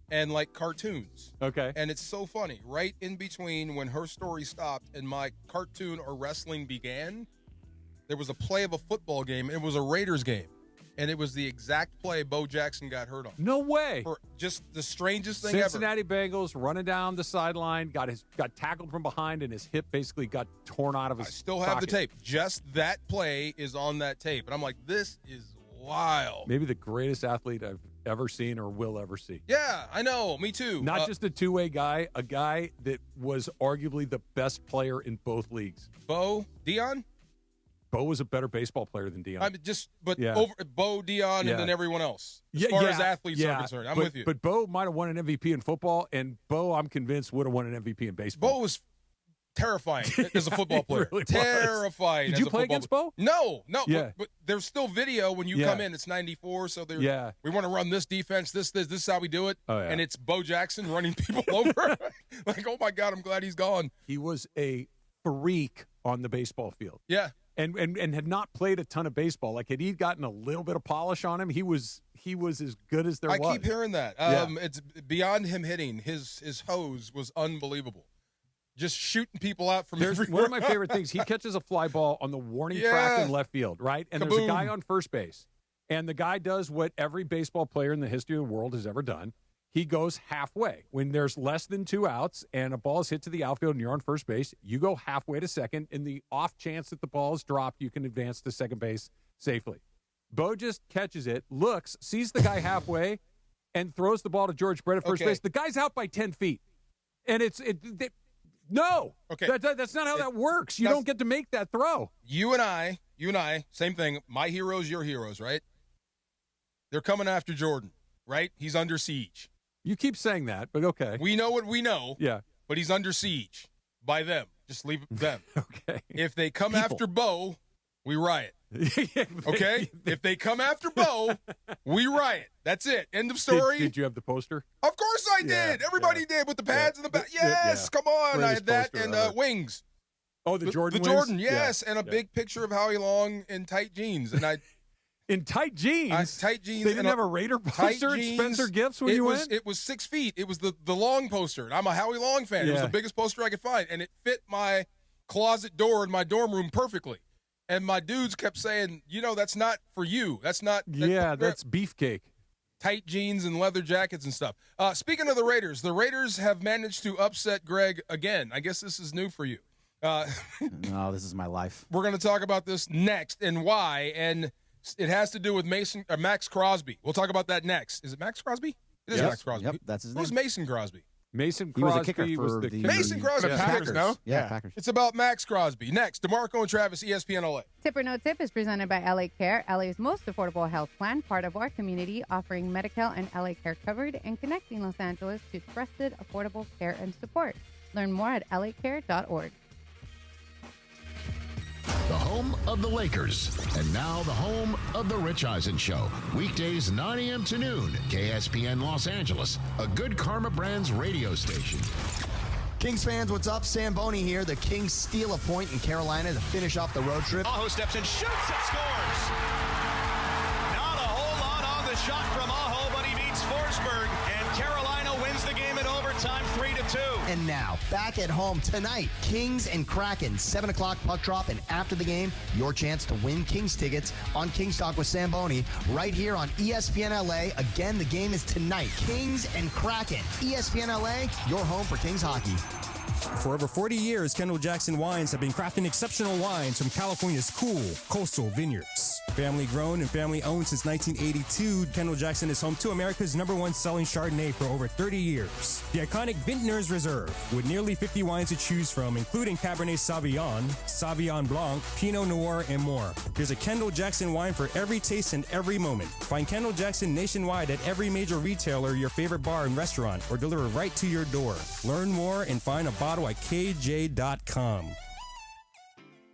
and like cartoons. Okay. And it's so funny. Right in between when her story stopped and my cartoon or wrestling began, there was a play of a football game. It was a Raiders game. And it was the exact play Bo Jackson got hurt on. No way. For just the strangest thing Cincinnati Bengals running down the sideline, got tackled from behind, and his hip basically got torn out of his I still have the tape. Just that play is on that tape. And I'm like, this is wild. Maybe the greatest athlete I've ever seen or will ever see. Yeah, I know. Me too. Not just a two-way guy, a guy that was arguably the best player in both leagues. Dion? Bo was a better baseball player than Dion. I mean, over Bo, Dion, and then everyone else. As far as athletes are concerned. I'm with you. But Bo might have won an MVP in football, and Bo, I'm convinced, would have won an MVP in baseball. Bo was terrifying as a football player. Really terrifying. Did you play against Bo? No. Yeah. But there's still video when you come in. It's 94, so we want to run this defense, this is how we do it. Oh, yeah. And it's Bo Jackson running people over. Like, oh, my God, I'm glad he's gone. He was a freak on the baseball field. Yeah. and had not played a ton of baseball. Like, had he gotten a little bit of polish on him, he was as good as there was. I keep hearing that. It's beyond him hitting. His hose was unbelievable. Just shooting people out from everywhere. One of my favorite things, he catches a fly ball on the warning track in left field, right? And there's a guy on first base. And the guy does what every baseball player in the history of the world has ever done. He goes halfway. When there's less than 2 outs and a ball is hit to the outfield and you're on first base, you go halfway to second. In the off chance that the ball is dropped, you can advance to second base safely. Bo just catches it, looks, sees the guy halfway, and throws the ball to George Brett at first base. The guy's out by 10 feet. And no. Okay. That's not how that works. You don't get to make that throw. You and I, same thing. My heroes, your heroes, right? They're coming after Jordan, right? He's under siege. You keep saying that, but okay. We know what we know. Yeah. But he's under siege by them. Just leave it them. Okay. If they come after Bo, we riot. Okay? If they come after Bo, we riot. That's it. End of story. Did you have the poster? Of course I did. Everybody did with the pads in the back. Yes, come on. I had that and wings. Oh, the Jordan wings? The Jordan, yes. Yeah. And a big picture of Howie Long in tight jeans. And I... In tight jeans? Tight jeans. They didn't have a Raider poster at Spencer Gifts when you went? It was 6 feet. It was the long poster. And I'm a Howie Long fan. It was the biggest poster I could find. And it fit my closet door in my dorm room perfectly. And my dudes kept saying, that's not for you. That's not. That's beefcake. Tight jeans and leather jackets and stuff. Speaking of the Raiders have managed to upset Greg again. I guess this is new for you. No, this is my life. We're going to talk about this next and why. And it has to do with Max Crosby. We'll talk about that next. Is it Max Crosby? It is Max Crosby. Yep, that's his name. Who's Mason Crosby? Mason Crosby was a kicker for the Mason Crosby. Packers, no? Yeah, Packers. It's about Max Crosby. Next, DeMarco and Travis, ESPN LA. Tip or No Tip is presented by LA Care, LA's most affordable health plan, part of our community, offering Medi-Cal and LA Care covered and connecting Los Angeles to trusted, affordable care and support. Learn more at lacare.org. The home of the Lakers. And now the home of the Rich Eisen Show. Weekdays 9 a.m. to noon. KSPN Los Angeles. A Good Karma Brands radio station. Kings fans, what's up? Sam Boney here. The Kings steal a point in Carolina to finish off the road trip. Aho steps in, shoots, and scores. Not a whole lot on the shot from Aho, but he beats Forsberg. And Carolina wins the game in overtime 3-2. And now, back at home tonight, Kings and Kraken, 7 o'clock puck drop, and after the game, your chance to win Kings tickets on Kings Talk with Sam Boney, right here on ESPN LA. Again, the game is tonight. Kings and Kraken. ESPN LA, your home for Kings hockey. For over 40 years, Kendall Jackson Wines have been crafting exceptional wines from California's cool coastal vineyards. Family grown and family owned since 1982, Kendall Jackson is home to America's #1 selling Chardonnay for over 30 years. The iconic Vintners Reserve, with nearly 50 wines to choose from, including Cabernet Sauvignon, Sauvignon Blanc, Pinot Noir, and more. There's a Kendall Jackson wine for every taste and every moment. Find Kendall Jackson nationwide at every major retailer, your favorite bar and restaurant, or deliver right to your door. Learn more and find a bottle at KJ.com.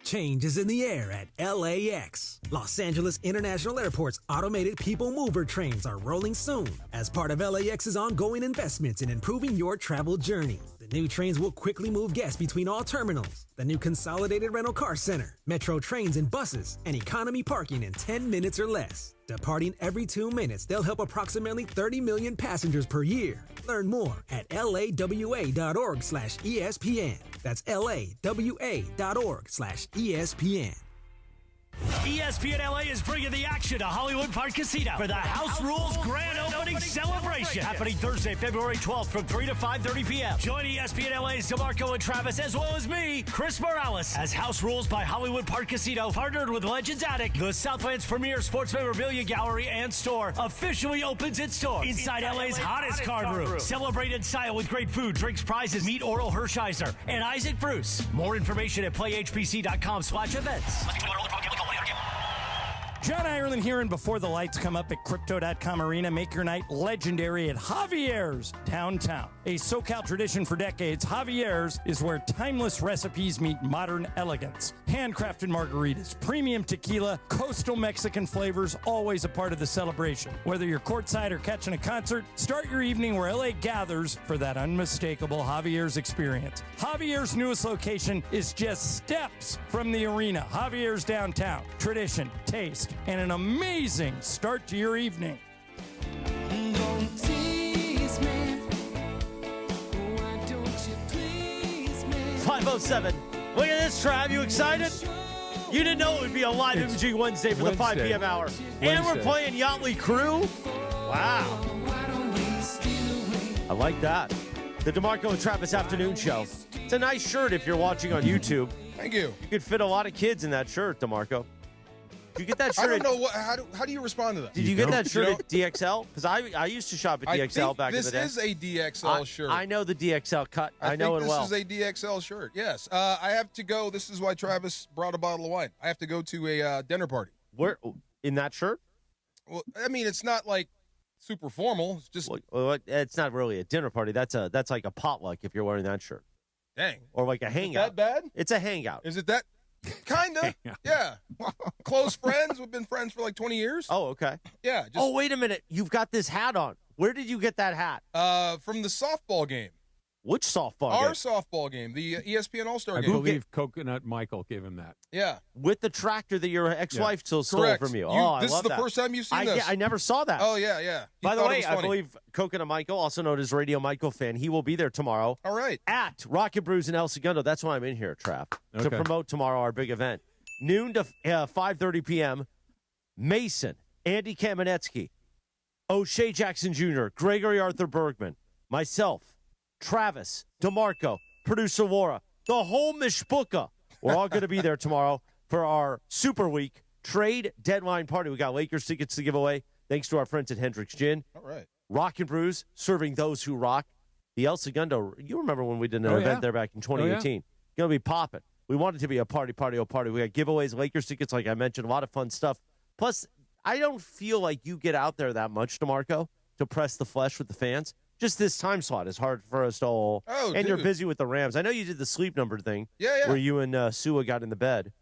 Change is in the air at LAX. Los Angeles International Airport's automated people mover trains are rolling soon as part of LAX's ongoing investments in improving your travel journey. The new trains will quickly move guests between all terminals. The new consolidated rental car center, metro trains and buses, and economy parking in 10 minutes or less. Departing every 2 minutes, they'll help approximately 30 million passengers per year. Learn more at lawa.org/ESPN. That's lawa.org/ESPN. ESPN LA is bringing the action to Hollywood Park Casino for the House Rules Grand Opening Celebration. Happening Thursday, February 12th from 3 to 5:30 p.m. Join ESPN LA's DeMarco and Travis, as well as me, Chris Morales, as House Rules by Hollywood Park Casino, partnered with Legends Attic, the Southland's premier sports memorabilia gallery and store, officially opens its doors inside LA's hottest card room. Celebrate in style with great food, drinks, prizes. Meet Oral Hershiser and Isaac Bruce. More information at playhpc.com/events. John Ireland here, and before the lights come up at Crypto.com Arena, make your night legendary at Javier's downtown. A SoCal tradition for decades, Javier's is where timeless recipes meet modern elegance. Handcrafted margaritas, premium tequila, coastal Mexican flavors, always a part of the celebration. Whether you're courtside or catching a concert, start your evening where LA gathers for that unmistakable Javier's experience. Javier's newest location is just steps from the arena. Javier's downtown. Tradition, taste, and an amazing start to your evening. Don't tease me. Why don't you please me? 5:07. Look at this, Trav. You excited? You didn't know it would be a live imaging Wednesday for the 5 p.m. hour. And we're playing Yachtly Crew. Wow. I like that. The DeMarco and Travis Afternoon Show. It's a nice shirt if you're watching on YouTube. Thank you. You could fit a lot of kids in that shirt, DeMarco. Did you get that shirt? I don't know. How do you respond to that? Did you get that shirt at DXL? Because I used to shop at DXL back in the day. This is a DXL shirt. I know the DXL cut. I know it well. This is a DXL shirt, yes. I have to go. This is why Travis brought a bottle of wine. I have to go to a dinner party. Where? In that shirt? Well, I mean, it's not like super formal. It's just. Well, it's not really a dinner party. That's like a potluck if you're wearing that shirt. Dang. Or like a hangout. Is that bad? It's a hangout. Is it that? Kind of. Yeah. Close friends. We've been friends for like 20 years. Oh, okay. Yeah. Oh, wait a minute. You've got this hat on. Where did you get that hat? From the softball game. Which softball Our game? softball game, the ESPN All-Star game. I believe Coconut Michael gave him that. Yeah. With the tractor that your ex-wife still stole Correct. from you. This I is love the that. first time you've seen this. I never saw that. Oh, yeah. By the thought it way, was I funny. believe Coconut Michael, also known as Radio Michael Fan, he will be there tomorrow. All right. At Rocket Brews in El Segundo. That's why I'm in here, Trav, to promote tomorrow our big event. Noon to 5:30 p.m. Mason, Andy Kamenetsky, O'Shea Jackson Jr., Gregory Arthur Bergman, myself, Travis, DeMarco, producer Laura, the whole mishpucha. We're all going to be there tomorrow for our Super Week trade deadline party. We got Lakers tickets to give away, thanks to our friends at Hendrick's Gin. All right. Rock and Brews, serving those who rock. The El Segundo, you remember when we did an event there back in 2018. Going to be popping. We want it to be a party. We got giveaways, Lakers tickets, like I mentioned, a lot of fun stuff. Plus, I don't feel like you get out there that much, DeMarco, to press the flesh with the fans. Just this time slot is hard for us to all. Oh, and dude. you're busy with the Rams. I know you did the sleep number thing. Yeah. Where you and Sua got in the bed.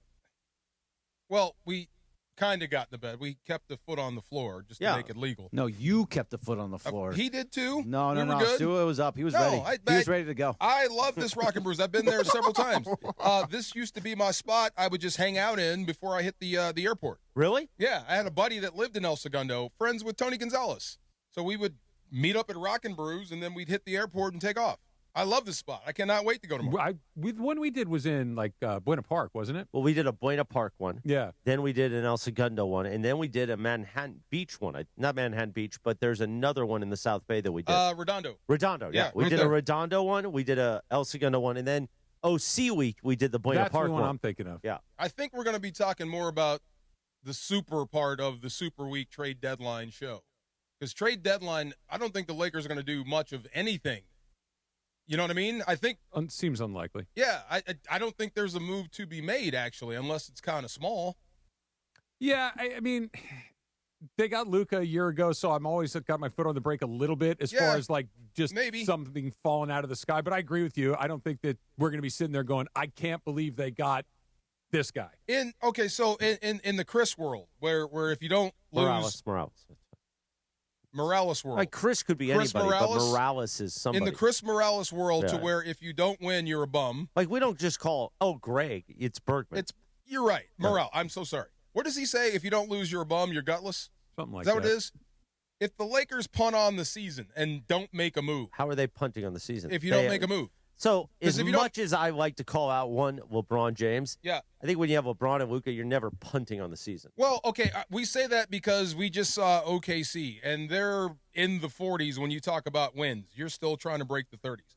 Well, we kind of got in the bed. We kept the foot on the floor just to make it legal. No, you kept the foot on the floor. He did too. No. Good? Sua was up. He was ready. He was ready to go. I love this Rock and Brews. I've been there several times. This used to be my spot I would just hang out in before I hit the airport. Really? Yeah. I had a buddy that lived in El Segundo, friends with Tony Gonzalez. So we would meet up at Rock and Brews, and then we'd hit the airport and take off. I love this spot. I cannot wait to go tomorrow. The one we did was in Buena Park, wasn't it? Well, we did a Buena Park one. Yeah. Then we did an El Segundo one, and then we did a Manhattan Beach one. Not Manhattan Beach, but there's another one in the South Bay that we did. Redondo. Yeah. We did a Redondo one. We did a El Segundo one, and then OC Week we did the Buena That's Park the one. I'm thinking of. Yeah. I think we're going to be talking more about the super part of the Super Week trade deadline show. Because trade deadline, I don't think the Lakers are going to do much of anything. You know what I mean? I think seems unlikely. Yeah, I don't think there's a move to be made actually, unless it's kind of small. Yeah, I mean, they got Luka a year ago, so I'm always got my foot on the brake a little bit as far as just something falling out of the sky. But I agree with you. I don't think that we're going to be sitting there going, I can't believe they got this guy. So in the Chris world, where if you don't lose Morales world. Like Chris could be anybody, but Morales is somebody. In the Chris Morales world, to where if you don't win, you're a bum. Like we don't just call, Greg, it's Bergman. You're right. Morales. I'm so sorry. What does he say? If you don't lose, you're a bum, you're gutless? Something like that. Is that what it is? If the Lakers punt on the season and don't make a move. How are they punting on the season? If you don't make a move. So as much as I like to call out LeBron James, I think when you have LeBron and Luka, you're never punting on the season. Well, okay, we say that because we just saw OKC, and they're in the 40s when you talk about wins. You're still trying to break the 30s.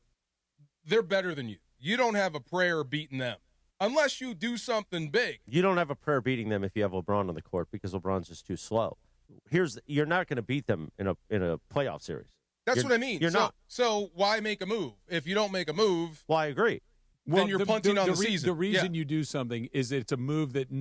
They're better than you. You don't have a prayer beating them unless you do something big. You don't have a prayer beating them if you have LeBron on the court because LeBron's just too slow. You're not going to beat them in a playoff series. That's what I mean. You're not. So why make a move? If you don't make a move. Well, I agree. then you're punting on the season. The reason you do something is it's a move that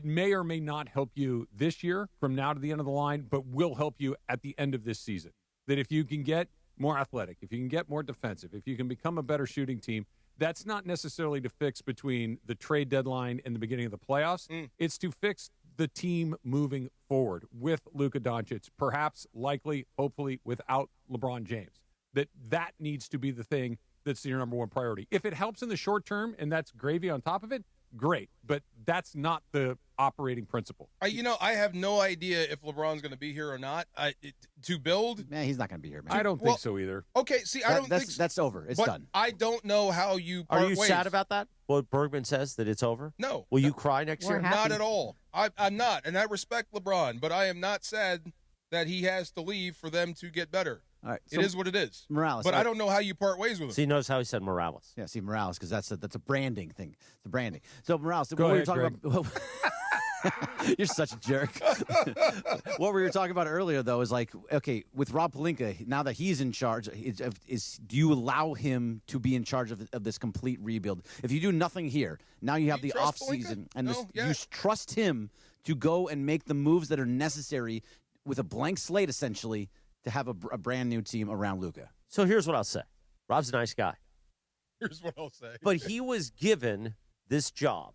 may or may not help you this year from now to the end of the line, but will help you at the end of this season. That if you can get more athletic, if you can get more defensive, if you can become a better shooting team, that's not necessarily to fix between the trade deadline and the beginning of the playoffs. It's to fix the team moving forward with Luka Doncic, perhaps, likely, hopefully, without LeBron James. That needs to be the thing that's your number one priority. If it helps in the short term and that's gravy on top of it, great. But that's not the operating principle. I have no idea if LeBron's going to be here or not. To build? Man, he's not going to be here, man. I don't think so either. Okay, see, I don't think that's over. It's but done. I don't know how you part Are you ways. sad about that? What Bergman says, that it's over? No. Will you cry next year? Not at all. I'm not, and I respect LeBron, but I am not sad that he has to leave for them to get better. All right, it is what it is. Morales. But I don't know how you part ways with him. See, notice how he said Morales. Yeah, see, Morales, because that's a branding thing. It's a branding. So, Morales, Go what we were ahead, talking about. You're such a jerk. What we were talking about earlier, though, is like, okay, with Rob Pelinka, now that he's in charge, do you allow him to be in charge of this complete rebuild? If you do nothing here, now you have the offseason, and you trust him to go and make the moves that are necessary with a blank slate, essentially, to have a brand new team around Luka. So here's what I'll say. Rob's a nice guy. Here's what I'll say. But he was given this job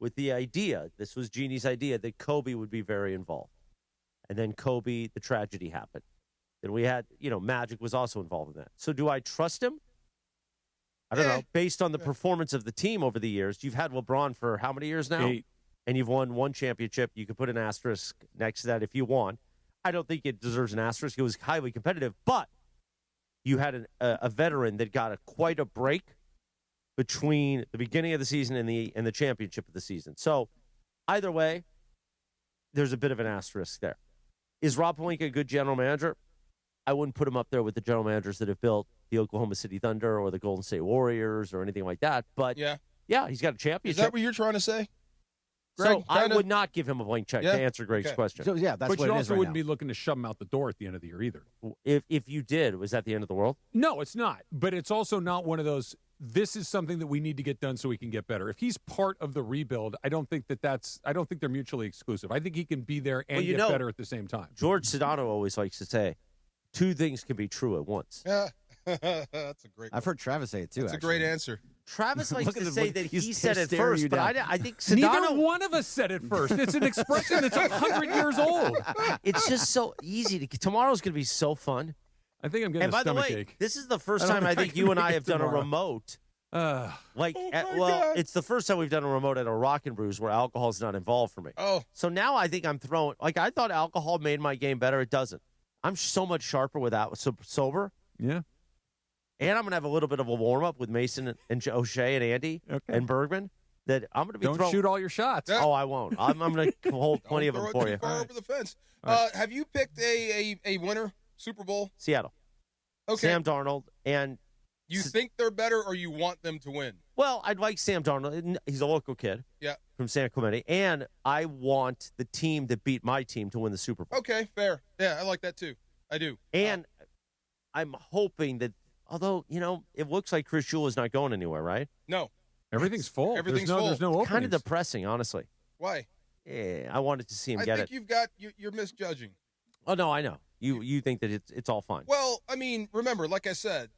with the idea, this was Jeannie's idea, that Kobe would be very involved. And then Kobe, the tragedy happened. Then we had, Magic was also involved in that. So do I trust him? I don't know. Based on the performance of the team over the years, you've had LeBron for how many years now? 8. And you've won 1 championship. You could put an asterisk next to that if you want. I don't think it deserves an asterisk. It was highly competitive, but you had a veteran that got quite a break between the beginning of the season and the championship of the season. So either way, there's a bit of an asterisk there. Is Rob Pelinka a good general manager? I wouldn't put him up there with the general managers that have built the Oklahoma City Thunder or the Golden State Warriors or anything like that. But yeah, he's got a championship. Is that what you're trying to say? Greg, so I would not give him a blank check to answer Greg's question. So, yeah, that's but what you it also is right wouldn't now. be looking to shove him out the door at the end of the year either. If you did, was that the end of the world? No, it's not. But it's also not one of those, this is something that we need to get done so we can get better. If he's part of the rebuild, I don't think they're mutually exclusive. I think he can be there and get better at the same time. George Sedano always likes to say, 2 things can be true at once. Yeah, that's a great. I've heard Travis say it too. That's a great answer. Travis likes to say that he's he said it staring first, you but down. I think Neither Sedano. one of us said it first. It's an expression that's 100 years old. It's just so easy to. Tomorrow's going to be so fun. I think I'm getting And a by the stomach way, ache. this is the first I don't time I think I think can you and I make have it done a tomorrow. remote. God. It's the first time we've done a remote at a Rock and Brews where alcohol's not involved for me. Oh. So now I think I'm throwing. I thought alcohol made my game better. It doesn't. I'm so much sharper without sober. Yeah. And I'm going to have a little bit of a warm-up with Mason and O'Shea and Andy and Bergman that I'm going to be Don't throwing. shoot all your shots. Oh, I won't. I'm going to hold plenty of them for you. Far over the fence. Have you picked a winner Super Bowl? Seattle. Okay. Sam Darnold. And you think they're better, or you want them to win? well, I'd like Sam Darnold. He's a local kid. Yeah. From San Clemente. And I want the team that beat my team to win the Super Bowl. Okay, fair. Yeah, I like that too. I do. And I'm hoping that, although, it looks like Chris Jewell is not going anywhere, right? No. Everything's full. Everything's there's full. There's no openings. Kind of depressing, honestly. Why? Yeah, I wanted to see him I get think it. you're misjudging. Oh, no, I know. You think that it's all fine. Well, I mean, remember, like I said,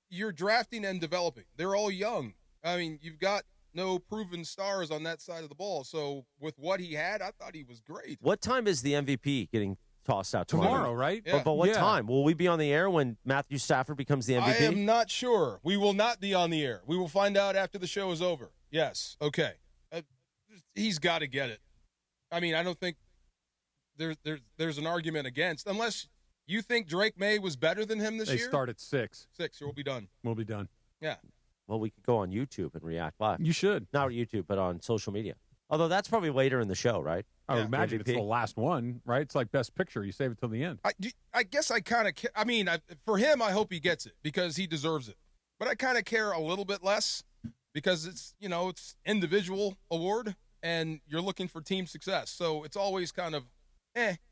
you're drafting and developing. They're all young. I mean, you've got no proven stars on that side of the ball. So with what he had, I thought he was great. What time is the MVP getting tossed out Tomorrow, right? Yeah. But what Yeah. time? Will we be on the air when Matthew Stafford becomes the MVP? I am not sure. We will not be on the air. We will find out after the show is over. Yes. Okay. He's got to get it. I mean, I don't think there's an argument against, unless you think Drake May was better than him this They year. start at 6. 6. We'll be done. We'll be done. Yeah. Well, we could go on YouTube and react live. You should. Not YouTube, but on social media. Although that's probably later in the show, right? I would imagine it's MVP. the last one, right? It's like Best Picture. You save it till the end. I guess I kind of I mean, for him, I hope he gets it because he deserves it. But I kind of care a little bit less because it's, it's individual award and you're looking for team success. So it's always kind of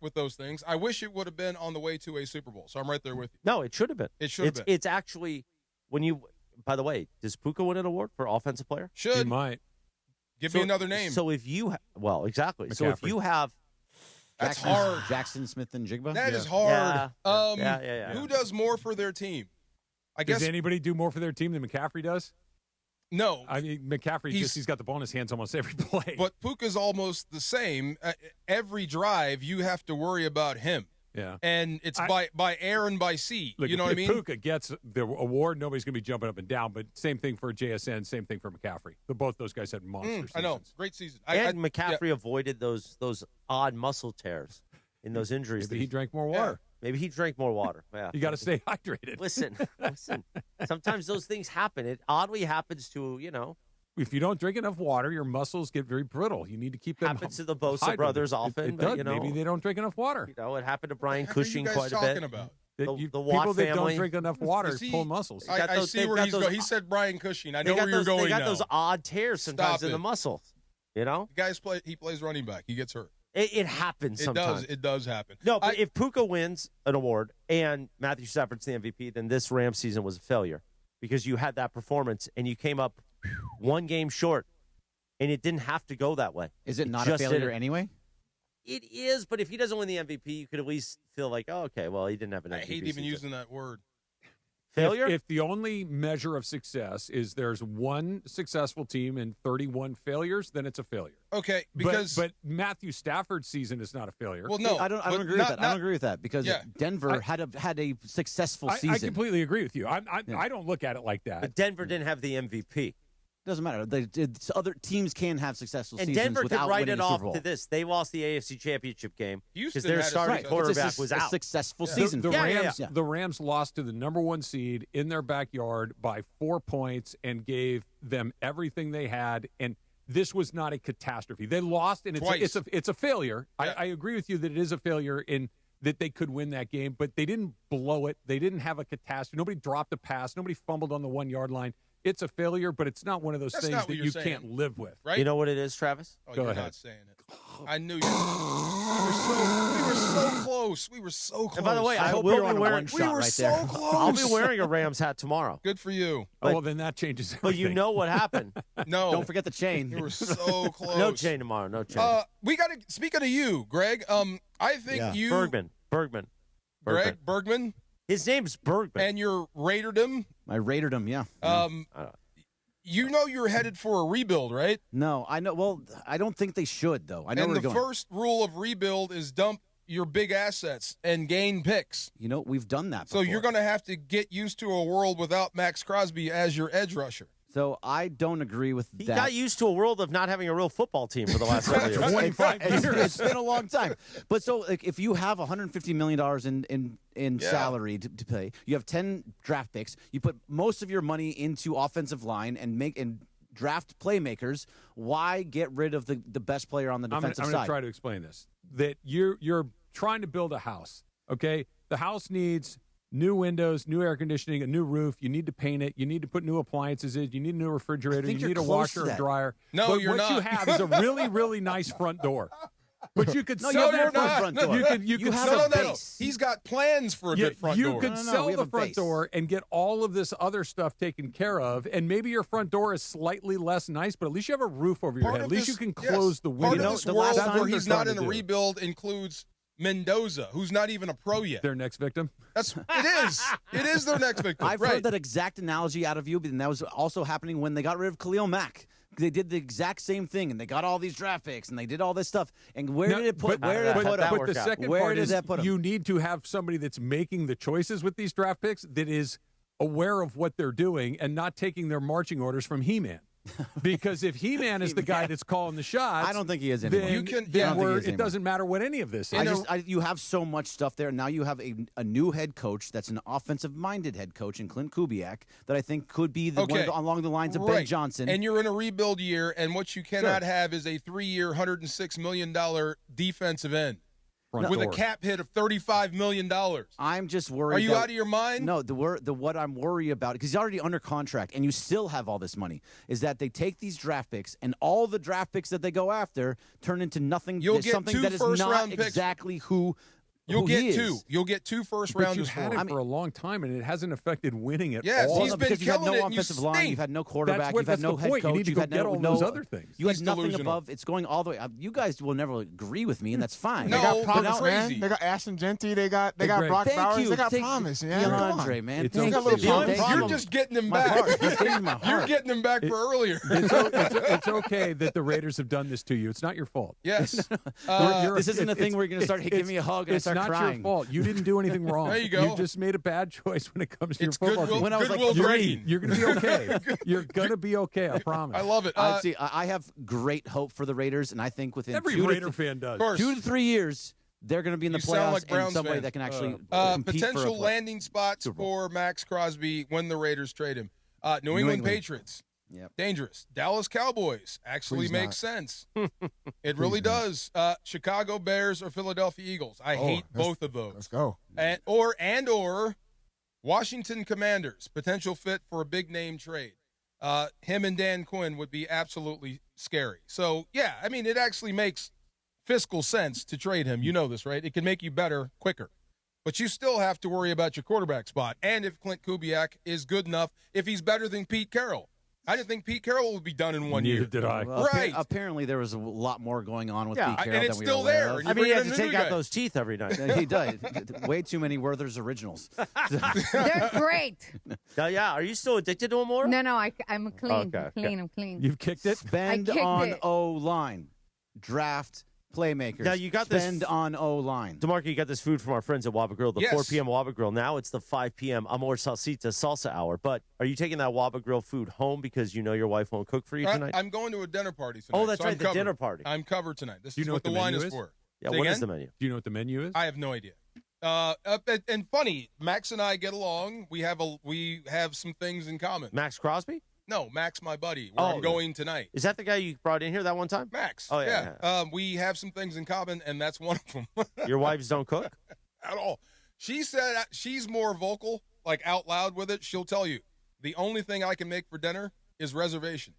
with those things. I wish it would have been on the way to a Super Bowl. So I'm right there with you. No, it should have been. It should have been. It's actually, when you by the way, does Puka win an award for offensive player? Should. He might. Give me another name. So if you exactly. So if McCaffrey. you have That's hard. Jackson Smith and Jigba. That is hard. Yeah. Who does more for their team? I guess Does anybody do more for their team than McCaffrey does? no. I mean, McCaffrey he's got the ball in his hands almost every play. But Puka's almost the same. Every drive, you have to worry about him. Yeah. And it's by air and by sea. Look, you know if what I mean? Puka gets the award, nobody's going to be jumping up and down. But same thing for JSN, same thing for McCaffrey. Both those guys had monster seasons. I know. Great season. And McCaffrey avoided those odd muscle tears in those injuries. Maybe he drank more water. Maybe he drank more water. Yeah. You got to stay hydrated. Listen. Sometimes those things happen. It oddly happens to, If you don't drink enough water, your muscles get very brittle. You need to keep them happens to the Bosa hydrated. brothers often. It but, does. Maybe they don't drink enough water. It happened to Brian What are Cushing you guys quite a talking bit. about? The Watt people that family. don't drink enough water Is he- pull muscles. I see where he's going. He said Brian Cushing. I know where you're going They got now. those odd tears sometimes Stop in it. the muscles. The guy's he plays running back. He gets hurt. It happens sometimes. It does happen. No, but if Puka wins an award and Matthew Stafford's the MVP, then this Rams season was a failure because you had that performance and you came up one game short, and it didn't have to go that way. Is it not a failure anyway? It is, but if he doesn't win the MVP, you could at least feel like, oh, okay, well, he didn't have an MVP I hate even season. using that word. Failure? If the only measure of success is there's one successful team and 31 failures, then it's a failure. Okay, because but Matthew Stafford's season is not a failure. Well, no, I don't agree with that. I don't agree with that because Yeah. Denver had a successful season. I completely agree with you. I don't look at it like that. But Denver didn't have the MVP. Doesn't matter. Other teams can have successful And seasons Denver could without write winning it a Super off Bowl. to this. They lost the AFC Championship game because Houston their had a starting successful- quarterback It's was a out. successful season. The for them. Rams, Yeah. the Rams lost to the number one seed in their backyard by 4 points and gave them everything they had. And this was not a catastrophe. They lost, and it's a failure. Yeah. I agree with you that it is a failure in that they could win that game, but they didn't blow it. They didn't have a catastrophe. Nobody dropped a pass. Nobody fumbled on the 1 yard line. It's a failure, but it's not one of those That's things not what that you're you saying, can't live with. right? You know what it is, Travis? Oh, Go you're ahead. not saying it. I knew you. We were so close. We were so close. And by the way, I hope we were you'll on be a wearing. one-shot we were right so there. close. I'll be wearing a Rams hat tomorrow. Good for you. Oh, well, then that changes But you everything. know what happened. No, Don't forget the chain. we were so close. No chain tomorrow. No chain. We got to. Speaking of you, Greg. I think you, Bergman. Greg Bergman, His name's Bergman. and you're rated him. I rated him. Yeah. You know you're headed for a rebuild, right? No, I know. Well, I don't think they should though. I know And where the we're going. first rule of rebuild is dump your big assets and gain picks. You know, we've done that. So before. you're going to have to get used to a world without Max Crosby as your edge rusher. So I don't agree with He that. got used to a world of not having a real football team for the last several years. 25 years. It's been a long time. But so like, if you have $150 million in salary to pay, you have 10 draft picks, you put most of your money into offensive line and draft playmakers, why get rid of the best player on the defensive I'm going side? to try to explain this. That you're trying to build a house, okay? The house needs new windows, new air conditioning, a new roof. You need to paint it. You need to put new appliances in. You need a new refrigerator. think You you're need a close to washer and that. dryer. No, but you're what you not. have is a really, really nice front door. But you could No, sell you that have a front door. You could have sell a that. base. He's got plans for a good front you door. could No, sell we have the a front base. door and get all of this other stuff taken care of, and maybe your front door is slightly less nice, but at least you have a roof over your Part head. At of least this- you can yes, close the Part window. of this the world last time where they're he's not trying in to a do. rebuild includes Mendoza, who's not even a pro yet. Their next victim. It is their next victim. I've right. heard that exact analogy out of you, and that was also happening when they got rid of Khalil Mack. They did the exact same thing, and they got all these draft picks, and they did all this stuff. And where did it put? Where did it put that him? work But the out? second Where part did is that put him? you need to have somebody that's making the choices with these draft picks that is aware of what they're doing and not taking their marching orders from He-Man. Because if He-Man is the guy that's calling the shots, I don't think he is anymore. then, You can- then I don't think he is it anymore. doesn't matter what any of this is. You have so much stuff there. Now you have a new head coach that's an offensive-minded head coach in Clint Kubiak that I think could be along the lines of Ben Right. Johnson. And you're in a rebuild year, and what you cannot have is a 3-year, $106 million defensive end Front with door. a cap hit of $35 million. I'm just worried. Are you that- out of your mind? No, what I'm worried about, because he's already under contract and you still have all this money, is that they take these draft picks and all the draft picks that they go after turn into nothing. You'll get something 2 that is first-round not picks. exactly who You'll who get he is. two. You'll get two first But rounders you've had for him for a long time, and it hasn't affected winning at Yes, all. he's been because you've had killing no it and you offensive line, stink. you've had no quarterback, That's you've had the no head point. coach, You need to you've go had get no, all no those other things. You had He's nothing delusional. above. It's going all the way. You guys will never agree with me, and that's fine. No, They got but promise, crazy. man. They got Ashton Genty. They got Hey, Greg. Brock Thank Bowers. you. They got Thank promise, you, man. Come on. DeAndre, man. It's Thank okay. you. The only Thank problem- You're you. just getting him My back. heart. He's getting my You're heart. getting him back for earlier. It's okay that the Raiders have done this to you. It's not your fault. Yes. This isn't a thing where you're going to start giving me a hug and I It's start not crying. your fault. You didn't do anything wrong. There you go. You just made a bad choice when it comes to It's your football goodwill, team. When I was like goodwill three. breaking. You're going to be okay. You're going to be okay. I promise. I love it. See, I have great hope for the Raiders, and I think within Every 2 Raider to fan does. Of course. 2 to 3 years, they're going to be in the You sound playoffs like in Browns some way fans. that can actually compete for a potential play. landing spots Super Bowl. for Max Crosby when the Raiders trade him. New England Patriots. Yep. Dangerous. Dallas Cowboys actually Please makes not. sense. It really does. Chicago Bears or Philadelphia Eagles. I hate both of those. Let's go. Or Washington Commanders. Potential fit for a big name trade. Him and Dan Quinn would be absolutely scary. So, yeah, I mean, it actually makes fiscal sense to trade him. You know this, right? It can make you better quicker. But you still have to worry about your quarterback spot. And if Clint Kubiak is good enough, if he's better than Pete Carroll. I didn't think Pete Carroll would be done in 1 year. Neither did I. Well, Right. Apparently, there was a lot more going on with Yeah, Pete Carroll and than it's we still were aware there. of. And I mean, he bring had in to a new take out guy. those teeth every night. He did. Way too many Werther's originals. They're great. Yeah, are you still addicted to them more? No, I'm clean. Okay, I'm clean. You've kicked it? Spend I kicked on it. O-line. Draft playmakers. Now, you got this- Spend on O-line. DeMarco, you got this food from our friends at Waba Grill, the Yes. 4 p.m. Waba Grill. Now it's the 5 p.m. Amor Salsita Salsa Hour. But are you taking that Waba Grill food home because you know your wife won't cook for you tonight? I'm going to a dinner party tonight. Oh, that's so right, I'm the covered. dinner party. I'm covered tonight. This Do you is know what what the the wine menu is is? for. Yeah, Say what is again? the menu? Do you know what the menu is? I have no idea. And funny, Max and I get along. We have some things in common. Max Crosby? No, Max, my buddy. Where Oh, I'm going tonight. Is that the guy you brought in here that one time? Max. Oh, yeah. We have some things in common, and that's one of them. Your wives don't cook? At all. She said she's more vocal, like out loud with it. She'll tell you, the only thing I can make for dinner is reservations.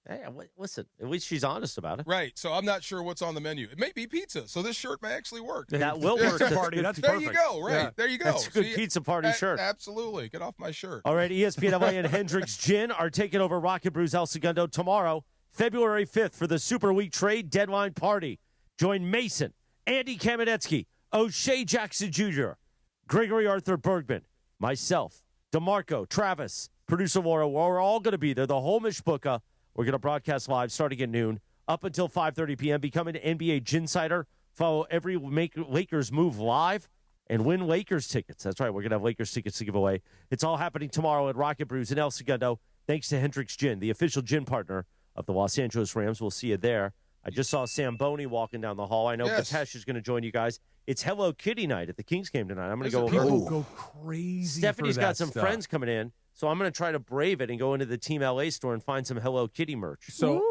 Hey, listen, at least she's honest about it. Right. So I'm not sure what's on the menu. It may be pizza, so this shirt may actually work. That will work. Party. That's there perfect. you go. Right. Yeah. There you go. That's a good See, pizza party shirt. Absolutely. Get off my shirt. All right, ESPN LA and Hendricks Gin are taking over Rocket Brews El Segundo tomorrow, February 5th, for the Super Week Trade Deadline Party. Join Mason, Andy Kamenetsky, O'Shea Jackson Jr., Gregory Arthur Bergman, myself, DeMarco, Travis, producer Laura. We're all going to be there. The whole Mishpucha. We're going to broadcast live starting at noon up until 5:30 p.m. Become an NBA Ginsider. Follow every Lakers move live and win Lakers tickets. That's right. We're going to have Lakers tickets to give away. It's all happening tomorrow at Rocket Brews in El Segundo. Thanks to Hendricks Gin, the official gin partner of the Los Angeles Rams. We'll see you there. I just saw Sam Boney walking down the hall. I know Batesh is going to join you guys. It's Hello Kitty night at the Kings game tonight. I'm going to go over. People go crazy. Stephanie's for got that some stuff. friends coming in, so I'm going to try to brave it and go into the Team LA store and find some Hello Kitty merch. So,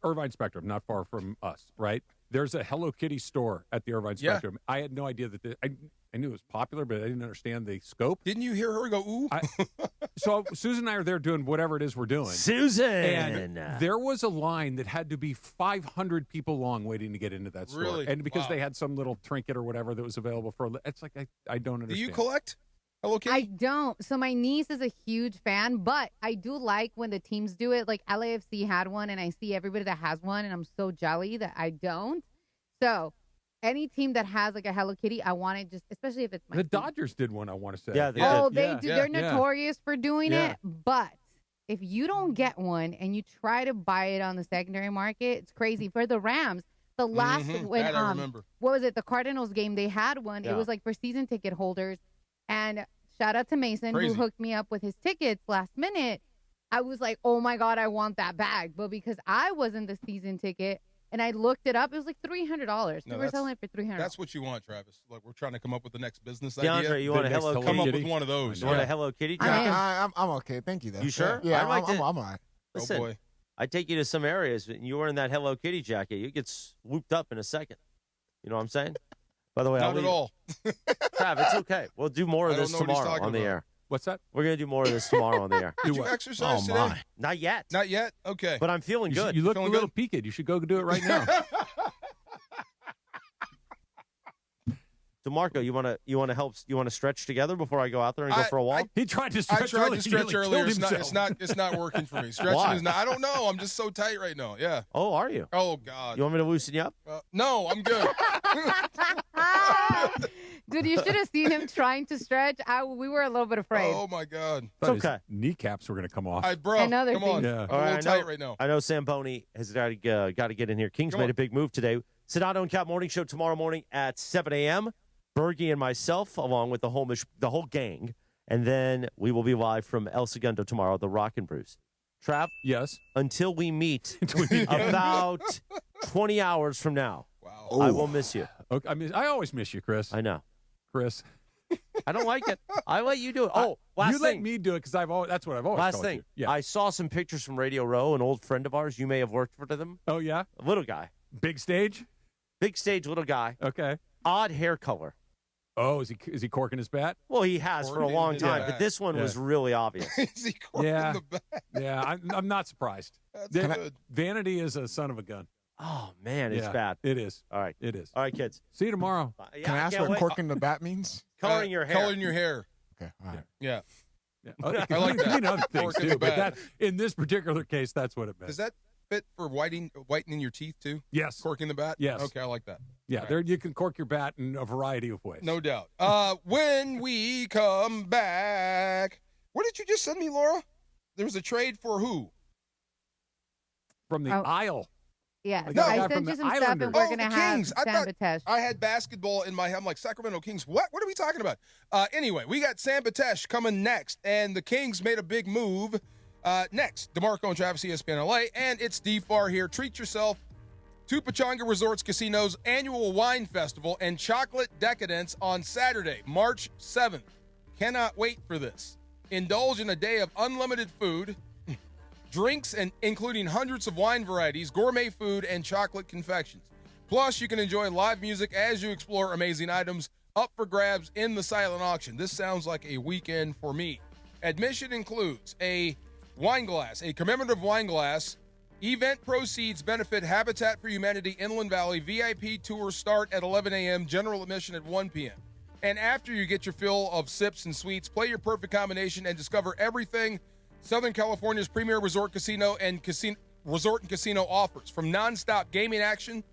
Irvine Spectrum, not far from us, right? There's a Hello Kitty store at the Irvine Yeah. Spectrum. I had no idea that I knew it was popular, but I didn't understand the scope. Didn't you hear her go, ooh? So Susan and I are there doing whatever it is we're doing. Susan! And there was a line that had to be 500 people long waiting to get into that store. Really? And because Wow. they had some little trinket or whatever that was available for, it's like, I don't Do understand. you collect Hello Kitty? I don't. So my niece is a huge fan, but I do like when the teams do it. Like LAFC had one, and I see everybody that has one, and I'm so jelly that I don't. So any team that has like a Hello Kitty, I want it just, especially if it's my The team. Dodgers did one, I want to say. Yeah, they Oh, did. they Yeah. do. Yeah. They're Yeah. notorious for doing Yeah. it. But if you don't get one and you try to buy it on the secondary market, it's crazy. For the Rams, the last when that I remember. what was it? The Cardinals game, they had one. Yeah. It was like for season ticket holders. And shout out to Mason Crazy. who hooked me up with his tickets last minute. I was like, oh my God, I want that bag. But because I wasn't the season ticket and I looked it up, it was like $300. No, We were selling it for $300. That's what you want, Travis. Like, we're trying to come up with the next business DeAndre, idea. you want a The next Hello Hello Come up Kitty? with one of those. You want a Yeah. Hello Kitty? I am. I'm okay. Thank you, though. You sure? Yeah, I'd like I'm to- all right. Listen, Oh, boy. I take you to some areas, and you wearing that Hello Kitty jacket, you get swooped up in a second. You know what I'm saying? By the way, Not at all. Trav, it's okay. We'll do more of I don't this know what he's tomorrow talking on the about. air. What's that? We're going to do more of this tomorrow on the air. Did you what? exercise Oh, today? my. Not yet, Not yet? Okay. but I'm feeling You, good. you look a Feeling little good? peaked. You should go do it right now. DeMarco, you want to stretch together before I go out there and go for a walk? He tried to I stretch tried earlier. to stretch He earlier. killed himself. It's not working for me. Stretching Why? is not. I don't know. I'm just so tight right now. Yeah. Oh, are you? Oh God. You want me to loosen you up? No, I'm good. Dude, you should have seen him trying to stretch. We were a little bit afraid. Oh my God. Thought his okay. Kneecaps were going to come off. Another come on. thing. Yeah. I'm a little tight right now. I know Samboni has got to get in here. Kings made a big move today. Sedano and Cap Morning Show tomorrow morning at 7 a.m. Bergie and myself, along with the whole gang. And then we will be live from El Segundo tomorrow, the Rock and Brews. Trav? Yes. Until we meet about 20 hours from now. Wow. I will miss you. Okay, I always miss you, Chris. I know. Chris. I don't like it. I let you do it. Oh, last you thing. let me do it because that's what I've always Last called thing. you. Yeah. I saw some pictures from Radio Row, an old friend of ours. You may have worked for them. Oh, yeah? A little guy. Big stage? Big stage, little guy. Okay. Odd hair color. Oh, is he corking his bat? Well, he has for a long time, bat. but this one was really obvious. Is he corking the back? Yeah, I'm not surprised. That's good. Vanity is a son of a gun. Oh, man, it's Yeah, bad. It is. All right. It is. All right, kids. See you tomorrow. Can I ask what corking the bat means? Coloring your hair. Coloring your hair. Okay, all right. Yeah. I like that. mean other things Corking too, the but bat. in this particular case, that's what it meant. Does that fit for whitening your teeth too? Yes. Corking the bat? Yes. Okay, I like that. Yeah, All there you can cork your bat in a variety of ways. No doubt. When we come back, what did you just send me, Laura? There was a trade for who? From the Isle. Yeah. No, I guy sent from you the some stuff, Islanders. and we're Oh, going to the have Kings. I Sam thought Batesh. I had basketball in my head. I'm like, Sacramento Kings. What are we talking about? Anyway, we got Sam Batesh coming next, and the Kings made a big move next. DeMarco and Travis, ESPN LA, and it's D-Far here. Treat yourself to Pechanga Resorts Casino's annual wine festival and chocolate decadence on Saturday, March 7th. Cannot wait for this. Indulge in a day of unlimited food, drinks, and including hundreds of wine varieties, gourmet food, and chocolate confections. Plus, you can enjoy live music as you explore amazing items up for grabs in the silent auction. This sounds like a weekend for me. Admission includes a wine glass, a commemorative wine glass. Event proceeds benefit Habitat for Humanity Inland Valley. VIP tours start at 11 a.m., general admission at 1 p.m. And after you get your fill of sips and sweets, play your perfect combination and discover everything Southern California's premier resort and casino offers. From nonstop gaming action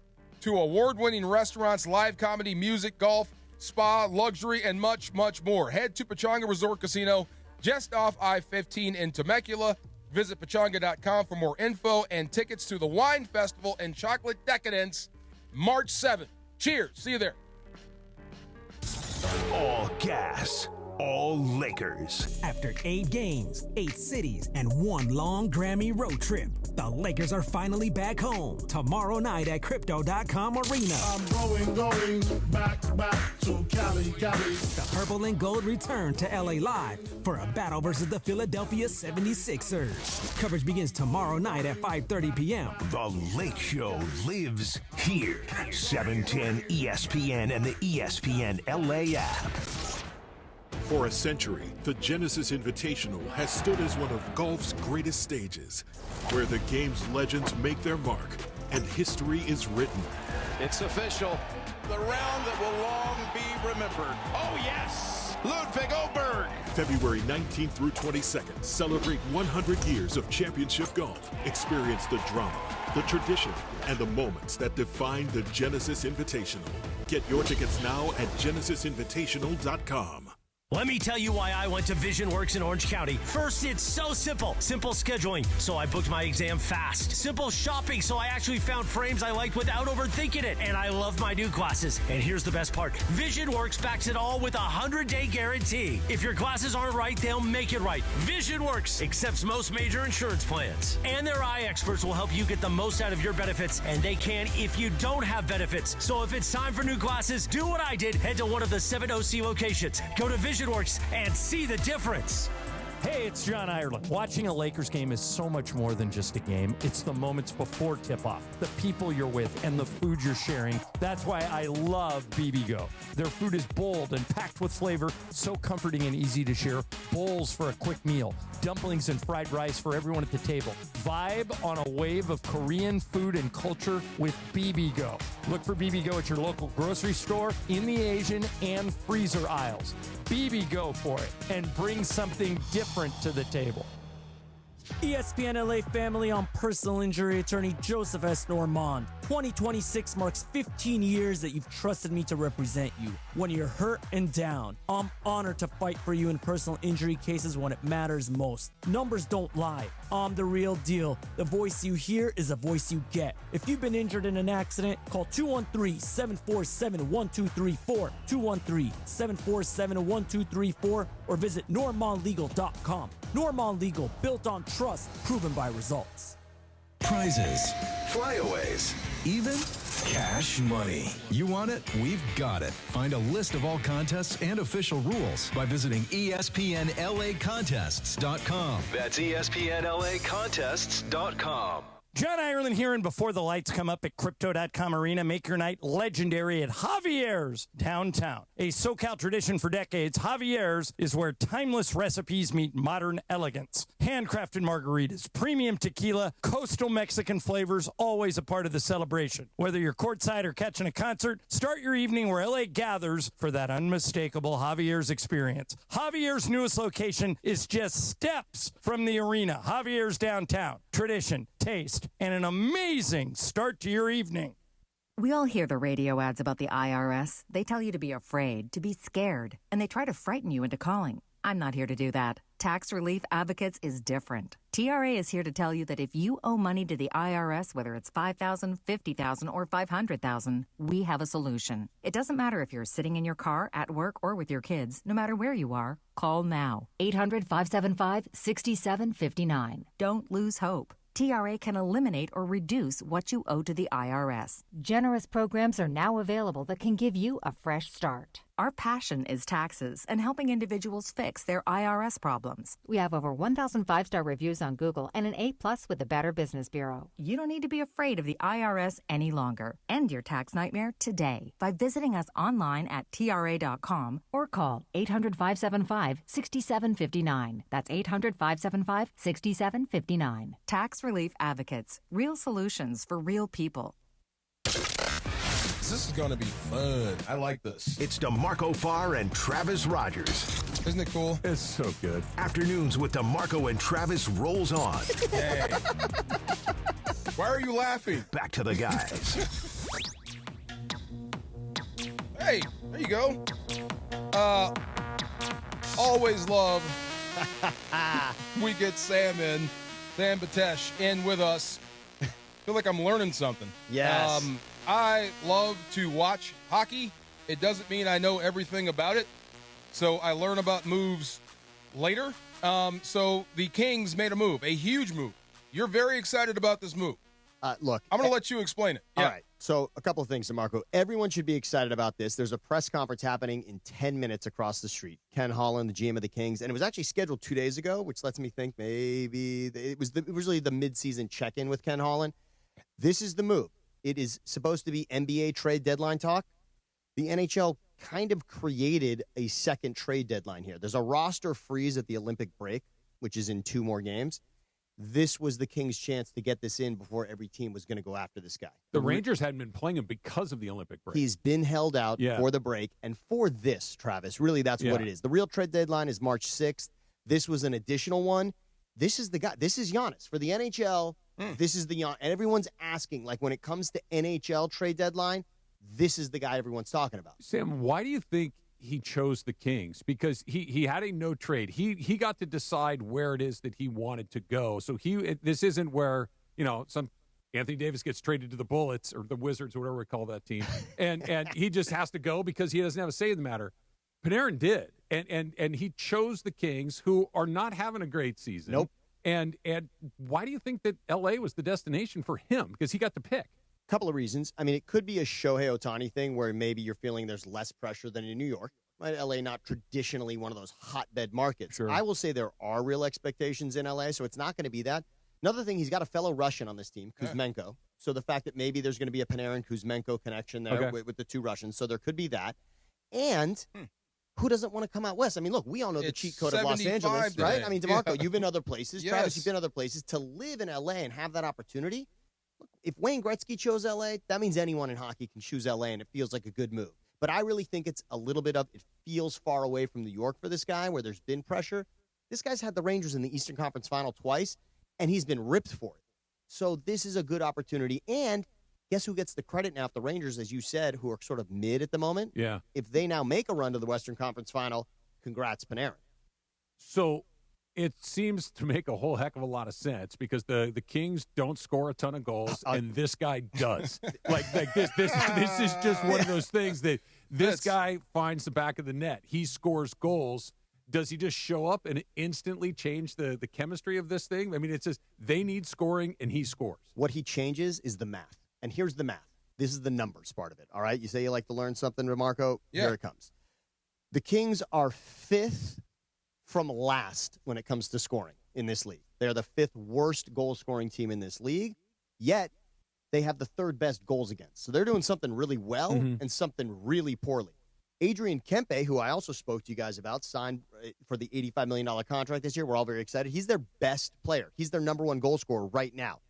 to award-winning restaurants, live comedy, music, golf, spa, luxury, and much, much more. Head to Pechanga Resort Casino just off I-15 in Temecula. Visit pechanga.com for more info and tickets to the Wine Festival and Chocolate Decadence, March 7th. Cheers. See you there. All gas, all Lakers. After 8 games, 8 cities, and 1 long Grammy road trip, the Lakers are finally back home tomorrow night at Crypto.com Arena. I'm going back to Cali. The Purple and Gold return to LA Live for a battle versus the Philadelphia 76ers. Coverage begins tomorrow night at 5:30 p.m. The Lake Show lives here. 710 ESPN and the ESPN LA app. For a century, the Genesis Invitational has stood as one of golf's greatest stages, where the game's legends make their mark and history is written. It's official. The round that will long be remembered. Oh, yes! Ludwig Oberg. February 19th through 22nd, celebrate 100 years of championship golf. Experience the drama, the tradition, and the moments that define the Genesis Invitational. Get your tickets now at genesisinvitational.com. Let me tell you why I went to VisionWorks in Orange County. First, it's so simple. Simple scheduling, so I booked my exam fast. Simple shopping, so I actually found frames I liked without overthinking it. And I love my new glasses. And here's the best part. VisionWorks backs it all with a 100-day guarantee. If your glasses aren't right, they'll make it right. VisionWorks accepts most major insurance plans. And their eye experts will help you get the most out of your benefits. And they can if you don't have benefits. So if it's time for new glasses, do what I did. Head to one of the 7 OC locations. Go to VisionWorks and see the difference. Hey, it's John Ireland. Watching a Lakers game is so much more than just a game. It's the moments before tip-off, the people you're with, and the food you're sharing. That's why I love BBGO. Their food is bold and packed with flavor, so comforting and easy to share. Bowls for a quick meal, dumplings and fried rice for everyone at the table. Vibe on a wave of Korean food and culture with BBGO. Look for BBGO at your local grocery store, in the Asian and freezer aisles. BBGO for it, and bring something different to the table. ESPN LA family, on personal injury attorney Joseph S. Normand. 2026 marks 15 years that you've trusted me to represent you. When you're hurt and down, I'm honored to fight for you in personal injury cases when it matters most. Numbers don't lie. I'm the real deal. The voice you hear is the voice you get. If you've been injured in an accident, call 213-747-1234, 213-747-1234, or visit normandlegal.com. Normand Legal, built on trust, proven by results. Prizes, flyaways, even cash money. You want it? We've got it. Find a list of all contests and official rules by visiting ESPNLAcontests.com. That's ESPNLAcontests.com. John Ireland here, and before the lights come up at Crypto.com Arena, make your night legendary at Javier's downtown. A SoCal tradition for decades, Javier's is where timeless recipes meet modern elegance. Handcrafted margaritas, premium tequila, coastal Mexican flavors, always a part of the celebration. Whether you're courtside or catching a concert, start your evening where LA gathers for that unmistakable Javier's experience. Javier's newest location is just steps from the arena. Javier's downtown. Tradition, taste, and an amazing start to your evening. We all hear the radio ads about the IRS. They tell you to be afraid, to be scared, and they try to frighten you into calling. I'm not here to do that. Tax Relief Advocates is different. TRA is here to tell you that if you owe money to the IRS, whether it's $5,000, $50,000, or $500,000, we have a solution. It doesn't matter if you're sitting in your car, at work, or with your kids. No matter where you are, call now. 800-575-6759. Don't lose hope. TRA can eliminate or reduce what you owe to the IRS. Generous programs are now available that can give you a fresh start. Our passion is taxes and helping individuals fix their IRS problems. We have over 1,000 5-star reviews on Google and an A+ with the Better Business Bureau. You don't need to be afraid of the IRS any longer. End your tax nightmare today by visiting us online at TRA.com or call 800-575-6759. That's 800-575-6759. Tax Relief Advocates. Real solutions for real people. This is going to be fun. I like this. It's DeMarco Farr and Travis Rogers. Isn't it cool? It's so good. Afternoons with DeMarco and Travis rolls on. Hey. Why are you laughing? Back to the guys. Hey, there you go. Always love. We get Sam Batesh in with us. Feel like I'm learning something. Yes. I love to watch hockey. It doesn't mean I know everything about it, so I learn about moves later. So the Kings made a move, a huge move. You're very excited about this move. Look, I'm going to let you explain it. All right. So a couple of things, DeMarco. Everyone should be excited about this. There's a press conference happening in 10 minutes across the street. Ken Holland, the GM of the Kings, and it was actually scheduled 2 days ago, which lets me think maybe it was really the midseason check-in with Ken Holland. This is the move. It is supposed to be NBA trade deadline talk. The NHL kind of created a second trade deadline here. There's a roster freeze at the Olympic break, which is in 2 more games. This was the Kings' chance to get this in before every team was going to go after this guy. The Rangers hadn't been playing him because of the Olympic break. He's been held out for the break. And for this, Travis, really that's what it is. The real trade deadline is March 6th. This was an additional one. This is the guy. This is Giannis. For the NHL, this is the Giannis. And everyone's asking, like when it comes to NHL trade deadline, this is the guy everyone's talking about. Sam, why do you think he chose the Kings? Because he had a no trade. He got to decide where it is that he wanted to go. So this isn't where, some Anthony Davis gets traded to the Bullets or the Wizards or whatever we call that team. and he just has to go because he doesn't have a say in the matter. Panarin did. And he chose the Kings, who are not having a great season. Nope. And why do you think that L.A. was the destination for him? Because he got the pick. Couple of reasons. I mean, it could be a Shohei Ohtani thing where maybe you're feeling there's less pressure than in New York. Right? LA not traditionally one of those hotbed markets. Sure. I will say there are real expectations in LA, so it's not going to be that. Another thing, he's got a fellow Russian on this team, Kuzmenko. So the fact that maybe there's going to be a Panarin-Kuzmenko connection there with the two Russians, so there could be that. And who doesn't want to come out west? I mean, look, we all know the cheat code of Los Angeles, today. right? I mean, DeMarco, you've been other places. Yes. Travis, you've been other places. To live in LA and have that opportunity, look, if Wayne Gretzky chose LA, that means anyone in hockey can choose LA, and it feels like a good move. But I really think it's a little bit of, it feels far away from New York for this guy, where there's been pressure. This guy's had the Rangers in the Eastern Conference Final twice, and he's been ripped for it. So this is a good opportunity. And guess who gets the credit now if the Rangers, as you said, who are sort of mid at the moment? Yeah. If they now make a run to the Western Conference Final, congrats, Panarin. So it seems to make a whole heck of a lot of sense because the Kings don't score a ton of goals, and this guy does. like this is just one of those things that this guy finds the back of the net. He scores goals. Does he just show up and instantly change the chemistry of this thing? I mean, it's just they need scoring, and he scores. What he changes is the math. And here's the math. This is the numbers part of it, all right? You say you like to learn something, DeMarco? Yeah. Here it comes. The Kings are 5th from last when it comes to scoring in this league. They're the 5th worst goal-scoring team in this league, yet they have the 3rd best goals against. So they're doing something really well and something really poorly. Adrian Kempe, who I also spoke to you guys about, signed for the $85 million contract this year. We're all very excited. He's their best player. He's their number 1 goal scorer right now.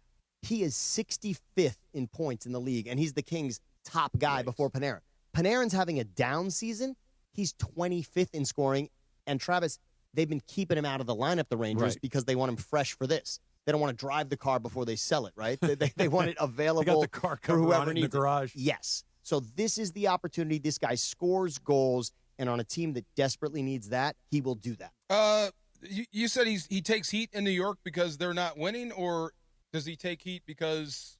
He is 65th in points in the league, and he's the Kings' top guy before Panarin. Panarin's having a down season. He's 25th in scoring. And Travis, they've been keeping him out of the lineup, the Rangers, because they want him fresh for this. They don't want to drive the car before they sell it, right? They want it available They got the car for whoever in needs the garage. it. Yes. So this is the opportunity. This guy scores goals, and on a team that desperately needs that, he will do that. You said he takes heat in New York because they're not winning, or does he take heat because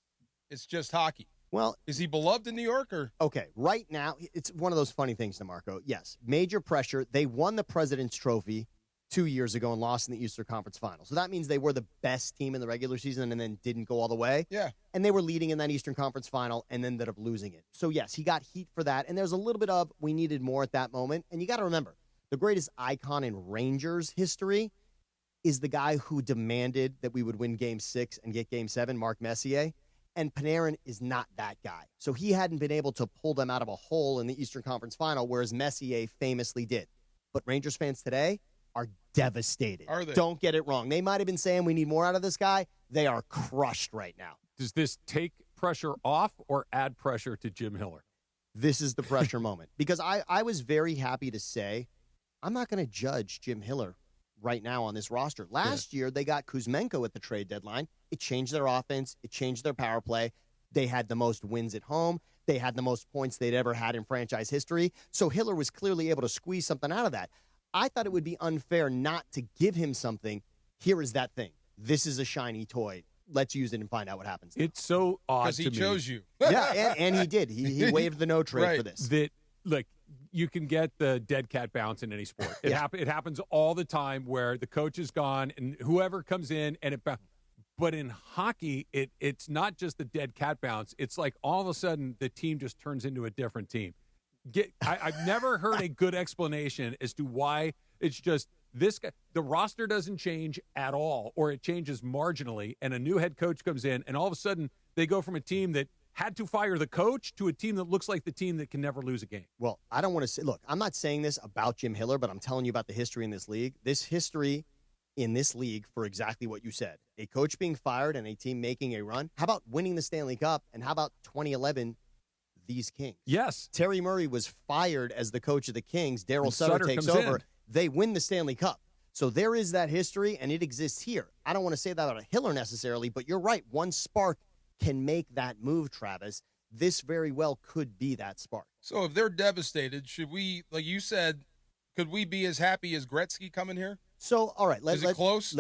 it's just hockey? Well, is he beloved in New York, or? Okay, right now, it's one of those funny things, DeMarco. Yes, major pressure. They won the President's Trophy 2 years ago and lost in the Eastern Conference Final. So that means they were the best team in the regular season and then didn't go all the way. Yeah. And they were leading in that Eastern Conference Final and ended up losing it. So, yes, he got heat for that. And there's a little bit of we needed more at that moment. And you got to remember, the greatest icon in Rangers history is the guy who demanded that we would win Game 6 and get Game 7, Mark Messier. And Panarin is not that guy. So he hadn't been able to pull them out of a hole in the Eastern Conference Final, whereas Messier famously did. But Rangers fans today are devastated. Are they? Don't get it wrong. They might have been saying we need more out of this guy. They are crushed right now. Does this take pressure off or add pressure to Jim Hiller? This is the pressure moment. Because I was very happy to say I'm not going to judge Jim Hiller right now on this roster. Last year, they got Kuzmenko at the trade deadline. It changed their offense. It changed their power play. They had the most wins at home. They had the most points they'd ever had in franchise history. So Hiller was clearly able to squeeze something out of that. I thought it would be unfair not to give him something. Here is that thing. This is a shiny toy. Let's use it and find out what happens. It's so odd to me. Because he chose you. Yeah, and he did. He waived the no trade for this. That, like, you can get the dead cat bounce in any sport. It happens all the time where the coach is gone and whoever comes in and it bounces. But in hockey, it's not just the dead cat bounce. It's like all of a sudden the team just turns into a different team. I've never heard a good explanation as to why it's just this guy. The roster doesn't change at all, or it changes marginally, and a new head coach comes in, and all of a sudden they go from a team that had to fire the coach to a team that looks like the team that can never lose a game. Well, I don't want to say, look, I'm not saying this about Jim Hiller, but I'm telling you about the history in this league. This history in this league for exactly what you said. A coach being fired and a team making a run. How about winning the Stanley Cup? And how about 2011, these Kings? Yes. Terry Murray was fired as the coach of the Kings. Daryl Sutter takes over. In. They win the Stanley Cup. So there is that history, and it exists here. I don't want to say that about Hiller necessarily, but you're right. One spark can make that move, Travis. This very well could be that spark. So if they're devastated, should we, like you said, could we be as happy as Gretzky coming here? So, all right. Is it close?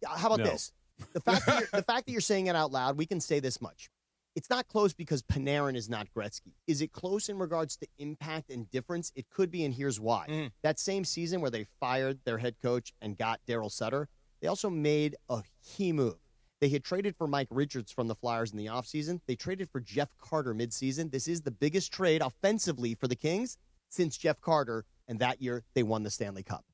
How about this? The fact that you're saying it out loud, we can say this much. It's not close because Panarin is not Gretzky. Is it close in regards to impact and difference? It could be, and here's why. That same season where they fired their head coach and got Daryl Sutter, they also made a key move. They had traded for Mike Richards from the Flyers in the offseason. They traded for Jeff Carter midseason. This is the biggest trade offensively for the Kings since Jeff Carter and that year they won the Stanley Cup.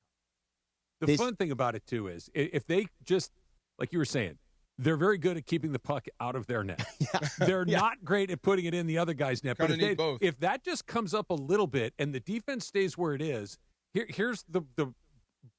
The fun thing about it, too, is if they just, like you were saying, they're very good at keeping the puck out of their net. They're not great at putting it in the other guy's net. But if that just comes up a little bit and the defense stays where it is, here's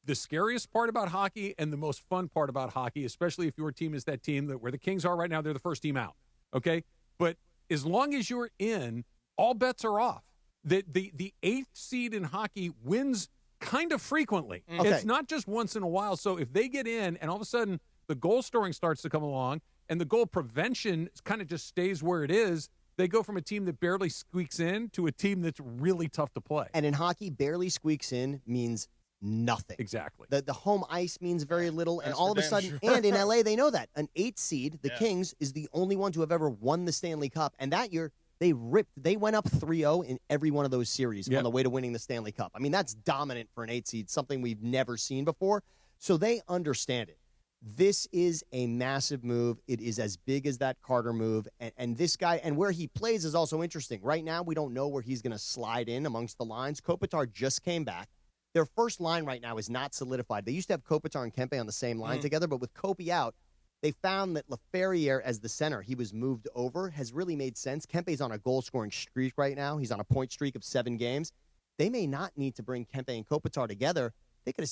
the scariest part about hockey and the most fun part about hockey, especially if your team is that team where the Kings are right now, they're the first team out, okay? But as long as you're in, all bets are off. The eighth seed in hockey wins kind of frequently. Okay. It's not just once in a while. So if they get in and all of a sudden the goal scoring starts to come along and the goal prevention kind of just stays where it is, they go from a team that barely squeaks in to a team that's really tough to play. And in hockey, barely squeaks in means nothing. Exactly. The home ice means very little, and That's all for of a damn sudden, sure. and in LA, they know that. An 8th seed, the Kings, is the only one to have ever won the Stanley Cup. And that year, they went up 3-0 in every one of those series on the way to winning the Stanley Cup. I mean, that's dominant for an 8 seed, something we've never seen before. So they understand it. This is a massive move. It is as big as that Carter move. And this guy, and where he plays is also interesting. Right now, we don't know where he's going to slide in amongst the lines. Kopitar just came back. Their first line right now is not solidified. They used to have Kopitar and Kempe on the same line together, but with Kopi out, they found that Laferriere as the center, he was moved over, has really made sense. Kempe's on a goal-scoring streak right now. He's on a point streak of 7 games. They may not need to bring Kempe and Kopitar together. They could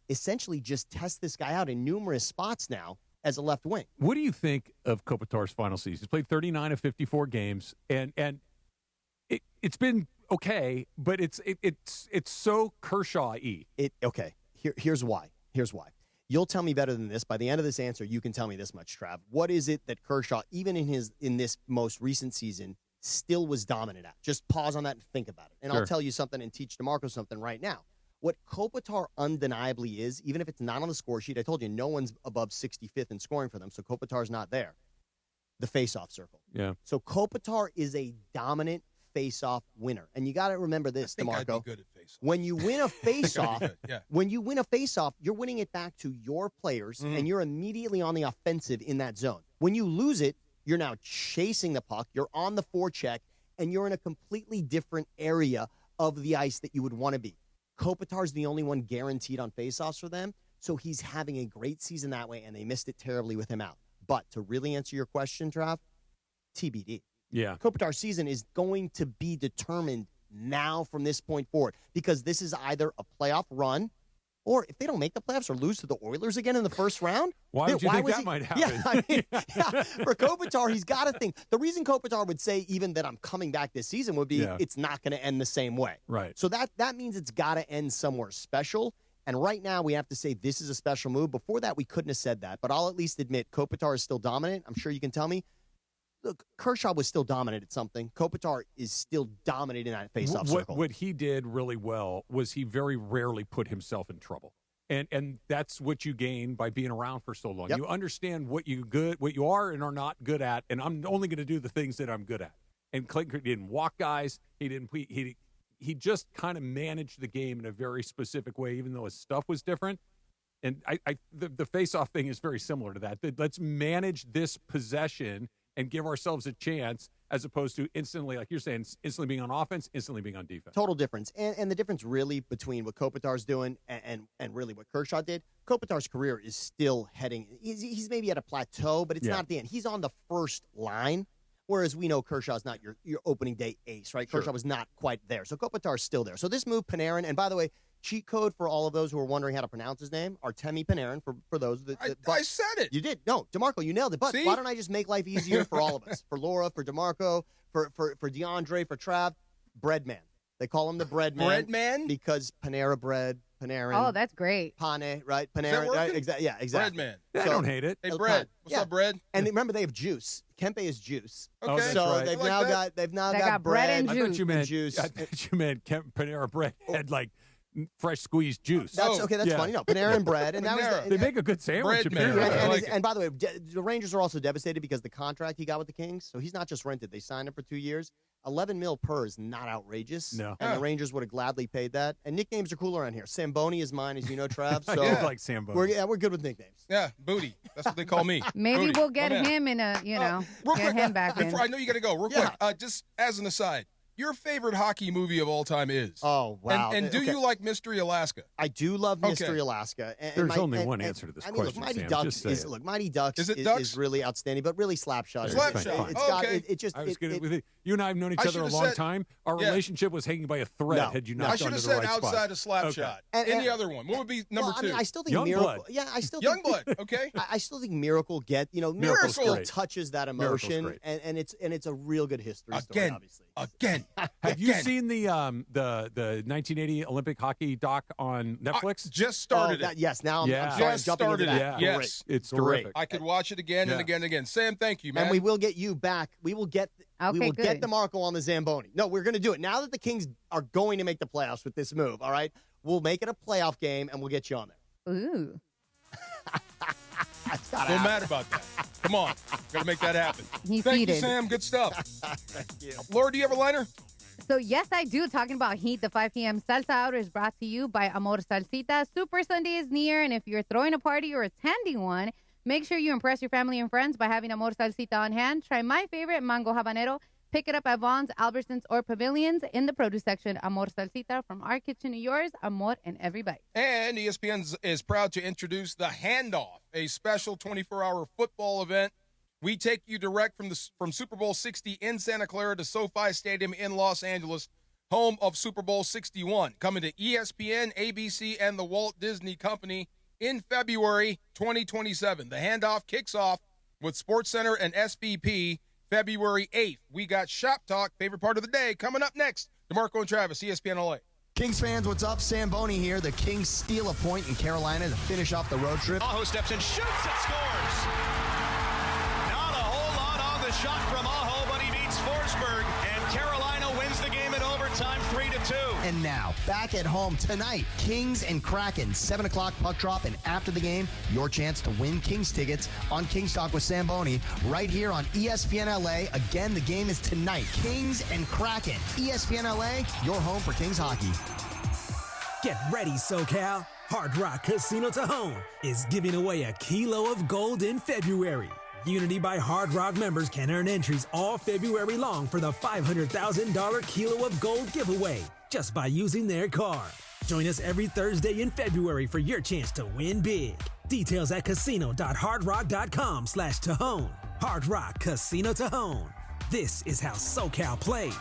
essentially just test this guy out in numerous spots now as a left wing. What do you think of Kopitar's final season? He's played 39 of 54 games, and it's been okay, but it's so Kershaw-y. Okay, here's why. You'll tell me better than this. By the end of this answer, you can tell me this much, Trav. What is it that Kershaw, even in this most recent season, still was dominant at? Just pause on that and think about it. And Sure. I'll tell you something and teach DeMarco something right now. What Kopitar undeniably is, even if it's not on the score sheet, I told you no one's above 65th in scoring for them, so Kopitar's not there. The face-off circle. Yeah. So Kopitar is a dominant face-off winner. And you got to remember this, I'd DeMarco. be good at face-off. When you win a face-off, Yeah. when you win a face-off, you're winning it back to your players, and you're immediately on the offensive in that zone. When you lose it, you're now chasing the puck, you're on the forecheck, and you're in a completely different area of the ice that you would want to be. Kopitar's the only one guaranteed on face-offs for them, so he's having a great season that way, and they missed it terribly with him out. But to really answer your question, Trav, TBD. Yeah. Kopitar's season is going to be determined now from this point forward because this is either a playoff run or if they don't make the playoffs or lose to the Oilers again in the first round. Why would you think was that he- might happen? Yeah, I mean, for Kopitar, he's got to think. The reason Kopitar would say even that I'm coming back this season would be it's not going to end the same way. Right. So that means it's got to end somewhere special. And right now we have to say this is a special move. Before that, we couldn't have said that. But I'll at least admit Kopitar is still dominant. I'm sure you can tell me. Look, Kershaw was still dominant at something. Kopitar is still dominant in that face-off circle. What he did really well was he very rarely put himself in trouble. And that's what you gain by being around for so long. Yep. You understand what you are and are not good at, and I'm only going to do the things that I'm good at. And Clayton didn't walk guys. He just kind of managed the game in a very specific way, even though his stuff was different. And the face-off thing is very similar to that. Let's manage this possession and give ourselves a chance as opposed to instantly, like you're saying, instantly being on offense, instantly being on defense. Total difference. And the difference really between what Kopitar's doing and really what Kershaw did, Kopitar's career is still heading, he's maybe at a plateau, but it's not at the end. He's on the first line, whereas we know Kershaw's not your opening day ace, right? Sure. Kershaw was not quite there. So Kopitar's still there. So this move, Panarin, and by the way, cheat code for all of those who are wondering how to pronounce his name, Artemi Panarin, for those that I said it. You did. No, DeMarco, you nailed it. But See? why don't I just make life easier for all of us? For Laura, for DeMarco, for DeAndre, for Trav, Breadman. They call him the Breadman. Breadman? Because Panera Bread, Panarin. Oh, that's great. Pane, right? that Panarin. working? Exactly. Yeah, exactly. Breadman. I don't hate it. Hey, El Bread. Pan. What's up, Bread? And remember, they have juice. Kempe is juice. Okay. that's So right. they've I like now that. got They got bread and I thought you meant juice. I thought you meant Panera Bread had like fresh squeezed juice. That's okay. That's Yeah. funny. No, Panarin bread, and that was Panera. the, They make a good sandwich. Bread man. apparently. I And, like and by the way, the Rangers are also devastated because the contract he got with the Kings. So he's not just rented; they signed him for 2 years. 11 mil per is not outrageous. No. And Yeah. the Rangers would have gladly paid that. And nicknames are cool around here. Samboni is mine, as you know, Trav. I So do like Sambo. we're good with nicknames. Yeah, Booty. That's what they call me. Maybe Booty. we'll get My man. him in Real get quick, him back in. before, I know you got to go. Real quick, just as an aside, your favorite hockey movie of all time is. Oh, wow. And do you like Mystery Alaska? I do love Mystery Alaska. There's only one answer to this question, Mighty Sam. Ducks Just say it. Mighty Ducks is really outstanding, but really Slapshot. Slapshot. It's got Okay. it just. I was gonna, you and I have known each other a long time. Our relationship was hanging by a thread. No, had you no. not I should gone have to the said right spot. outside of Slapshot. Okay. Any other one? What would be number two? I mean, I still think Youngblood. Miracle. Yeah, I still think Youngblood. Okay. I still think Miracle Miracle still touches that emotion, and it's a real good history story. Obviously. Again. Have you seen the 1980 Olympic hockey doc on Netflix? Just started it. Yes, now I'm just jumping into started that. it. Yes, it's Great. terrific. I could watch it again and again and again. Sam, thank you, man. And we will get you back. We will get good. DeMarco on the Zamboni. No, we're going to do it. Now that the Kings are going to make the playoffs with this move, all right? We'll make it a playoff game, and we'll get you on there. Ooh. Feel mad about that. Come on. Got to make that happen. He's Thank heated. you, Sam. Good stuff. Thank you. Laura, do you have a liner? So, yes, I do. Talking about heat, the 5 p.m. Salsa Hour is brought to you by Amor Salsita. Super Sunday is near, and if you're throwing a party or attending one, make sure you impress your family and friends by having Amor Salsita on hand. Try my favorite, Mango Habanero. Pick it up at Vaughn's, Albertsons, or Pavilions in the produce section. Amor Salsita, from our kitchen to yours. Amor and everybody. And ESPN is proud to introduce The Handoff, a special 24-hour football event. We take you direct from Super Bowl 60 in Santa Clara to SoFi Stadium in Los Angeles, home of Super Bowl 61. Coming to ESPN, ABC, and the Walt Disney Company in February 2027. The Handoff kicks off with SportsCenter and SVP February 8th. We got Shop Talk, favorite part of the day, coming up next. DeMarco and Travis, ESPN LA. Kings fans, what's up? Sam Boney here. The Kings steal a point in Carolina to finish off the road trip. Aho steps in, shoots, and scores. Not a whole lot on the shot from Aho, but he beats Forsberg, and Carolina wins the game in overtime 3-2. And now, back at home tonight, Kings and Kraken, 7 o'clock puck drop, and after the game, your chance to win Kings tickets on Kings Talk with Sam Boney, right here on ESPN LA. Again, the game is tonight. Kings and Kraken. ESPN LA, your home for Kings hockey. Get ready, SoCal. Hard Rock Casino Tajon is giving away 1 kilo of gold in February. Unity by Hard Rock members can earn entries all February long for the $500,000 kilo of gold giveaway just by using their card. Join us every Thursday in February for your chance to win big. Details at casino.hardrock.com/Tajon. Hard Rock Casino Tajon. This is how SoCal plays.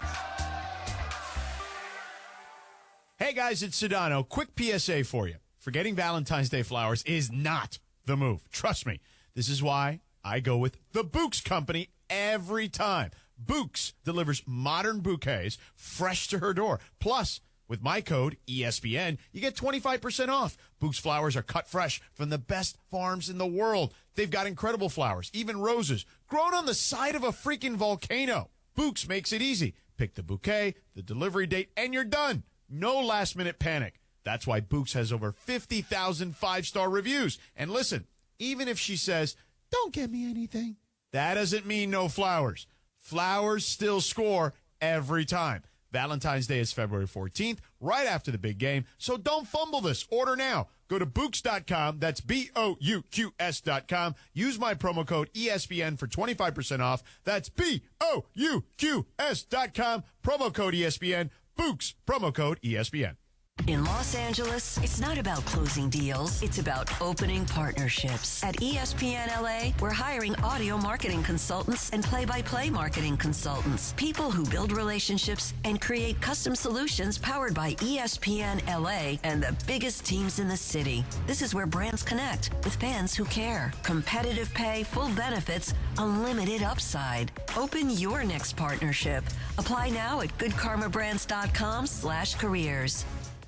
Hey guys, it's Sedano. Quick PSA for you. Forgetting Valentine's Day flowers is not the move. Trust me. This is why I go with the Bouquet Company every time. Bouquet delivers modern bouquets fresh to her door. Plus, with my code, ESPN, you get 25% off. Bouquet's flowers are cut fresh from the best farms in the world. They've got incredible flowers, even roses, grown on the side of a freaking volcano. Bouquet makes it easy. Pick the bouquet, the delivery date, and you're done. No last-minute panic. That's why Bouquet has over 50,000 five-star reviews. And listen, even if she says, "Don't get me anything," that doesn't mean no flowers. Flowers still score every time. Valentine's Day is February 14th, right after the big game, so don't fumble this. Order now. Go to Bouquets.com. That's BOUQS.com. Use my promo code ESPN for 25% off. That's BOUQS.com. Promo code ESPN. Bouquets. Promo code ESPN. In Los Angeles, it's not about closing deals. It's about opening partnerships. At ESPN LA, we're hiring audio marketing consultants and play-by-play marketing consultants. People who build relationships and create custom solutions powered by ESPN LA and the biggest teams in the city. This is where brands connect with fans who care. Competitive pay, full benefits, unlimited upside. Open your next partnership. Apply now at goodkarmabrands.com/careers.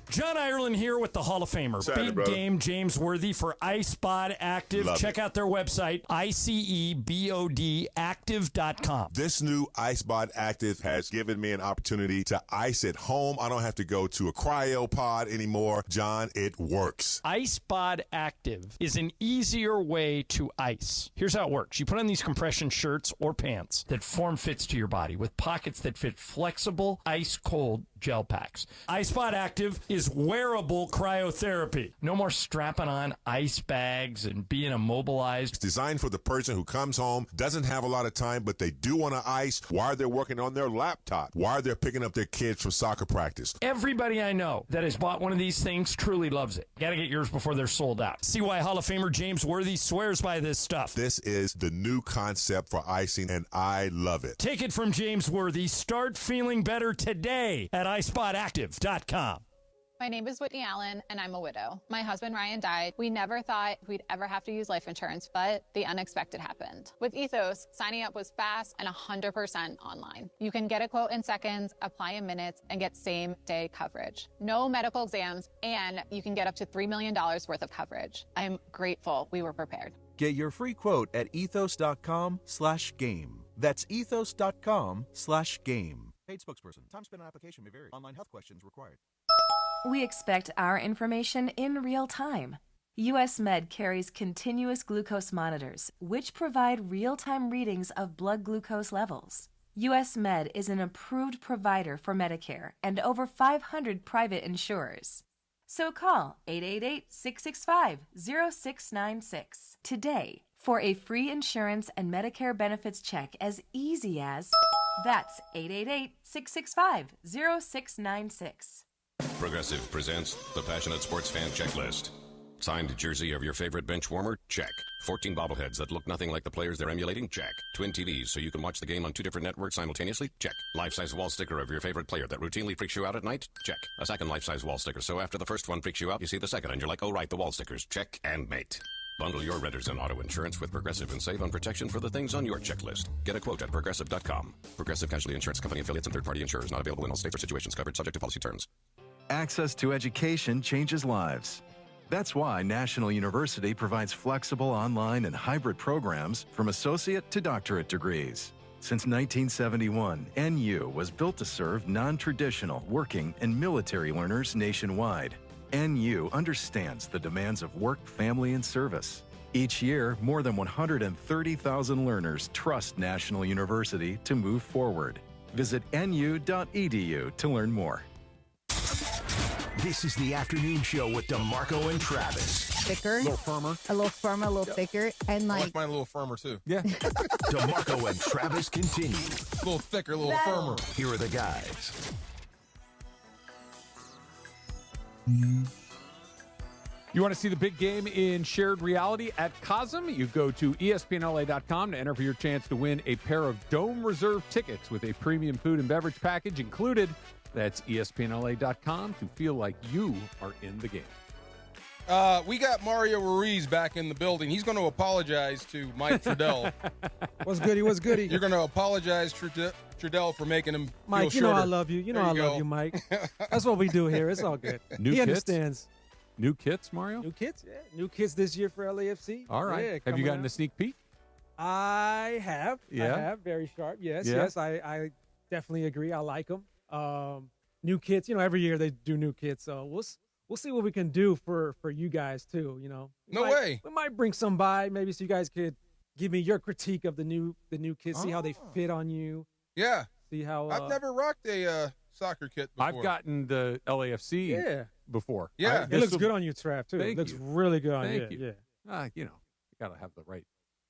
John Ireland here with the Hall of Famer. Saturday, Big brother. game James Worthy for iSpot Active. Love Check it. out their website, ICEBODactive.com. This new IceBot Active has given me an opportunity to ice at home. I don't have to go to a cryopod anymore. John, it works. iSpot Active is an easier way to ice. Here's how it works. You put on these compression shirts or pants that form fits to your body with pockets that fit flexible, ice-cold gel packs. iSpot Active is wearable cryotherapy. No more strapping on ice bags and being immobilized. It's designed for the person who comes home, doesn't have a lot of time, but they do want to ice while they're working on their laptop, while they're picking up their kids from soccer practice. Everybody I know that has bought one of these things truly loves it. Got to get yours before they're sold out. See why Hall of Famer James Worthy swears by this stuff. This is the new concept for icing, and I love it. Take it from James Worthy. Start feeling better today at iSpotActive.com. My name is Whitney Allen, and I'm a widow. My husband, Ryan, died. We never thought we'd ever have to use life insurance, but the unexpected happened. With Ethos, signing up was fast and 100% online. You can get a quote in seconds, apply in minutes, and get same-day coverage. No medical exams, and you can get up to $3 million worth of coverage. I'm grateful we were prepared. Get your free quote at ethos.com/game. That's ethos.com/game. Paid spokesperson. Time spent on application may vary. Online health questions required. We expect our information in real time. U.S. Med carries continuous glucose monitors, which provide real-time readings of blood glucose levels. U.S. Med is an approved provider for Medicare and over 500 private insurers. So call 888-665-0696 today for a free insurance and Medicare benefits check as easy as... That's 888-665-0696. Progressive presents the Passionate Sports Fan Checklist. Signed jersey of your favorite bench warmer? Check. 14 bobbleheads that look nothing like the players they're emulating? Check. Twin TVs so you can watch the game on 2 different networks simultaneously? Check. Life-size wall sticker of your favorite player that routinely freaks you out at night? Check. A second life-size wall sticker so after the first one freaks you out, you see the second and you're like, oh right, the wall stickers. Check and mate. Bundle your renters and auto insurance with Progressive and save on protection for the things on your checklist. Get a quote at Progressive.com. Progressive Casualty Insurance Company affiliates and third-party insurers not available in all states or situations covered subject to policy terms. Access to education changes lives. That's why National University provides flexible online and hybrid programs from associate to doctorate degrees. Since 1971, NU was built to serve non-traditional working and military learners nationwide. NU understands the demands of work, family, and service. Each year, more than 130,000 learners trust National University to move forward. Visit nu.edu to learn more. This is the afternoon show with DeMarco and Travis. Thicker. A little firmer. A little firmer, a little thicker. And I like mine a little firmer, too. Yeah. DeMarco and Travis continue. A little thicker, a little firmer. Here are the guys. You want to see the big game in shared reality at Cosm? You go to ESPNLA.com to enter for your chance to win a pair of Dome Reserve tickets with a premium food and beverage package included. That's ESPNLA.com to feel like you are in the game. We got Mario Reaves back in the building. He's going to apologize to Mike Trudell. What's goody? What's goody? You're going to apologize, Trudell, for making him Mike, feel you know shorter. I love you. You know There I love you, Mike. That's what we do here. It's all good. New he kits? understands. New kits, Mario? New kits, yeah. New kits this year for LAFC. All right. Yeah, Have you coming gotten out. a sneak peek? I have. Yeah? I have. Very sharp. Yes, Yeah? yes. I definitely agree. I like them. New kits. You know, every year they do new kits. So we'll see what we can do for you guys too. You know. No way. We might bring some by maybe so you guys could give me your critique of the new kits. See how they fit on you. Yeah. See how. I've never rocked a soccer kit before. I've gotten the LAFC before. Yeah. It looks good on you, Trav, too. It looks really good on you. Thank you. Yeah. You got to have the right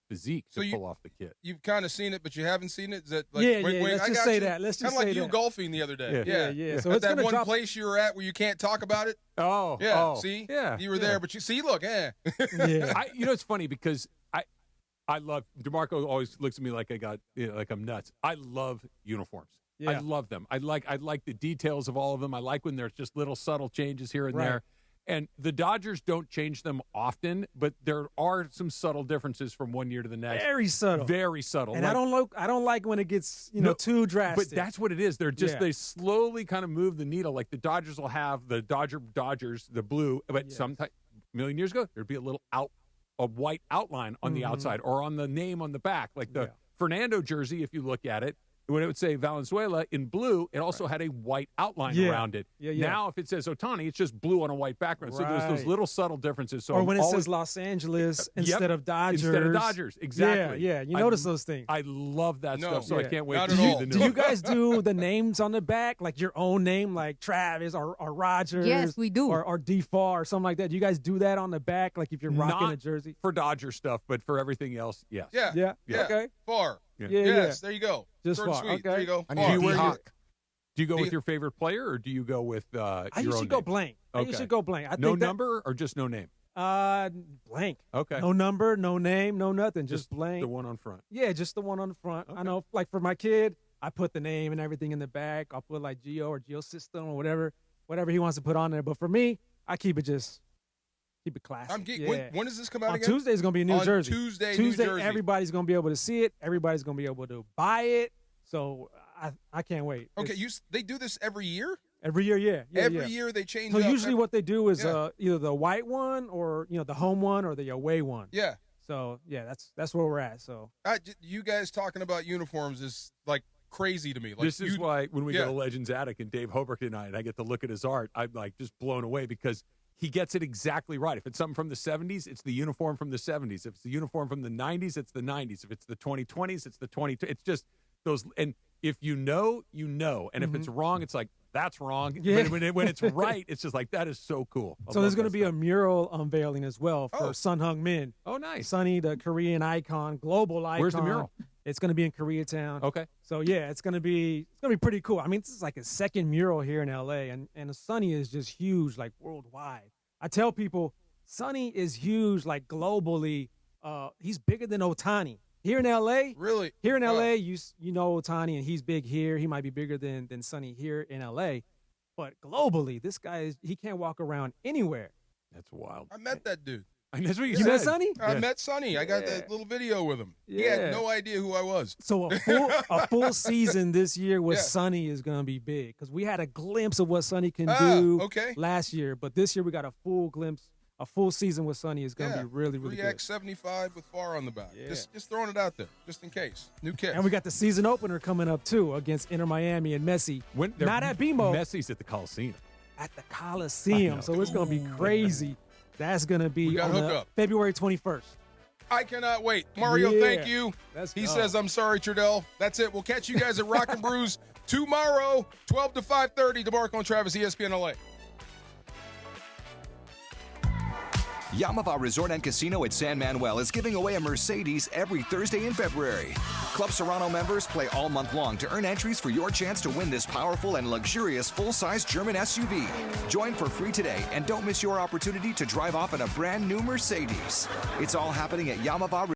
physique So to you- pull off the kit. You've kind of seen it, but you haven't seen it. Is that like, Yeah, wink, yeah, wink? let's I just got say you. that. Let's just Kinda like say you that. golfing the other day. Yeah. So At it's that gonna one drop- place you were at where you can't talk about it. Oh, Yeah. oh, See. yeah, You were yeah. there, but you see. Look. Yeah. It's funny because I love DeMarco. Always looks at me like like I'm nuts. I love uniforms. Yeah. I love them. I like the details of all of them. I like when there's just little subtle changes here and Right. there. And the Dodgers don't change them often, but there are some subtle differences from one year to the next. Very subtle. Very subtle. And Like- I don't like when it gets too drastic. But that's what it is. They're just Yeah. they slowly kind of move the needle. Like the Dodgers will have the Dodgers, the blue, but sometime a million years ago there'd be a white outline on the outside or on the name on the back. Like the Fernando jersey, if you look at it, when it would say Valenzuela in blue, it also had a white outline around it. Yeah. Now, if it says Ohtani, it's just blue on a white background. So there's those little subtle differences. So or when it says Los Angeles instead of Dodgers. Instead of Dodgers, exactly. Yeah. You notice those things. I love that stuff, so I can't wait not to at see all. the new Do one. you guys do the names on the back, like your own name, like Travis or Rogers? Yes, we do. Or Default or something like that. Do you guys do that on the back, like if you're rocking Not a jersey? for Dodger stuff, but for everything else, yes. Yeah. Okay. Far. Yeah. Yes, there you go. Just Short and far. sweet. Okay. There you go. I Far. need a wear your- D-Hawk. Do you go with your favorite player, or do you go with I your usually own go name? blank. I Okay. usually go blank. I No think that- number or just no name? Blank. Okay. No number, no name, no nothing. Just blank. The one on front. Yeah, just the one on the front. I know, like for my kid, I put the name and everything in the back. I'll put like Geo or Geo System or whatever he wants to put on there. But for me, I keep it classic. When does this come out on again? Tuesday is going to be New on Jersey. Tuesday, New Jersey. Everybody's going to be able to see it. Everybody's going to be able to buy it. So I can't wait. Okay, they do this every year? Every year, yeah. Every year they change So up. usually what they do is either the white one or the home one or the away one. Yeah. So that's where we're at. So you guys talking about uniforms is like crazy to me. Like This is why when we go to Legends Attic and Dave Hoberk and I get to look at his art, I'm like just blown away because he gets it exactly right. If it's something from the 70s, it's the uniform from the 70s. If it's the uniform from the 90s, it's the 90s. If it's the 2020s, it's the 20. It's just those. And if you know, you know. And if it's wrong, it's like, that's wrong. Yeah. When it's right, it's just like, that is so cool. So there's going to be a mural unveiling as well for Sun Hung Min. Oh, nice. Sunny, the Korean icon, global icon. Where's the mural? It's going to be in Koreatown. Okay. So yeah, it's going to be pretty cool. I mean, this is like a second mural here in LA, and Sunny is just huge, like worldwide. I tell people, Sunny is huge, like globally. He's bigger than Ohtani. Here in LA, really? Here in LA, you know Ohtani, and he's big here. He might be bigger than Sunny here in LA, but globally, this guy he can't walk around anywhere. That's wild. I met that dude. And that's what you met Sonny? I met Sonny. I got that little video with him. He had no idea who I was. So a full season this year with Sonny is going to be big because we had a glimpse of what Sonny can do last year, but this year we got a full glimpse. A full season with Sonny is going to be really, really good. 3X75 with FAR on the back. Yeah. Just throwing it out there, just in case. New kid. And we got the season opener coming up, too, against Inter Miami and Messi. Not at BMO. Messi's at the Coliseum. At the Coliseum. So it's going to be crazy. That's going to be on February 21st. I cannot wait. Mario, thank you. He go. says, I'm sorry, Trudell. That's it. We'll catch you guys at Rock and Brews tomorrow, 12 to 5:30. DeMarco and Travis, ESPN LA. Yamava Resort and Casino at San Manuel is giving away a Mercedes every Thursday in February. Club Serrano members play all month long to earn entries for your chance to win this powerful and luxurious full-size German SUV. Join for free today and don't miss your opportunity to drive off in a brand new Mercedes. It's all happening at Yamava